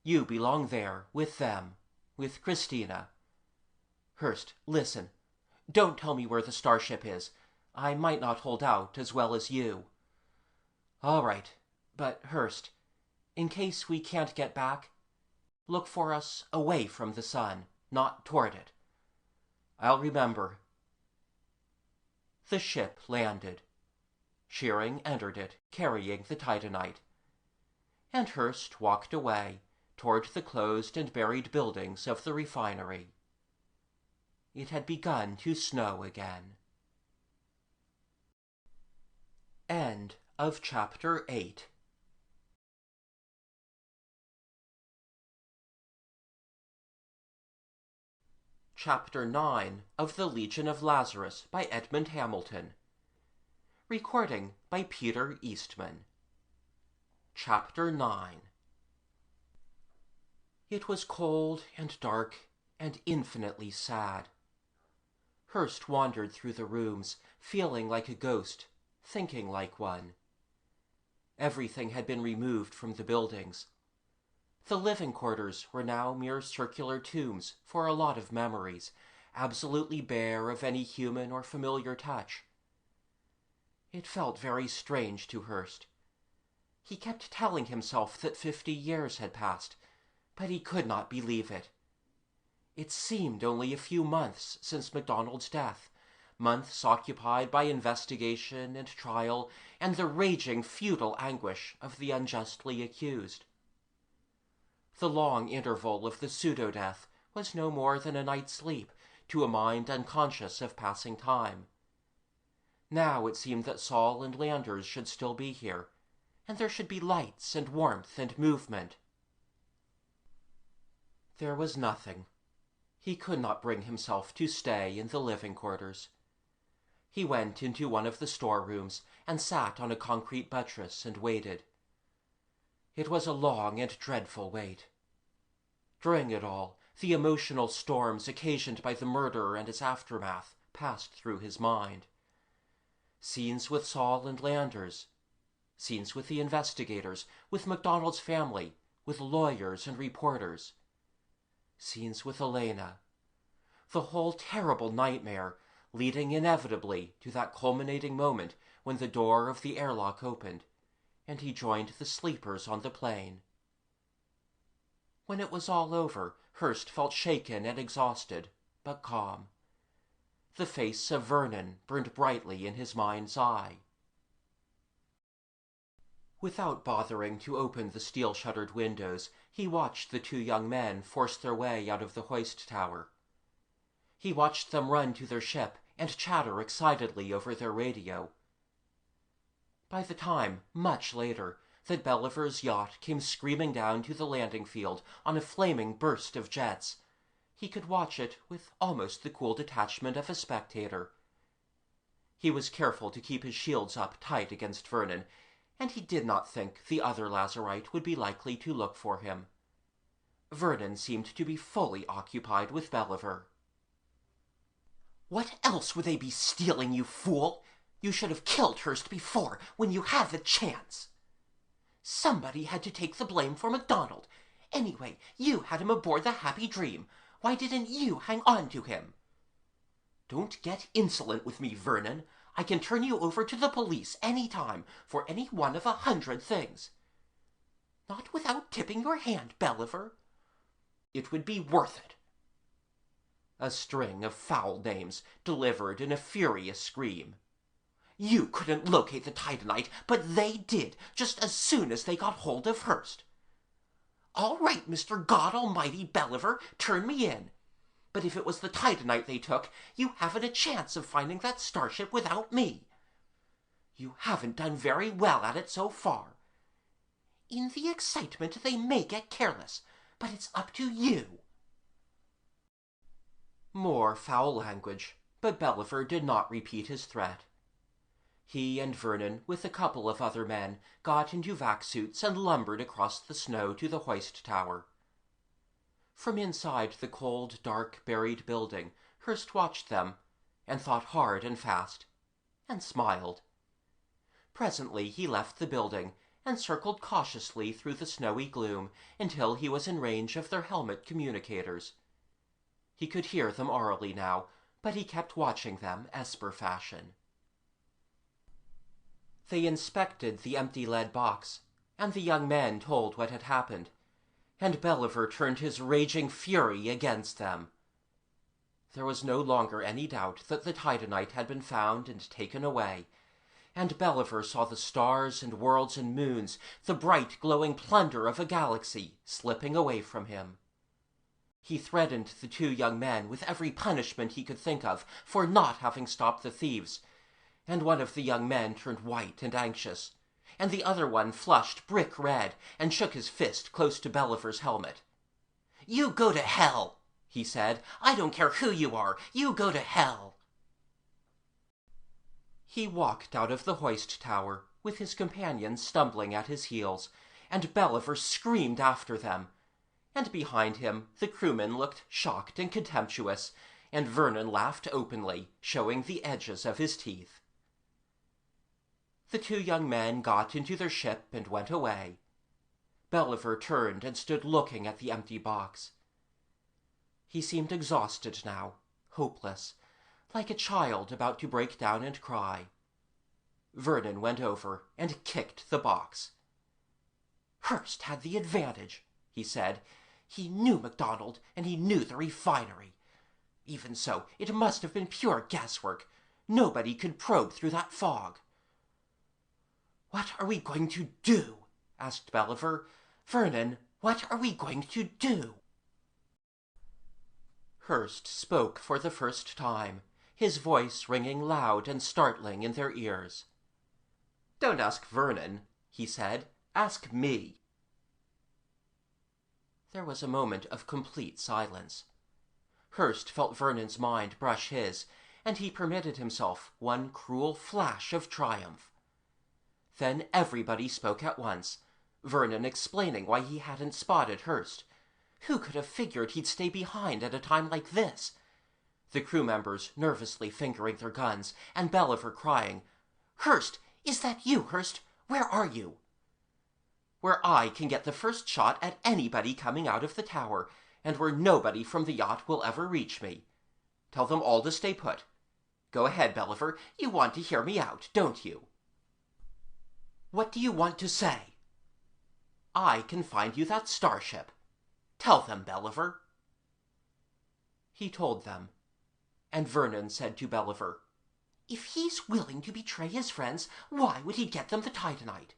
Speaker 1: You belong there, with them, with Christina. Hearst, listen. Don't tell me where the starship is. I might not hold out as well as you." "All right. But, Hearst, in case we can't get back, look for us away from the sun, not toward it." "I'll remember." The ship landed. Shearing entered it, carrying the titanite. And Hearst walked away, toward the closed and buried buildings of the refinery. It had begun to snow again. End of Chapter 8. Chapter 9 of the Legion of Lazarus by Edmond Hamilton. Recording by Peter Eastman. Chapter 9. It was cold and dark and infinitely sad. Hearst wandered through the rooms, feeling like a ghost, thinking like one. Everything had been removed from the buildings. The living quarters were now mere circular tombs for a lot of memories, absolutely bare of any human or familiar touch. It felt very strange to Hearst. He kept telling himself that 50 years had passed, but he could not believe it. It seemed only a few months since MacDonald's death, months occupied by investigation and trial and the raging, futile anguish of the unjustly accused. The long interval of the pseudo-death was no more than a night's sleep to a mind unconscious of passing time. Now it seemed that Saul and Landers should still be here, and there should be lights and warmth and movement. There was nothing. He could not bring himself to stay in the living quarters. He went into one of the storerooms and sat on a concrete buttress and waited. It was a long and dreadful wait. During it all, the emotional storms occasioned by the murder and its aftermath passed through his mind. Scenes with Saul and Landers, scenes with the investigators, with MacDonald's family, with lawyers and reporters, scenes with Elena, the whole terrible nightmare leading inevitably to that culminating moment when the door of the airlock opened and he joined the sleepers on the plane. When it was all over, Hurst felt shaken and exhausted, but calm. The face of Vernon burned brightly in his mind's eye. Without bothering to open the steel-shuttered windows, he watched the two young men force their way out of the hoist tower. He watched them run to their ship and chatter excitedly over their radio. By the time, much later, that Belliver's yacht came screaming down to the landing field on a flaming burst of jets, he could watch it with almost the cool detachment of a spectator. He was careful to keep his shields up tight against Vernon, and he did not think the other Lazarite would be likely to look for him. Vernon seemed to be fully occupied with Belliver. "What else would they be stealing, you fool? You should have killed Hurst before, when you had the chance. Somebody had to take the blame for MacDonald. Anyway, you had him aboard the Happy Dream. Why didn't you hang on to him?" "Don't get insolent with me, Vernon. I can turn you over to the police any time for any one of 100 things." "Not without tipping your hand, Belliver." "It would be worth it." A string of foul names delivered in a furious scream. "You couldn't locate the Titanite, but they did, just as soon as they got hold of Hurst." "All right, Mr. God Almighty Belliver, turn me in. But if it was the Titanite they took, you haven't a chance of finding that starship without me. You haven't done very well at it so far. In the excitement they may get careless, but it's up to you." More foul language, but Belliver did not repeat his threat. He and Vernon, with a couple of other men, got into vac suits and lumbered across the snow to the hoist tower. From inside the cold, dark, buried building, Hurst watched them, and thought hard and fast, and smiled. Presently he left the building, and circled cautiously through the snowy gloom until he was in range of their helmet communicators. He could hear them orally now, but he kept watching them Esper fashion. They inspected the empty lead box, and the young men told what had happened, and Belliver turned his raging fury against them. There was no longer any doubt that the Titanite had been found and taken away, and Belliver saw the stars and worlds and moons, the bright glowing plunder of a galaxy, slipping away from him. He threatened the two young men with every punishment he could think of for not having stopped the thieves, and one of the young men turned white and anxious, and the other one flushed brick red and shook his fist close to Belliver's helmet. "You go to hell," he said. "I don't care who you are. You go to hell." He walked out of the hoist tower, with his companions stumbling at his heels, and Belliver screamed after them. And behind him the crewmen looked shocked and contemptuous, and Vernon laughed openly, showing the edges of his teeth. The two young men got into their ship and went away. Belliver turned and stood looking at the empty box. He seemed exhausted now, hopeless, like a child about to break down and cry. Vernon went over and kicked the box. "Hurst had the advantage," he said. "He knew MacDonald, and he knew the refinery. Even so, it must have been pure guesswork. Nobody could probe through that fog." "What are we going to do?" asked Belliver. "Vernon, what are we going to do?" Hurst spoke for the first time, his voice ringing loud and startling in their ears. "Don't ask Vernon," he said. "Ask me." There was a moment of complete silence. Hurst felt Vernon's mind brush his, and he permitted himself one cruel flash of triumph. Then everybody spoke at once, Vernon explaining why he hadn't spotted Hurst. Who could have figured he'd stay behind at a time like this? The crew members nervously fingering their guns, and Belliver crying, "Hurst! Is that you, Hurst? Where are you?" "Where I can get the first shot at anybody coming out of the tower, and where nobody from the yacht will ever reach me. Tell them all to stay put. Go ahead, Belliver. You want to hear me out, don't you?" "What do you want to say?" "I can find you that starship. Tell them, Belliver." He told them, and Vernon said to Belliver, "If he's willing to betray his friends, why would he get them the titanite?"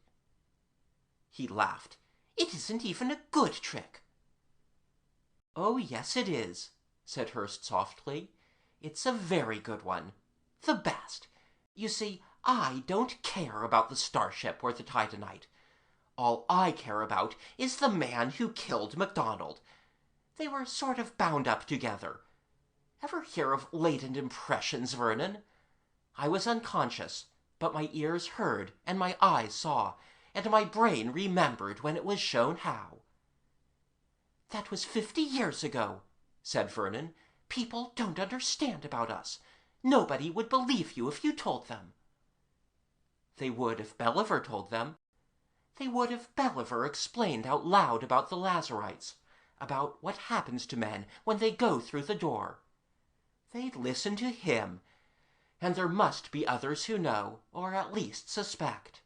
Speaker 1: He laughed. "It isn't even a good trick." "Oh, yes, it is," said Hurst softly. "It's a very good one. The best. You see, I don't care about the starship or the titanite. All I care about is the man who killed MacDonald. They were sort of bound up together. Ever hear of latent impressions, Vernon? I was unconscious, but my ears heard and my eyes saw, and my brain remembered when it was shown how." "That was 50 years ago," said Vernon. "People don't understand about us. Nobody would believe you if you told them." "They would if Belliver told them. They would if Belliver explained out loud about the Lazarites, about what happens to men when they go through the door. They'd listen to him, and there must be others who know, or at least suspect."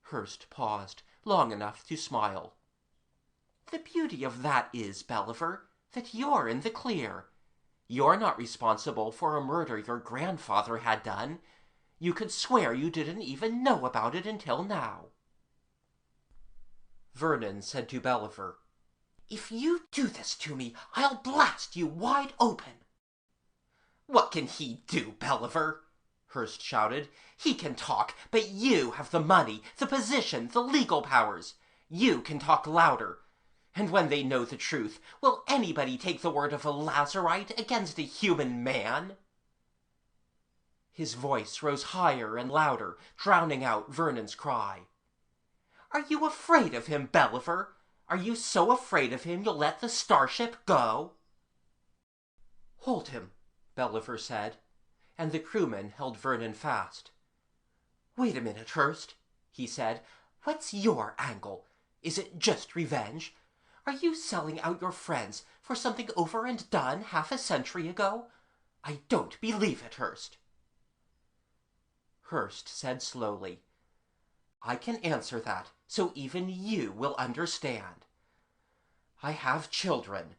Speaker 1: Hurst paused long enough to smile. "The beauty of that is, Belliver, that you're in the clear. You're not responsible for a murder your grandfather had done. You could swear you didn't even know about it until now." Vernon said to Belliver, "If you do this to me, I'll blast you wide open." "What can he do, Belliver?" Hurst shouted. "He can talk, but you have the money, the position, the legal powers. You can talk louder. And when they know the truth, will anybody take the word of a Lazarite against a human man?" His voice rose higher and louder, drowning out Vernon's cry. "Are you afraid of him, Belliver? Are you so afraid of him you'll let the starship go?" "Hold him," Belliver said, and the crewman held Vernon fast. "Wait a minute, Hurst," he said. "What's your angle? Is it just revenge? Are you selling out your friends for something over and done half a century ago? I don't believe it, Hurst." Hurst said slowly, "I can answer that, so even you will understand. I have children.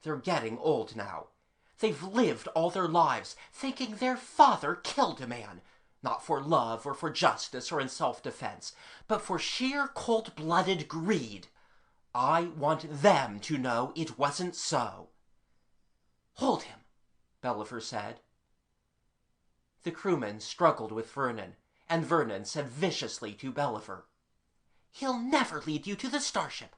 Speaker 1: They're getting old now. They've lived all their lives thinking their father killed a man, not for love or for justice or in self-defense, but for sheer cold-blooded greed. I want them to know it wasn't so." "Hold him," Belliver said. The crewman struggled with Vernon, and Vernon said viciously to Belliver, "He'll never lead you to the starship.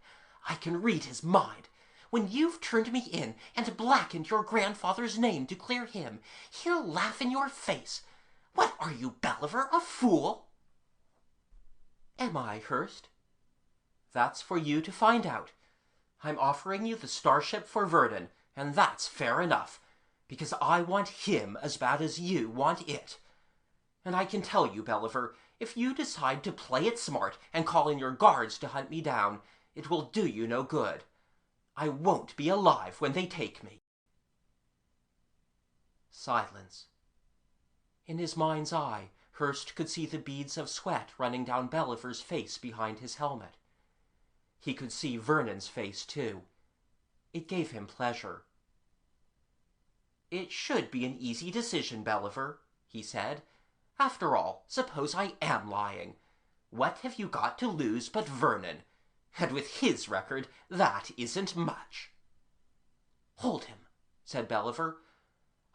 Speaker 1: I can read his mind. When you've turned me in and blackened your grandfather's name to clear him, he'll laugh in your face. What are you, Belliver, a fool?" "Am I, Hurst?" "That's for you to find out. I'm offering you the starship for Vernon, and that's fair enough, because I want him as bad as you want it. And I can tell you, Belliver, if you decide to play it smart and call in your guards to hunt me down, it will do you no good. I won't be alive when they take me." Silence. In his mind's eye, Hurst could see the beads of sweat running down Belliver's face behind his helmet. He could see Vernon's face, too. It gave him pleasure. "It should be an easy decision, Belliver," he said. "After all, suppose I am lying. What have you got to lose but Vernon? And with his record, that isn't much." "Hold him," said Belliver.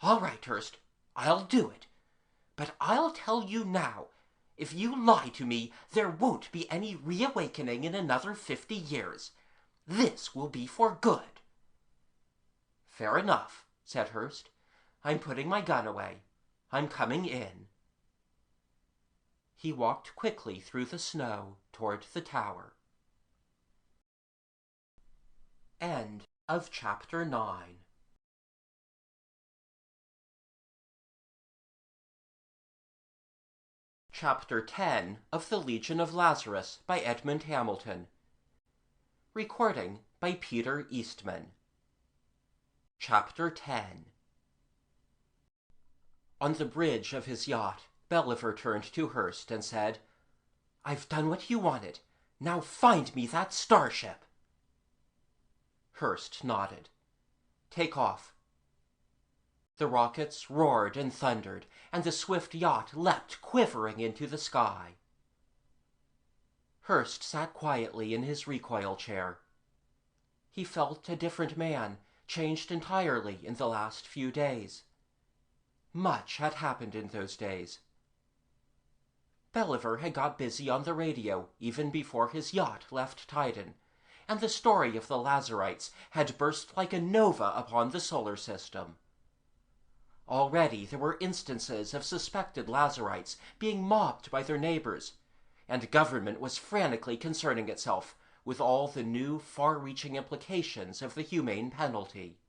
Speaker 1: All right, Hurst, I'll do it. But I'll tell you now, if you lie to me, there won't be any reawakening in another 50 years. This will be for good." "Fair enough," said Hurst. "I'm putting my gun away. I'm coming in." He walked quickly through the snow toward the tower. End of Chapter 9. Chapter 10 of the Legion of Lazarus by Edmond Hamilton. Recording by Peter Eastman. Chapter 10. On the bridge of his yacht, Belliver turned to Hurst and said, "I've done what you wanted. Now find me that starship." Hurst nodded. "Take off." The rockets roared and thundered, and the swift yacht leapt quivering into the sky. Hurst sat quietly in his recoil chair. He felt a different man, changed entirely in the last few days. Much had happened in those days. Belliver had got busy on the radio even before his yacht left Titan, and the story of the Lazarites had burst like a nova upon the solar system. Already there were instances of suspected Lazarites being mobbed by their neighbors, and government was frantically concerning itself with all the new, far-reaching implications of the Humane Penalty.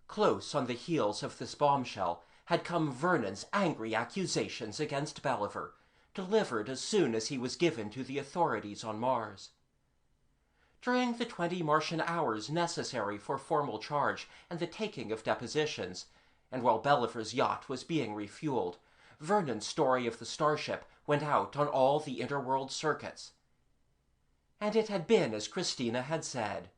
Speaker 1: Close on the heels of this bombshell had come Vernon's angry accusations against Belliver, delivered as soon as he was given to the authorities on Mars. During the 20 Martian hours necessary for formal charge and the taking of depositions, and while Belliver's yacht was being refueled, Vernon's story of the starship went out on all the interworld circuits. And it had been as Christina had said.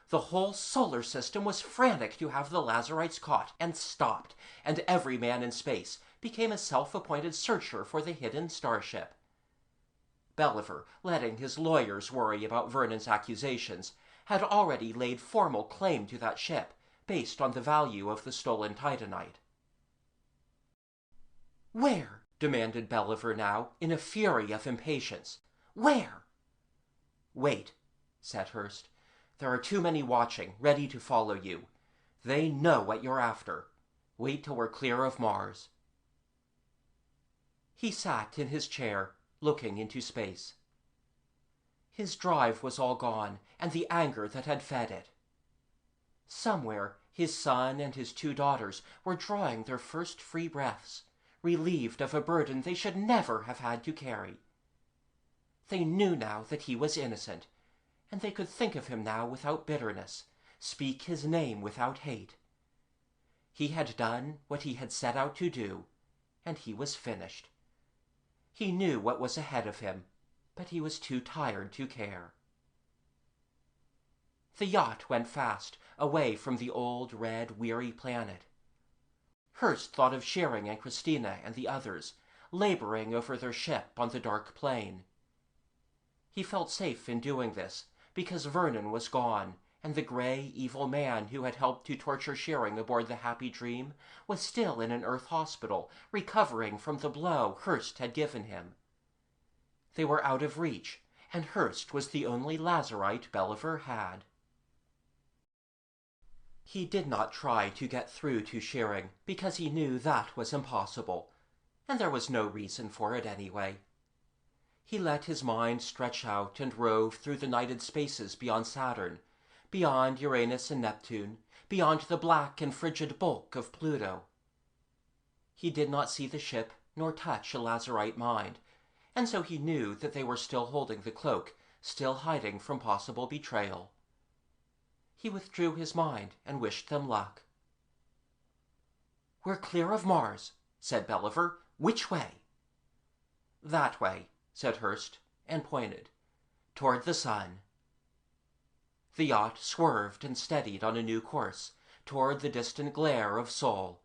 Speaker 1: The whole solar system was frantic to have the Lazarites caught and stopped, and every man in space became a self-appointed searcher for the hidden starship. Belliver, letting his lawyers worry about Vernon's accusations, had already laid formal claim to that ship, based on the value of the stolen titanite. "Where?" demanded Belliver now, in a fury of impatience. "Where?" "Wait," said Hurst. "There are too many watching, ready to follow you. They know what you're after. Wait till we're clear of Mars." He sat in his chair, looking into space. His drive was all gone, and the anger that had fed it. Somewhere, his son and his 2 daughters were drawing their first free breaths, relieved of a burden they should never have had to carry. They knew now that he was innocent, and they could think of him now without bitterness, speak his name without hate. He had done what he had set out to do, and he was finished. He knew what was ahead of him, but he was too tired to care. The yacht went fast, away from the old, red, weary planet. Hurst thought of Shearing and Christina and the others, laboring over their ship on the dark plain. He felt safe in doing this, because Vernon was gone, and the gray, evil man who had helped to torture Shearing aboard the Happy Dream was still in an Earth hospital, recovering from the blow Hurst had given him. They were out of reach, and Hurst was the only Lazarite Belliver had. He did not try to get through to Shearing, because he knew that was impossible, and there was no reason for it anyway. He let his mind stretch out and rove through the nighted spaces beyond Saturn, beyond Uranus and Neptune, beyond the black and frigid bulk of Pluto. He did not see the ship nor touch a Lazarite mind, and so he knew that they were still holding the cloak, still hiding from possible betrayal. He withdrew his mind and wished them luck. "We're clear of Mars," said Belliver. "Which way?" "That way," said Hurst, and pointed. "Toward the sun." The yacht swerved and steadied on a new course, toward the distant glare of Sol,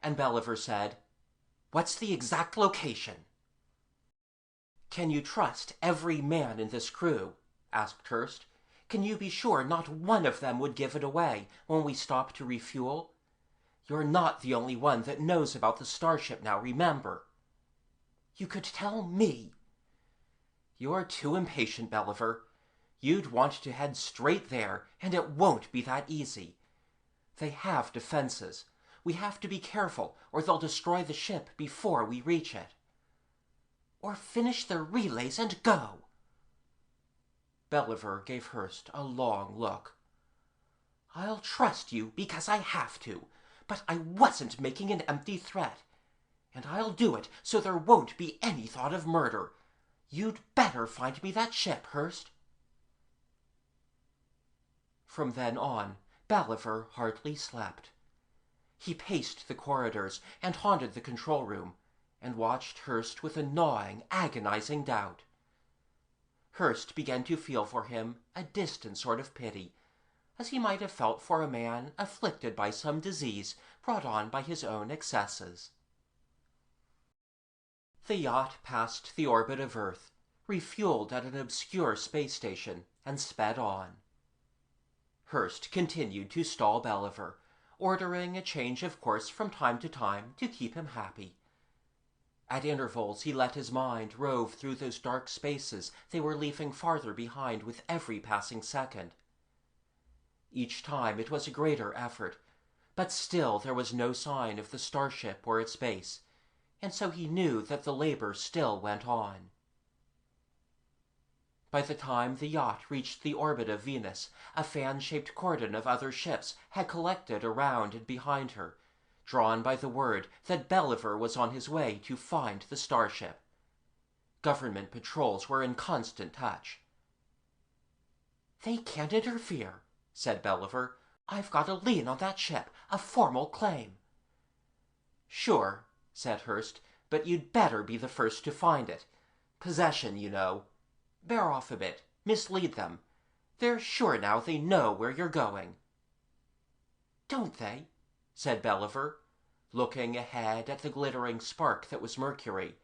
Speaker 1: and Belliver said, "What's the exact location?" "Can you trust every man in this crew?" asked Hurst. "Can you be sure not one of them would give it away when we stop to refuel? You're not the only one that knows about the starship now, remember. You could tell me. You're too impatient, Belliver. You'd want to head straight there, and it won't be that easy. They have defenses. We have to be careful, or they'll destroy the ship before we reach it. Or finish the relays and go. Belliver gave Hurst a long look. I'll trust you because I have to, but I wasn't making an empty threat. And I'll do it so there won't be any thought of murder. You'd better find me that ship, Hurst. From then on, Belliver hardly slept. He paced the corridors and haunted the control room, and watched Hurst with a gnawing, agonizing doubt. Hurst began to feel for him a distant sort of pity, as he might have felt for a man afflicted by some disease brought on by his own excesses. The yacht passed the orbit of Earth, refueled at an obscure space station, and sped on. Hurst continued to stall Belliver, ordering a change of course from time to time to keep him happy. At intervals he let his mind rove through those dark spaces they were leaving farther behind with every passing second. Each time it was a greater effort, but still there was no sign of the starship or its base, and so he knew that the labor still went on. By the time the yacht reached the orbit of Venus, a fan-shaped cordon of other ships had collected around and behind her, drawn by the word that Belliver was on his way to find the starship. Government patrols were in constant touch. "They can't interfere," said Belliver. "I've got a lien on that ship, a formal claim." "Sure," said Hurst, "but you'd better be the first to find it. Possession, you know. Bear off a bit. Mislead them. They're sure now they know where you're going." "Don't they?" said Belliver, looking ahead at the glittering spark that was Mercury.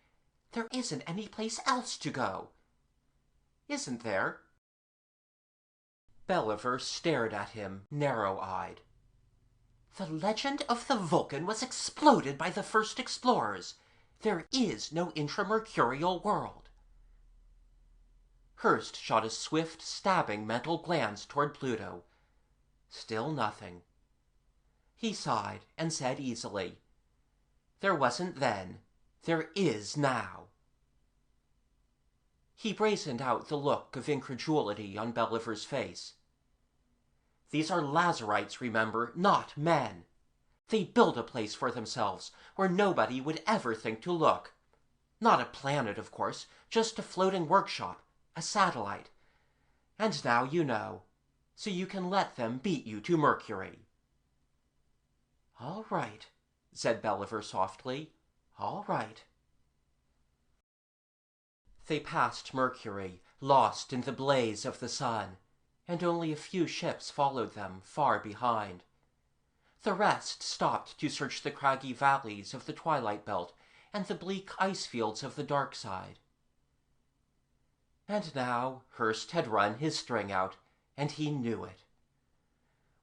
Speaker 1: "There isn't any place else to go." "Isn't there?" Belliver stared at him, narrow-eyed. "The legend of the Vulcan was exploded by the first explorers. There is no intramercurial world." Hurst shot a swift, stabbing mental glance toward Pluto. Still nothing. He sighed and said easily, "There wasn't then. There is now." He brazened out the look of incredulity on Belliver's face. "These are Lazarites, remember, not men. They build a place for themselves where nobody would ever think to look. Not a planet, of course, just a floating workshop, a satellite. And now you know, so you can let them beat you to Mercury." "All right," said Belliver softly. "All right." They passed Mercury, lost in the blaze of the sun, and only a few ships followed them, far behind. The rest stopped to search the craggy valleys of the twilight belt and the bleak ice fields of the dark side. And now Hurst had run his string out, and he knew it.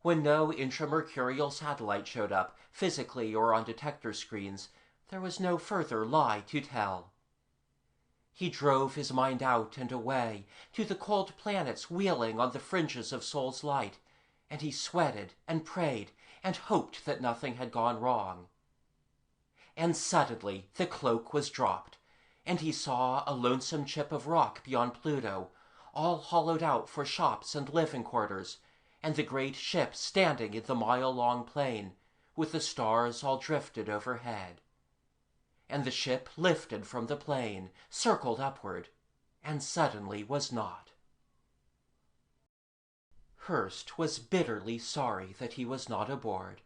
Speaker 1: When no intramercurial satellite showed up, physically or on detector screens, there was no further lie to tell. He drove his mind out and away to the cold planets wheeling on the fringes of Sol's light, and he sweated and prayed and hoped that nothing had gone wrong. And suddenly the cloak was dropped, and he saw a lonesome chip of rock beyond Pluto, all hollowed out for shops and living quarters, and the great ship standing in the mile-long plain, with the stars all drifted overhead. And the ship lifted from the plain, circled upward, and suddenly was not. Hurst was bitterly sorry that he was not aboard.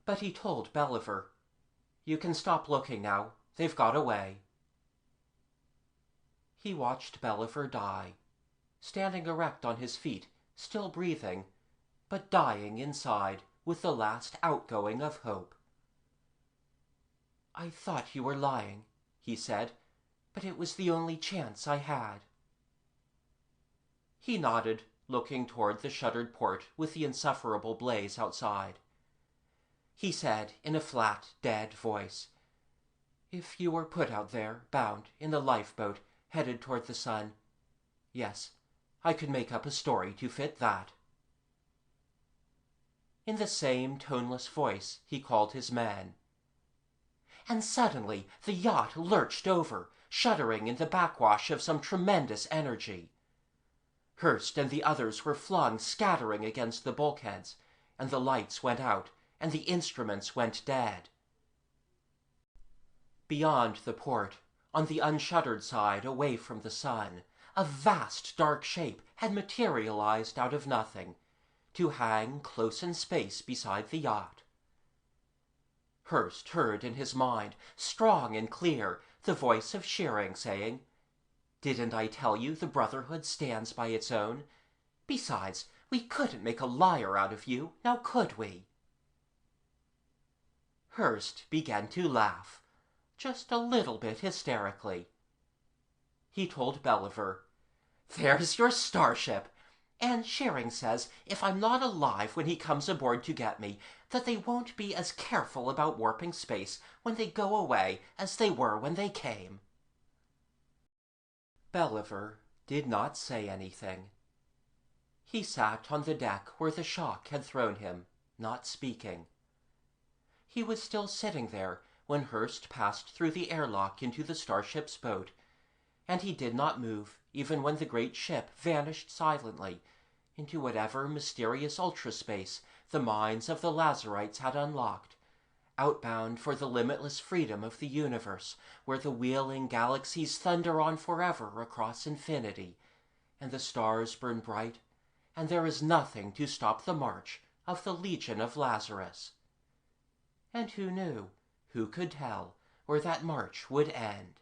Speaker 1: But he told Belliver, "You can stop looking now. They've got away." He watched Belliver die, standing erect on his feet, still breathing, but dying inside with the last outgoing of hope. "I thought you were lying," he said, "but it was the only chance I had." He nodded, looking toward the shuttered port with the insufferable blaze outside. he said in a flat, dead voice. "If you were put out there, bound, in the lifeboat, headed toward the sun, yes, I could make up a story to fit that." In the same toneless voice he called his men. And suddenly the yacht lurched over, shuddering in the backwash of some tremendous energy. Hurst and the others were flung scattering against the bulkheads, and the lights went out, and the instruments went dead. Beyond the port, on the unshuttered side away from the sun, a vast dark shape had materialized out of nothing, to hang close in space beside the yacht. Hurst heard in his mind, strong and clear, the voice of Shearing saying, "Didn't I tell you the Brotherhood stands by its own? Besides, we couldn't make a liar out of you, now could we?" Hurst began to laugh, just a little bit hysterically. He told Belliver, "There's your starship. And Shearing says if I'm not alive when he comes aboard to get me, that they won't be as careful about warping space when they go away as they were when they came." Belliver did not say anything. He sat on the deck where the shock had thrown him, not speaking. He was still sitting there when Hurst passed through the airlock into the starship's boat, and he did not move even when the great ship vanished silently into whatever mysterious ultraspace the minds of the Lazarites had unlocked, outbound for the limitless freedom of the universe, where the wheeling galaxies thunder on forever across infinity, and the stars burn bright, and there is nothing to stop the march of the Legion of Lazarus. And who knew, who could tell, where that march would end?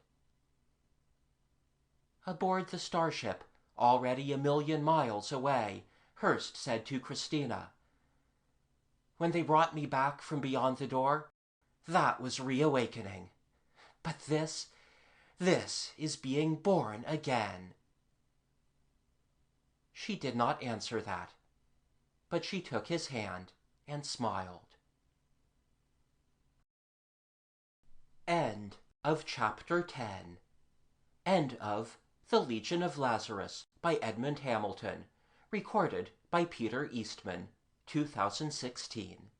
Speaker 1: Aboard the starship, already 1,000,000 miles away, Hurst said to Christina, "When they brought me back from beyond the door, that was reawakening. But this is being born again." She did not answer that, but she took his hand and smiled. End of Chapter 10. End of The Legion of Lazarus by Edmond Hamilton. Recorded by Peter Eastman, 2016.